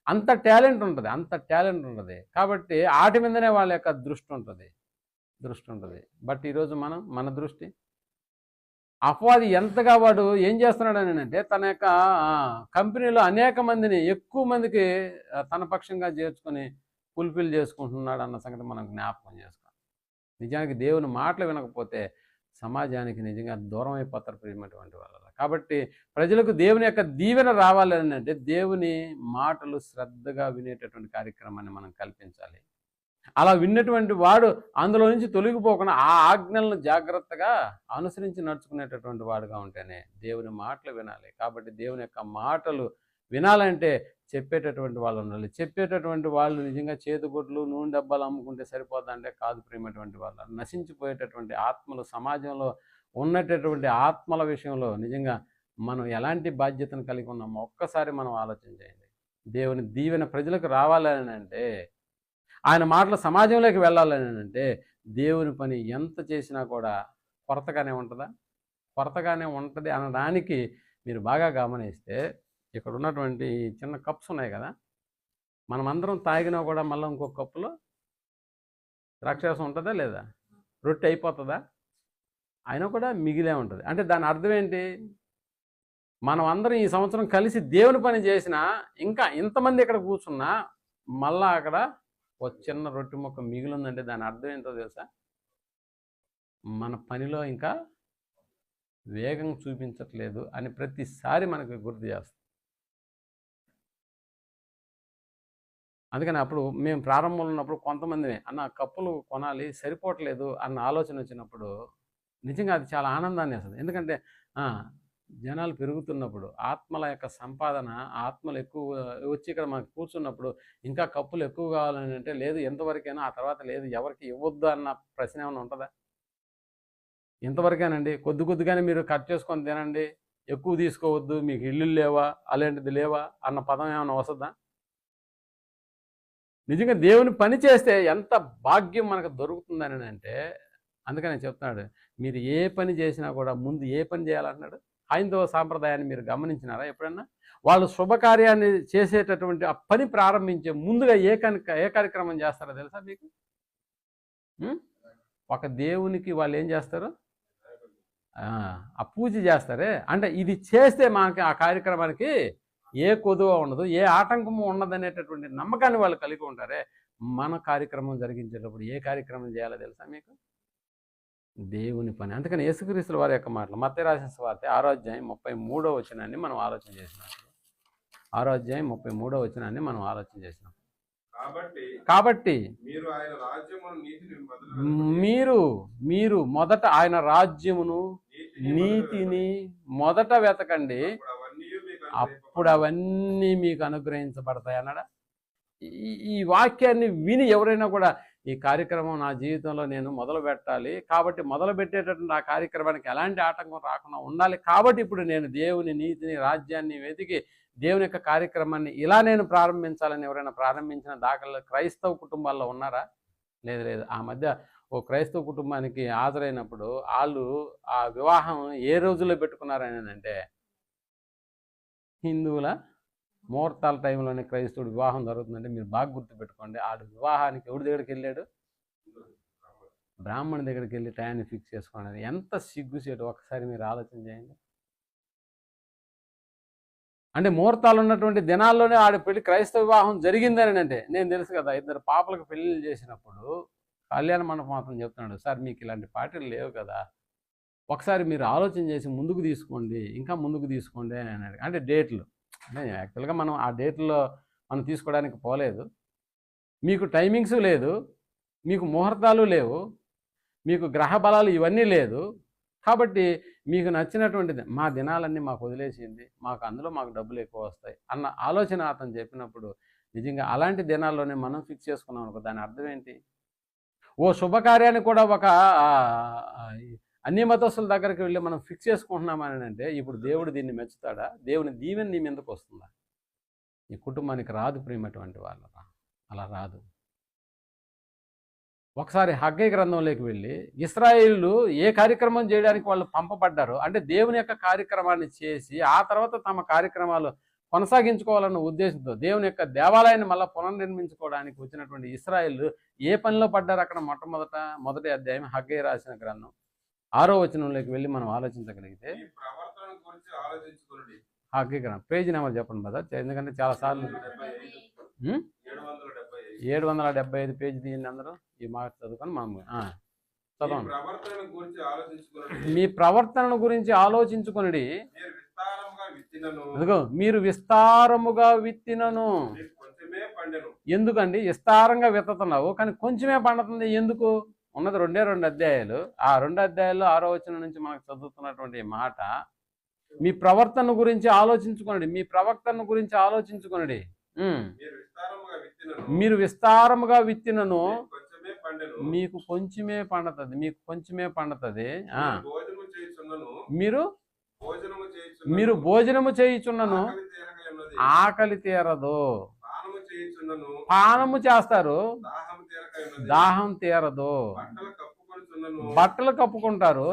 అంత టాలెంట్ ఉంటుంది. కాబట్టి వాటి మీదనే వాళ్ళ యొక్క దృష్టి ఉంటుంది. బట్ ఈరోజు మన దృష్టి, అపవాది ఎంతగా వాడు ఏం చేస్తున్నాడు అని అంటే, తన యొక్క కంపెనీలో అనేక మందిని ఎక్కువ మందికి తన పక్షంగా చేర్చుకొని ఫుల్ఫిల్ చేసుకుంటున్నాడు అన్న సంగతి మనం జ్ఞాపకం చేసుకోవాలి. నిజానికి దేవుని మాటలు వినకపోతే సమాజానికి నిజంగా దూరం అయిపోతారు ప్రియమైనటువంటి వాళ్ళ. కాబట్టి ప్రజలకు దేవుని యొక్క దీవెన రావాలని అంటే దేవుని మాటలు శ్రద్ధగా వినేటటువంటి కార్యక్రమాన్ని మనం కల్పించాలి. అలా విన్నటువంటి వాడు అందులో నుంచి తొలగిపోకుండా ఆ ఆజ్ఞలను జాగ్రత్తగా అనుసరించి నడుచుకునేటటువంటి వాడుగా ఉంటేనే దేవుని మాటలు వినాలి. కాబట్టి దేవుని యొక్క మాటలు వినాలంటే చెప్పేటటువంటి వాళ్ళు ఉండాలి. చెప్పేటటువంటి వాళ్ళు నిజంగా చేతుగుడ్లు నూనె డబ్బాలు అమ్ముకుంటే సరిపోదంటే కాదు ప్రియమైనటువంటి వాళ్ళు. నశించిపోయేటటువంటి ఆత్మలు, సమాజంలో ఉన్నటువంటి ఆత్మల విషయంలో నిజంగా మనం ఎలాంటి బాధ్యతను కలిగి ఉన్నామో ఒక్కసారి మనం ఆలోచన చేయండి. దేవుని దీవెన ప్రజలకు రావాలని అంటే, ఆయన మాటలు సమాజంలోకి వెళ్ళాలని అంటే దేవుని పని ఎంత చేసినా కూడా కొరతగానే ఉంటుందా? కొరతగానే ఉంటుంది అనడానికి మీరు బాగా గమనిస్తే, ఇక్కడ ఉన్నటువంటి చిన్న కప్స్ ఉన్నాయి కదా, మనమందరం తాగినా కూడా మళ్ళీ ఇంకో కప్పులో ద్రాక్షరసం ఉంటుందా లేదా? రొట్టె అయిపోతుందా? అయినా కూడా మిగిలే ఉంటుంది. అంటే దాని అర్థం ఏంటి? మనం అందరం ఈ సంవత్సరం కలిసి దేవుని పని చేసినా, ఇంకా ఇంతమంది ఇక్కడ కూర్చున్నా మళ్ళా అక్కడ ఒక చిన్న రొట్టె ముక్క మిగిలిందంటే దాని అర్థం ఏంటో తెలుసా? మన పనిలో ఇంకా వేగం చూపించట్లేదు అని ప్రతిసారి మనకు గుర్తు చేస్తాం. అందుకని అప్పుడు మేము ప్రారంభంలో ఉన్నప్పుడు కొంతమంది అన్న కప్పులు కొనాలి సరిపోవట్లేదు అన్న ఆలోచన వచ్చినప్పుడు నిజంగా అది చాలా ఆనందాన్ని ఇస్తుంది. ఎందుకంటే జనాలు పెరుగుతున్నప్పుడు ఆత్మల యొక్క సంపాదన, ఆత్మలు ఎక్కువ వచ్చి ఇక్కడ మనకు కూర్చున్నప్పుడు ఇంకా కప్పులు ఎక్కువ కావాలని అంటే లేదు, ఎంతవరకైనా, ఆ తర్వాత లేదు, ఎవరికి ఇవ్వద్దు అన్న ప్రశ్న ఏమైనా ఉంటుందా? ఇంతవరకేనండి, కొద్దిగానే మీరు కట్ చేసుకొని తినండి, ఎక్కువ తీసుకోవద్దు, మీకు ఇల్లు లేవా, అలాంటిది లేవా అన్న పదం ఏమైనా వస్తుందా? నిజంగా దేవుని పని చేస్తే ఎంత భాగ్యం మనకు దొరుకుతుందని అంటే, అందుకని చెప్తున్నాడు, మీరు ఏ పని చేసినా కూడా ముందు ఏ పని చేయాలంటున్నాడు? హైందవ సాంప్రదాయాన్ని మీరు గమనించినారా ఎప్పుడన్నా? వాళ్ళు శుభకార్యాన్ని చేసేటటువంటి ఆ పని ప్రారంభించే ముందుగా ఏ కార్యక్రమం చేస్తారో తెలుసా మీకు? ఒక దేవునికి వాళ్ళు ఏం చేస్తారు? ఆ పూజ చేస్తారే. అంటే ఇది చేస్తే మనకి ఆ కార్యక్రమానికి ఏ కొదువ ఉండదు, ఏ ఆటంకము ఉండదనేటటువంటి నమ్మకాన్ని వాళ్ళు కలిగి ఉంటారే. మన కార్యక్రమం జరిగించేటప్పుడు ఏ కార్యక్రమం చేయాలో తెలుసా మీకు? దేవుని పని. అందుకని యేసుక్రీస్తుల వారి యొక్క మాటలు మత్తయి రాసిన సువార్త 6వ అధ్యాయం 33వ వచనాన్ని మనం ఆలోచన చేసినప్పుడు, 6వ అధ్యాయం 33వ వచనాన్ని మనం ఆలోచన చేసినాం. కాబట్టి మీరు మొదట ఆయన రాజ్యమును నీతిని మొదట వెతకండి, అప్పుడు అవన్నీ అప్పుడు అవన్నీ మీకు అనుగ్రహింపబడును. మీకు అనుగ్రహించబడతాయి అన్నాడా. ఈ వాక్యాన్ని విని ఎవరైనా కూడా ఈ కార్యక్రమం నా జీవితంలో నేను మొదలు పెట్టాలి, కాబట్టి మొదలు పెట్టేటటువంటి ఆ కార్యక్రమానికి ఎలాంటి ఆటంకం రాకుండా ఉండాలి, కాబట్టి ఇప్పుడు నేను దేవుని నీతిని రాజ్యాన్ని వెతికి దేవుని యొక్క కార్యక్రమాన్ని ఇలా నేను ప్రారంభించాలని ఎవరైనా ప్రారంభించిన దాఖలు క్రైస్తవ కుటుంబాల్లో ఉన్నారా? లేదు లేదు. ఆ మధ్య ఓ క్రైస్తవ కుటుంబానికి హాజరైనప్పుడు వాళ్ళు ఆ వివాహం ఏ రోజుల్లో పెట్టుకున్నారని అంటే, హిందువుల ముహూర్తాల టైంలోనే క్రైస్తవుడు వివాహం జరుగుతుందంటే మీరు బాగా గుర్తుపెట్టుకోండి. ఆడు వివాహానికి ఎవరి దగ్గరికి వెళ్ళాడు? బ్రాహ్మణి దగ్గరికి వెళ్ళి టయాన్ని ఫిక్స్ చేసుకున్నాడు. ఎంత సిగ్గుసేటు ఒకసారి మీరు ఆలోచన చేయండి. అంటే ముహూర్తాలు ఉన్నటువంటి దినాల్లోనే ఆడి పెళ్లి క్రైస్తవ వివాహం జరిగిందని అంటే, నేను తెలుసు కదా, ఇద్దరు పాపలకు పెళ్ళిళ్ళు చేసినప్పుడు కళ్యాణ మండపం మాత్రం చెప్తున్నాడు, సార్ మీకు ఇలాంటి పార్టీలు లేవు కదా, ఒకసారి మీరు ఆలోచన చేసి ముందుకు తీసుకోండి, ఇంకా ముందుకు తీసుకోండి అని అన్నాడు. అంటే డేట్లు, అంటే యాక్చువల్గా మనం ఆ డేట్లో మనం తీసుకోవడానికి పోలేదు, మీకు టైమింగ్స్ లేదు, మీకు ముహూర్తాలు లేవు, మీకు గ్రహ బలాలు ఇవన్నీ లేదు, కాబట్టి మీకు నచ్చినటువంటిది మా దినాలన్నీ మాకు వదిలేసింది, మాకు అందులో మాకు డబ్బులు ఎక్కువ వస్తాయి అన్న ఆలోచన అతను చెప్పినప్పుడు, నిజంగా అలాంటి దినాల్లోనే మనం ఫిక్స్ చేసుకున్నాం అనుకో, దాని అర్థం ఏంటి? ఓ శుభకార్యాన్ని కూడా ఒక అన్ని మతస్థుల దగ్గరికి వెళ్ళి మనం ఫిక్స్ చేసుకుంటున్నామని అంటే, ఇప్పుడు దేవుడు దీన్ని మెచ్చుతాడా? దేవుని దీవెన నీ మీదకి వస్తుందా? నీ కుటుంబానికి రాదు ప్రియమైనటువంటి వాళ్ళ, అలా రాదు. ఒకసారి హగ్గై గ్రంథంలోకి వెళ్ళి ఇశ్రాయేలు ఏ కార్యక్రమం చేయడానికి వాళ్ళు పంపబడ్డారు అంటే, దేవుని యొక్క కార్యక్రమాన్ని చేసి ఆ తర్వాత తమ కార్యక్రమాలు కొనసాగించుకోవాలన్న ఉద్దేశంతో దేవుని యొక్క దేవాలయాన్ని మళ్ళీ పునర్నిర్మించుకోవడానికి వచ్చినటువంటి ఇశ్రాయేలు ఏ పనిలో పడ్డారు? అక్కడ మొదటి అధ్యాయం హగ్గై రాసిన గ్రంథం 6వ వచనంలోకి వెళ్ళి మనం ఆలోచించగలిగితే, మీ ప్రవర్తన గురించి ఆలోచించుకోండి. హగ్గై గ్రంథం పేజీ నెంబర్ చెప్పండి బ్రదర్, ఎందుకంటే చాలాసార్లు 775 పేజీ తీయండి అందరూ, ఈ మాట చదువుకొని మనం చదవండి. మీ ప్రవర్తన గురించి ఆలోచించుకొనుడి, ఇదిగో మీరు విస్తారముగా విత్తినను. ఎందుకండి విస్తారంగా విత్తుతున్నావు కానీ కొంచెమే పండుతుంది? ఎందుకు? ఉన్నది 2 అధ్యాయాలు, ఆ 2 అధ్యాయాల్లో 6వ వచనం నుంచి మనకు చదువుతున్నటువంటి మాట, మీ ప్రవర్తన గురించి ఆలోచించుకొనుడి, మీ ప్రవర్తన గురించి ఆలోచించుకొనుడి. మీరు విస్తారముగా విత్తినను మీకు కొంచెమే పండుతుంది, మీకు కొంచెమే పండుతుంది. మీరు భోజనము చేయుచున్నను ఆకలి తీరదు, పానము చేస్తారు దాహం తీరదు, బట్టలు కప్పుకుంటారు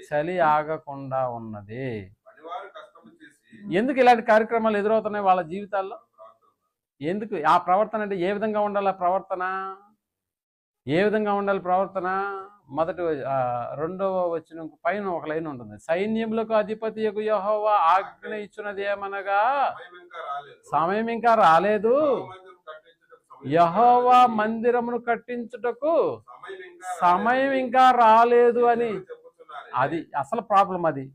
చలి ఆగకుండా ఉన్నది. ఎందుకు ఇలాంటి కార్యక్రమాలు ఎదురవుతున్నాయి వాళ్ళ జీవితాల్లో? ఎందుకు? ఆ ప్రవర్తన అంటే ఏ విధంగా ఉండాలి? ప్రవర్తన ఏ విధంగా ఉండాలి? ప్రవర్తన మొదటి 2వ వచనం పైన ఒక లైన్ ఉంటుంది, సైన్యములకు అధిపతియగు యెహోవా ఆజ్ఞ ఇచ్చున్నది ఏమనగా, సమయం ఇంకా రాలేదు, యెహోవా మందిరమును కట్టించుటకు సమయం ఇంకా రాలేదు అని. అది అసలు ప్రాబ్లం. అది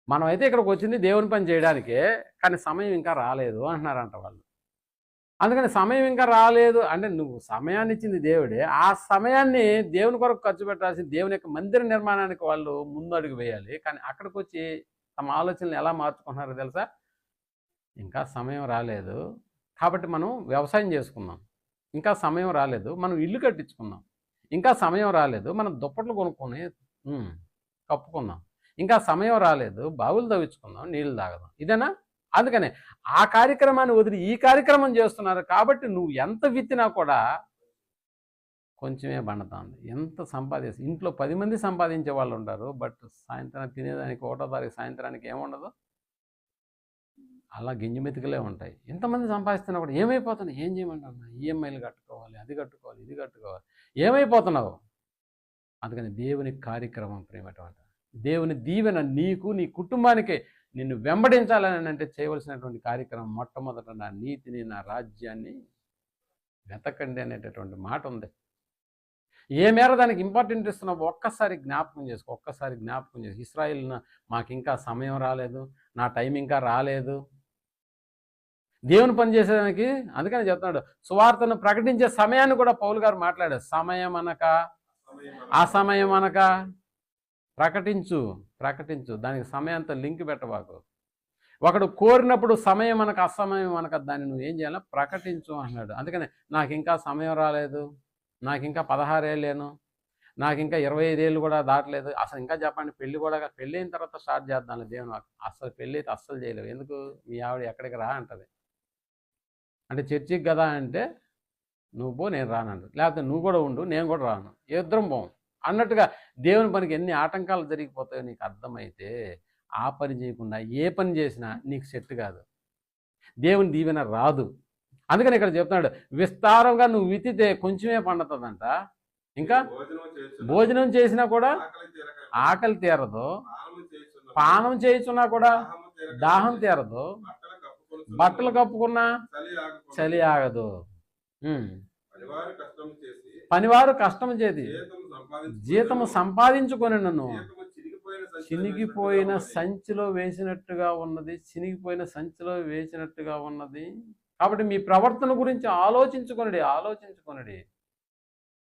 మనమైతే ఇక్కడికి వచ్చింది దేవుని పని చేయడానికే, కానీ సమయం ఇంకా రాలేదు అంటున్నారంట వాళ్ళు. అందుకని సమయం ఇంకా రాలేదు అంటే, నువ్వు సమయాన్ని ఇచ్చింది దేవుడే, ఆ సమయాన్ని దేవుని కొరకు ఖర్చు పెట్టాల్సి దేవుని యొక్క మందిర నిర్మాణానికి వాళ్ళు ముందు అడుగు వేయాలి. కానీ అక్కడికి వచ్చి తమ ఆలోచనలు ఎలా మార్చుకుంటున్నారో తెలుసా? ఇంకా సమయం రాలేదు కాబట్టి మనం వ్యవసాయం చేసుకుందాం, ఇంకా సమయం రాలేదు మనం ఇల్లు కట్టించుకుందాం, ఇంకా సమయం రాలేదు మనం దుప్పట్లు కొనుక్కొని కప్పుకుందాం, ఇంకా సమయం రాలేదు బావులు తవ్వించుకుందాం, నీళ్ళు తాగదాం. ఇదేనా? అందుకనే ఆ కార్యక్రమాన్ని వదిలి ఈ కార్యక్రమం చేస్తున్నారు. కాబట్టి నువ్వు ఎంత విత్తినా కూడా కొంచెమే పండుతుంది. ఎంత సంపాదిస్తే, ఇంట్లో 10 మంది సంపాదించే వాళ్ళు ఉంటారు, బట్ సాయంత్రం తినేదానికి 1వ తారీఖు సాయంత్రానికి ఏముండదు, అలా గింజమెతికలే ఉంటాయి. ఎంతమంది సంపాదిస్తున్నా కూడా ఏమైపోతున్నావు? ఏం చేయమంటున్నా? ఈఎంఐలు కట్టుకోవాలి, అది కట్టుకోవాలి, ఇది కట్టుకోవాలి, ఏమైపోతున్నావు? అందుకని దేవుని కార్యక్రమం ప్రేమటువంటి దేవుని దీవెన నీకు నీ కుటుంబానికి నిన్ను వెంబడించాలని అంటే చేయవలసినటువంటి కార్యక్రమం మొట్టమొదట నా నీతిని నా రాజ్యాన్ని వెతకండి అనేటటువంటి మాట ఉంది. ఏ మేర దానికి ఇంపార్టెంట్ ఇస్తున్నావు ఒక్కసారి జ్ఞాపకం చేసుకో, ఒక్కసారి జ్ఞాపకం చేసుకో. ఇశ్రాయేల్ మాకు ఇంకా సమయం రాలేదు, నా టైం ఇంకా రాలేదు దేవుని పని చేసేదానికి. అందుకని చెప్తున్నాడు, సువార్తను ప్రకటించే సమయాన్ని కూడా పౌలు గారు మాట్లాడారు. సమయం అనక అసమయం అనక ప్రకటించు. దానికి సమయంతో లింక్ పెట్టబాకు. ఒకడు కోరినప్పుడు సమయం మనకు అసమయం మనకు దాన్ని నువ్వు ఏం చేయాలి? ప్రకటించు అన్నాడు. అందుకని నాకు ఇంకా సమయం రాలేదు, నాకు ఇంకా 16 ఏళ్ళేను, నాకు ఇంకా 25 ఏళ్ళు కూడా దాటలేదు, అసలు ఇంకా చెప్పండి పెళ్ళి అయిన తర్వాత స్టార్ట్ చేద్దాం దేవుని వాక్యం. అసలు పెళ్ళి అయితే అస్సలు చేయలేవు. ఎందుకు? మీ ఆవిడ ఎక్కడికి రా అంటది. అంటే చర్చికి కదా అంటే నువ్వు పో, నేను రానంటు. లేకపోతే నువ్వు కూడా ఉండు, నేను కూడా రాను, ఇద్దరం పోం అన్నట్టుగా దేవుని పనికి ఎన్ని ఆటంకాలు జరిగిపోతాయో నీకు అర్థమైతే ఆ పని చేయకుండా ఏ పని చేసినా నీకు సెట్ కాదు, దేవుని దీవెన రాదు. అందుకని ఇక్కడ చెప్తున్నాడు, విస్తారంగా నువ్వు విత్తితే కొంచెమే పండుతుందంట, ఇంకా భోజనం చేసినా కూడా ఆకలి తీరదు, పానం చేయుచున్నా కూడా దాహం తీరదు, బట్టలు కప్పుకున్నా చలి ఆగదు. పనివారు కష్టం చేసి జీతము సంపాదించుకొని నన్ను చినిగిపోయిన సంచిలో వేసినట్టుగా ఉన్నది. కాబట్టి మీ ప్రవర్తన గురించి ఆలోచించుకొనుడి.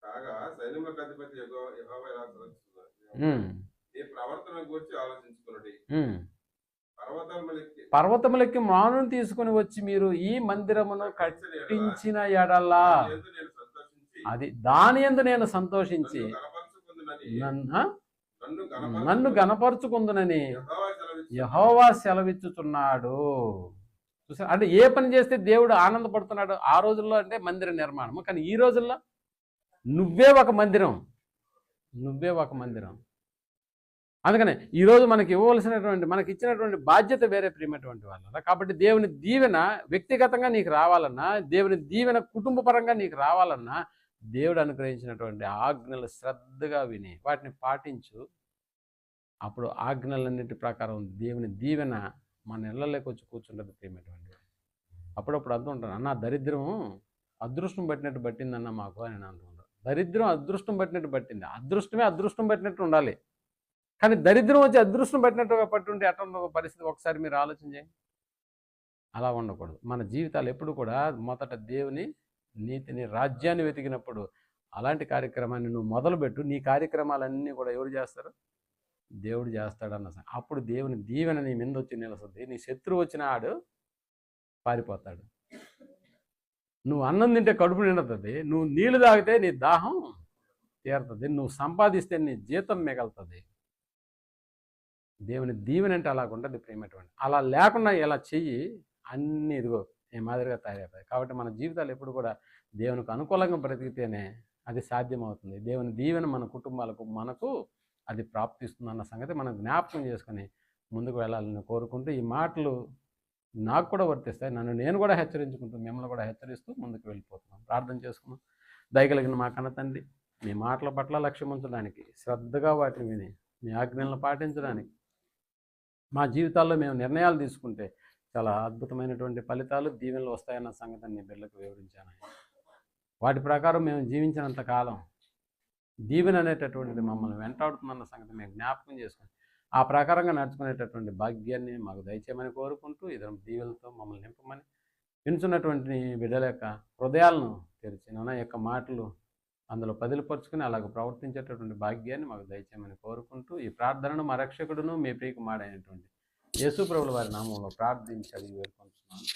కాగా సైన్యములకు అధిపతి యెహోవా ఇలా సెలవిస్తున్నాడు. నీ ప్రవర్తన గురించి ఆలోచించుకొనుడి. పర్వతములకి మానును తీసుకుని వచ్చి మీరు ఈ మందిరమును కట్టించిన ఎడలా అది దాని యందు నేను సంతోషించి నన్ను గనపరుచుకుందునని యెహోవా సెలవిచ్చుచున్నాడు. చూసారు? అంటే ఏ పని చేస్తే దేవుడు ఆనందపడుతున్నాడు ఆ రోజుల్లో అంటే మందిర నిర్మాణము. కానీ ఈ రోజుల్లో నువ్వే ఒక మందిరం. అందుకనే ఈరోజు మనకి మనకి ఇచ్చినటువంటి బాధ్యత వేరే, ప్రియమైనటువంటి వాళ్ళ. కాబట్టి దేవుని దీవెన వ్యక్తిగతంగా నీకు రావాలన్నా, దేవుని దీవెన కుటుంబ పరంగా నీకు రావాలన్నా, దేవుడు అనుగ్రహించినటువంటి ఆజ్ఞలు శ్రద్ధగా విని వాటిని పాటించు. అప్పుడు ఆజ్ఞలన్నిటి ప్రకారం దేవుని దీవెన మన ఇళ్ళలోకి వచ్చి కూర్చుంటుంది. ప్రియమైనటువంటి అప్పుడప్పుడు అంటుంటాను, అన్న దరిద్రం అదృష్టం పట్టినట్టు పట్టిందన్న మాకు అని నేను అంటుంటాను. దరిద్రం అదృష్టం పట్టినట్టు పట్టింది, అదృష్టం పట్టినట్టు ఉండాలి. కానీ దరిద్రం వచ్చి అదృష్టం పట్టినట్టుగా పట్టుంటే ఎట్లా ఉండదు పరిస్థితి ఒకసారి మీరు ఆలోచన చేయండి. అలా ఉండకూడదు. మన జీవితాలు ఎప్పుడు కూడా మొదట దేవుని నీతిని, రాజ్యాన్ని వెతికినప్పుడు అలాంటి కార్యక్రమాన్ని నువ్వు మొదలుపెట్టు. నీ కార్యక్రమాలన్నీ కూడా ఎవరు చేస్తారు? దేవుడు చేస్తాడన్న. అప్పుడు దేవుని దీవెన నీ మీద వచ్చి నిలుస్తుంది. నీ శత్రువు వచ్చిన ఆడు పారిపోతాడు. నువ్వు అన్నం తింటే కడుపు నిండుతుంది, నువ్వు నీళ్లు తాగితే నీ దాహం తీరుతుంది, నువ్వు సంపాదిస్తే నీ జీతం మిగులుతుంది. దేవుని దీవెన అంటే అలాగుంటుంది ప్రియమైనటువంటి. అలా లేకుండా ఇలా చెయ్యి, అన్నీ ఇదిగో ఈ మాదిరిగా తయారైపోతాయి. కాబట్టి మన జీవితాలు ఎప్పుడు కూడా దేవునికి అనుకూలంగా బ్రతికితేనే అది సాధ్యమవుతుంది. దేవుని దీవెన మన కుటుంబాలకు మనకు అది ప్రాప్తిస్తుంది అన్న సంగతి మనం జ్ఞాపకం చేసుకొని ముందుకు వెళ్ళాలని కోరుకుంటూ, ఈ మాటలు నాకు కూడా వర్తిస్తాయి, నేను కూడా హెచ్చరించుకుంటూ మిమ్మల్ని కూడా హెచ్చరిస్తూ ముందుకు వెళ్ళిపోతున్నాం. ప్రార్థన చేసుకున్నాం. దయగలిగిన మా కన్న తండ్రి, మీ మాటల పట్ల లక్ష్యం ఉంచడానికి, శ్రద్ధగా వాటిని విని మీ ఆజ్ఞలను పాటించడానికి, మా జీవితాల్లో మేము నిర్ణయాలు తీసుకుంటే చాలా అద్భుతమైనటువంటి ఫలితాలు, దీవెనలు వస్తాయన్న సంగతిని నీ బిడ్డలకు వివరించాను. వాటి ప్రకారం మేము జీవించినంత కాలం దీవెన అనేటటువంటిది మమ్మల్ని వెంటాడుతుందన్న సంగతి మేము జ్ఞాపకం చేసుకుని ఆ ప్రకారంగా నడుచుకునేటటువంటి భాగ్యాన్ని మాకు దయచేయమని కోరుకుంటూ, ఇద్దరం దీవెలతో మమ్మల్ని నింపమని, వినుచున్నటువంటి బిడ్డల యొక్క హృదయాలను తెరిచి నా యొక్క మాటలు అందులో పదిలిపరుచుకుని అలాగ ప్రవర్తించేటటువంటి భాగ్యాన్ని మాకు దయచేయమని కోరుకుంటూ, ఈ ప్రార్థనను మా రక్షకుడును మీ ప్రియకుమారుడైనటువంటి యేసు ప్రభువుల వారి నామంలో ప్రార్థించి అడిగి వేడుకుంటున్నాను.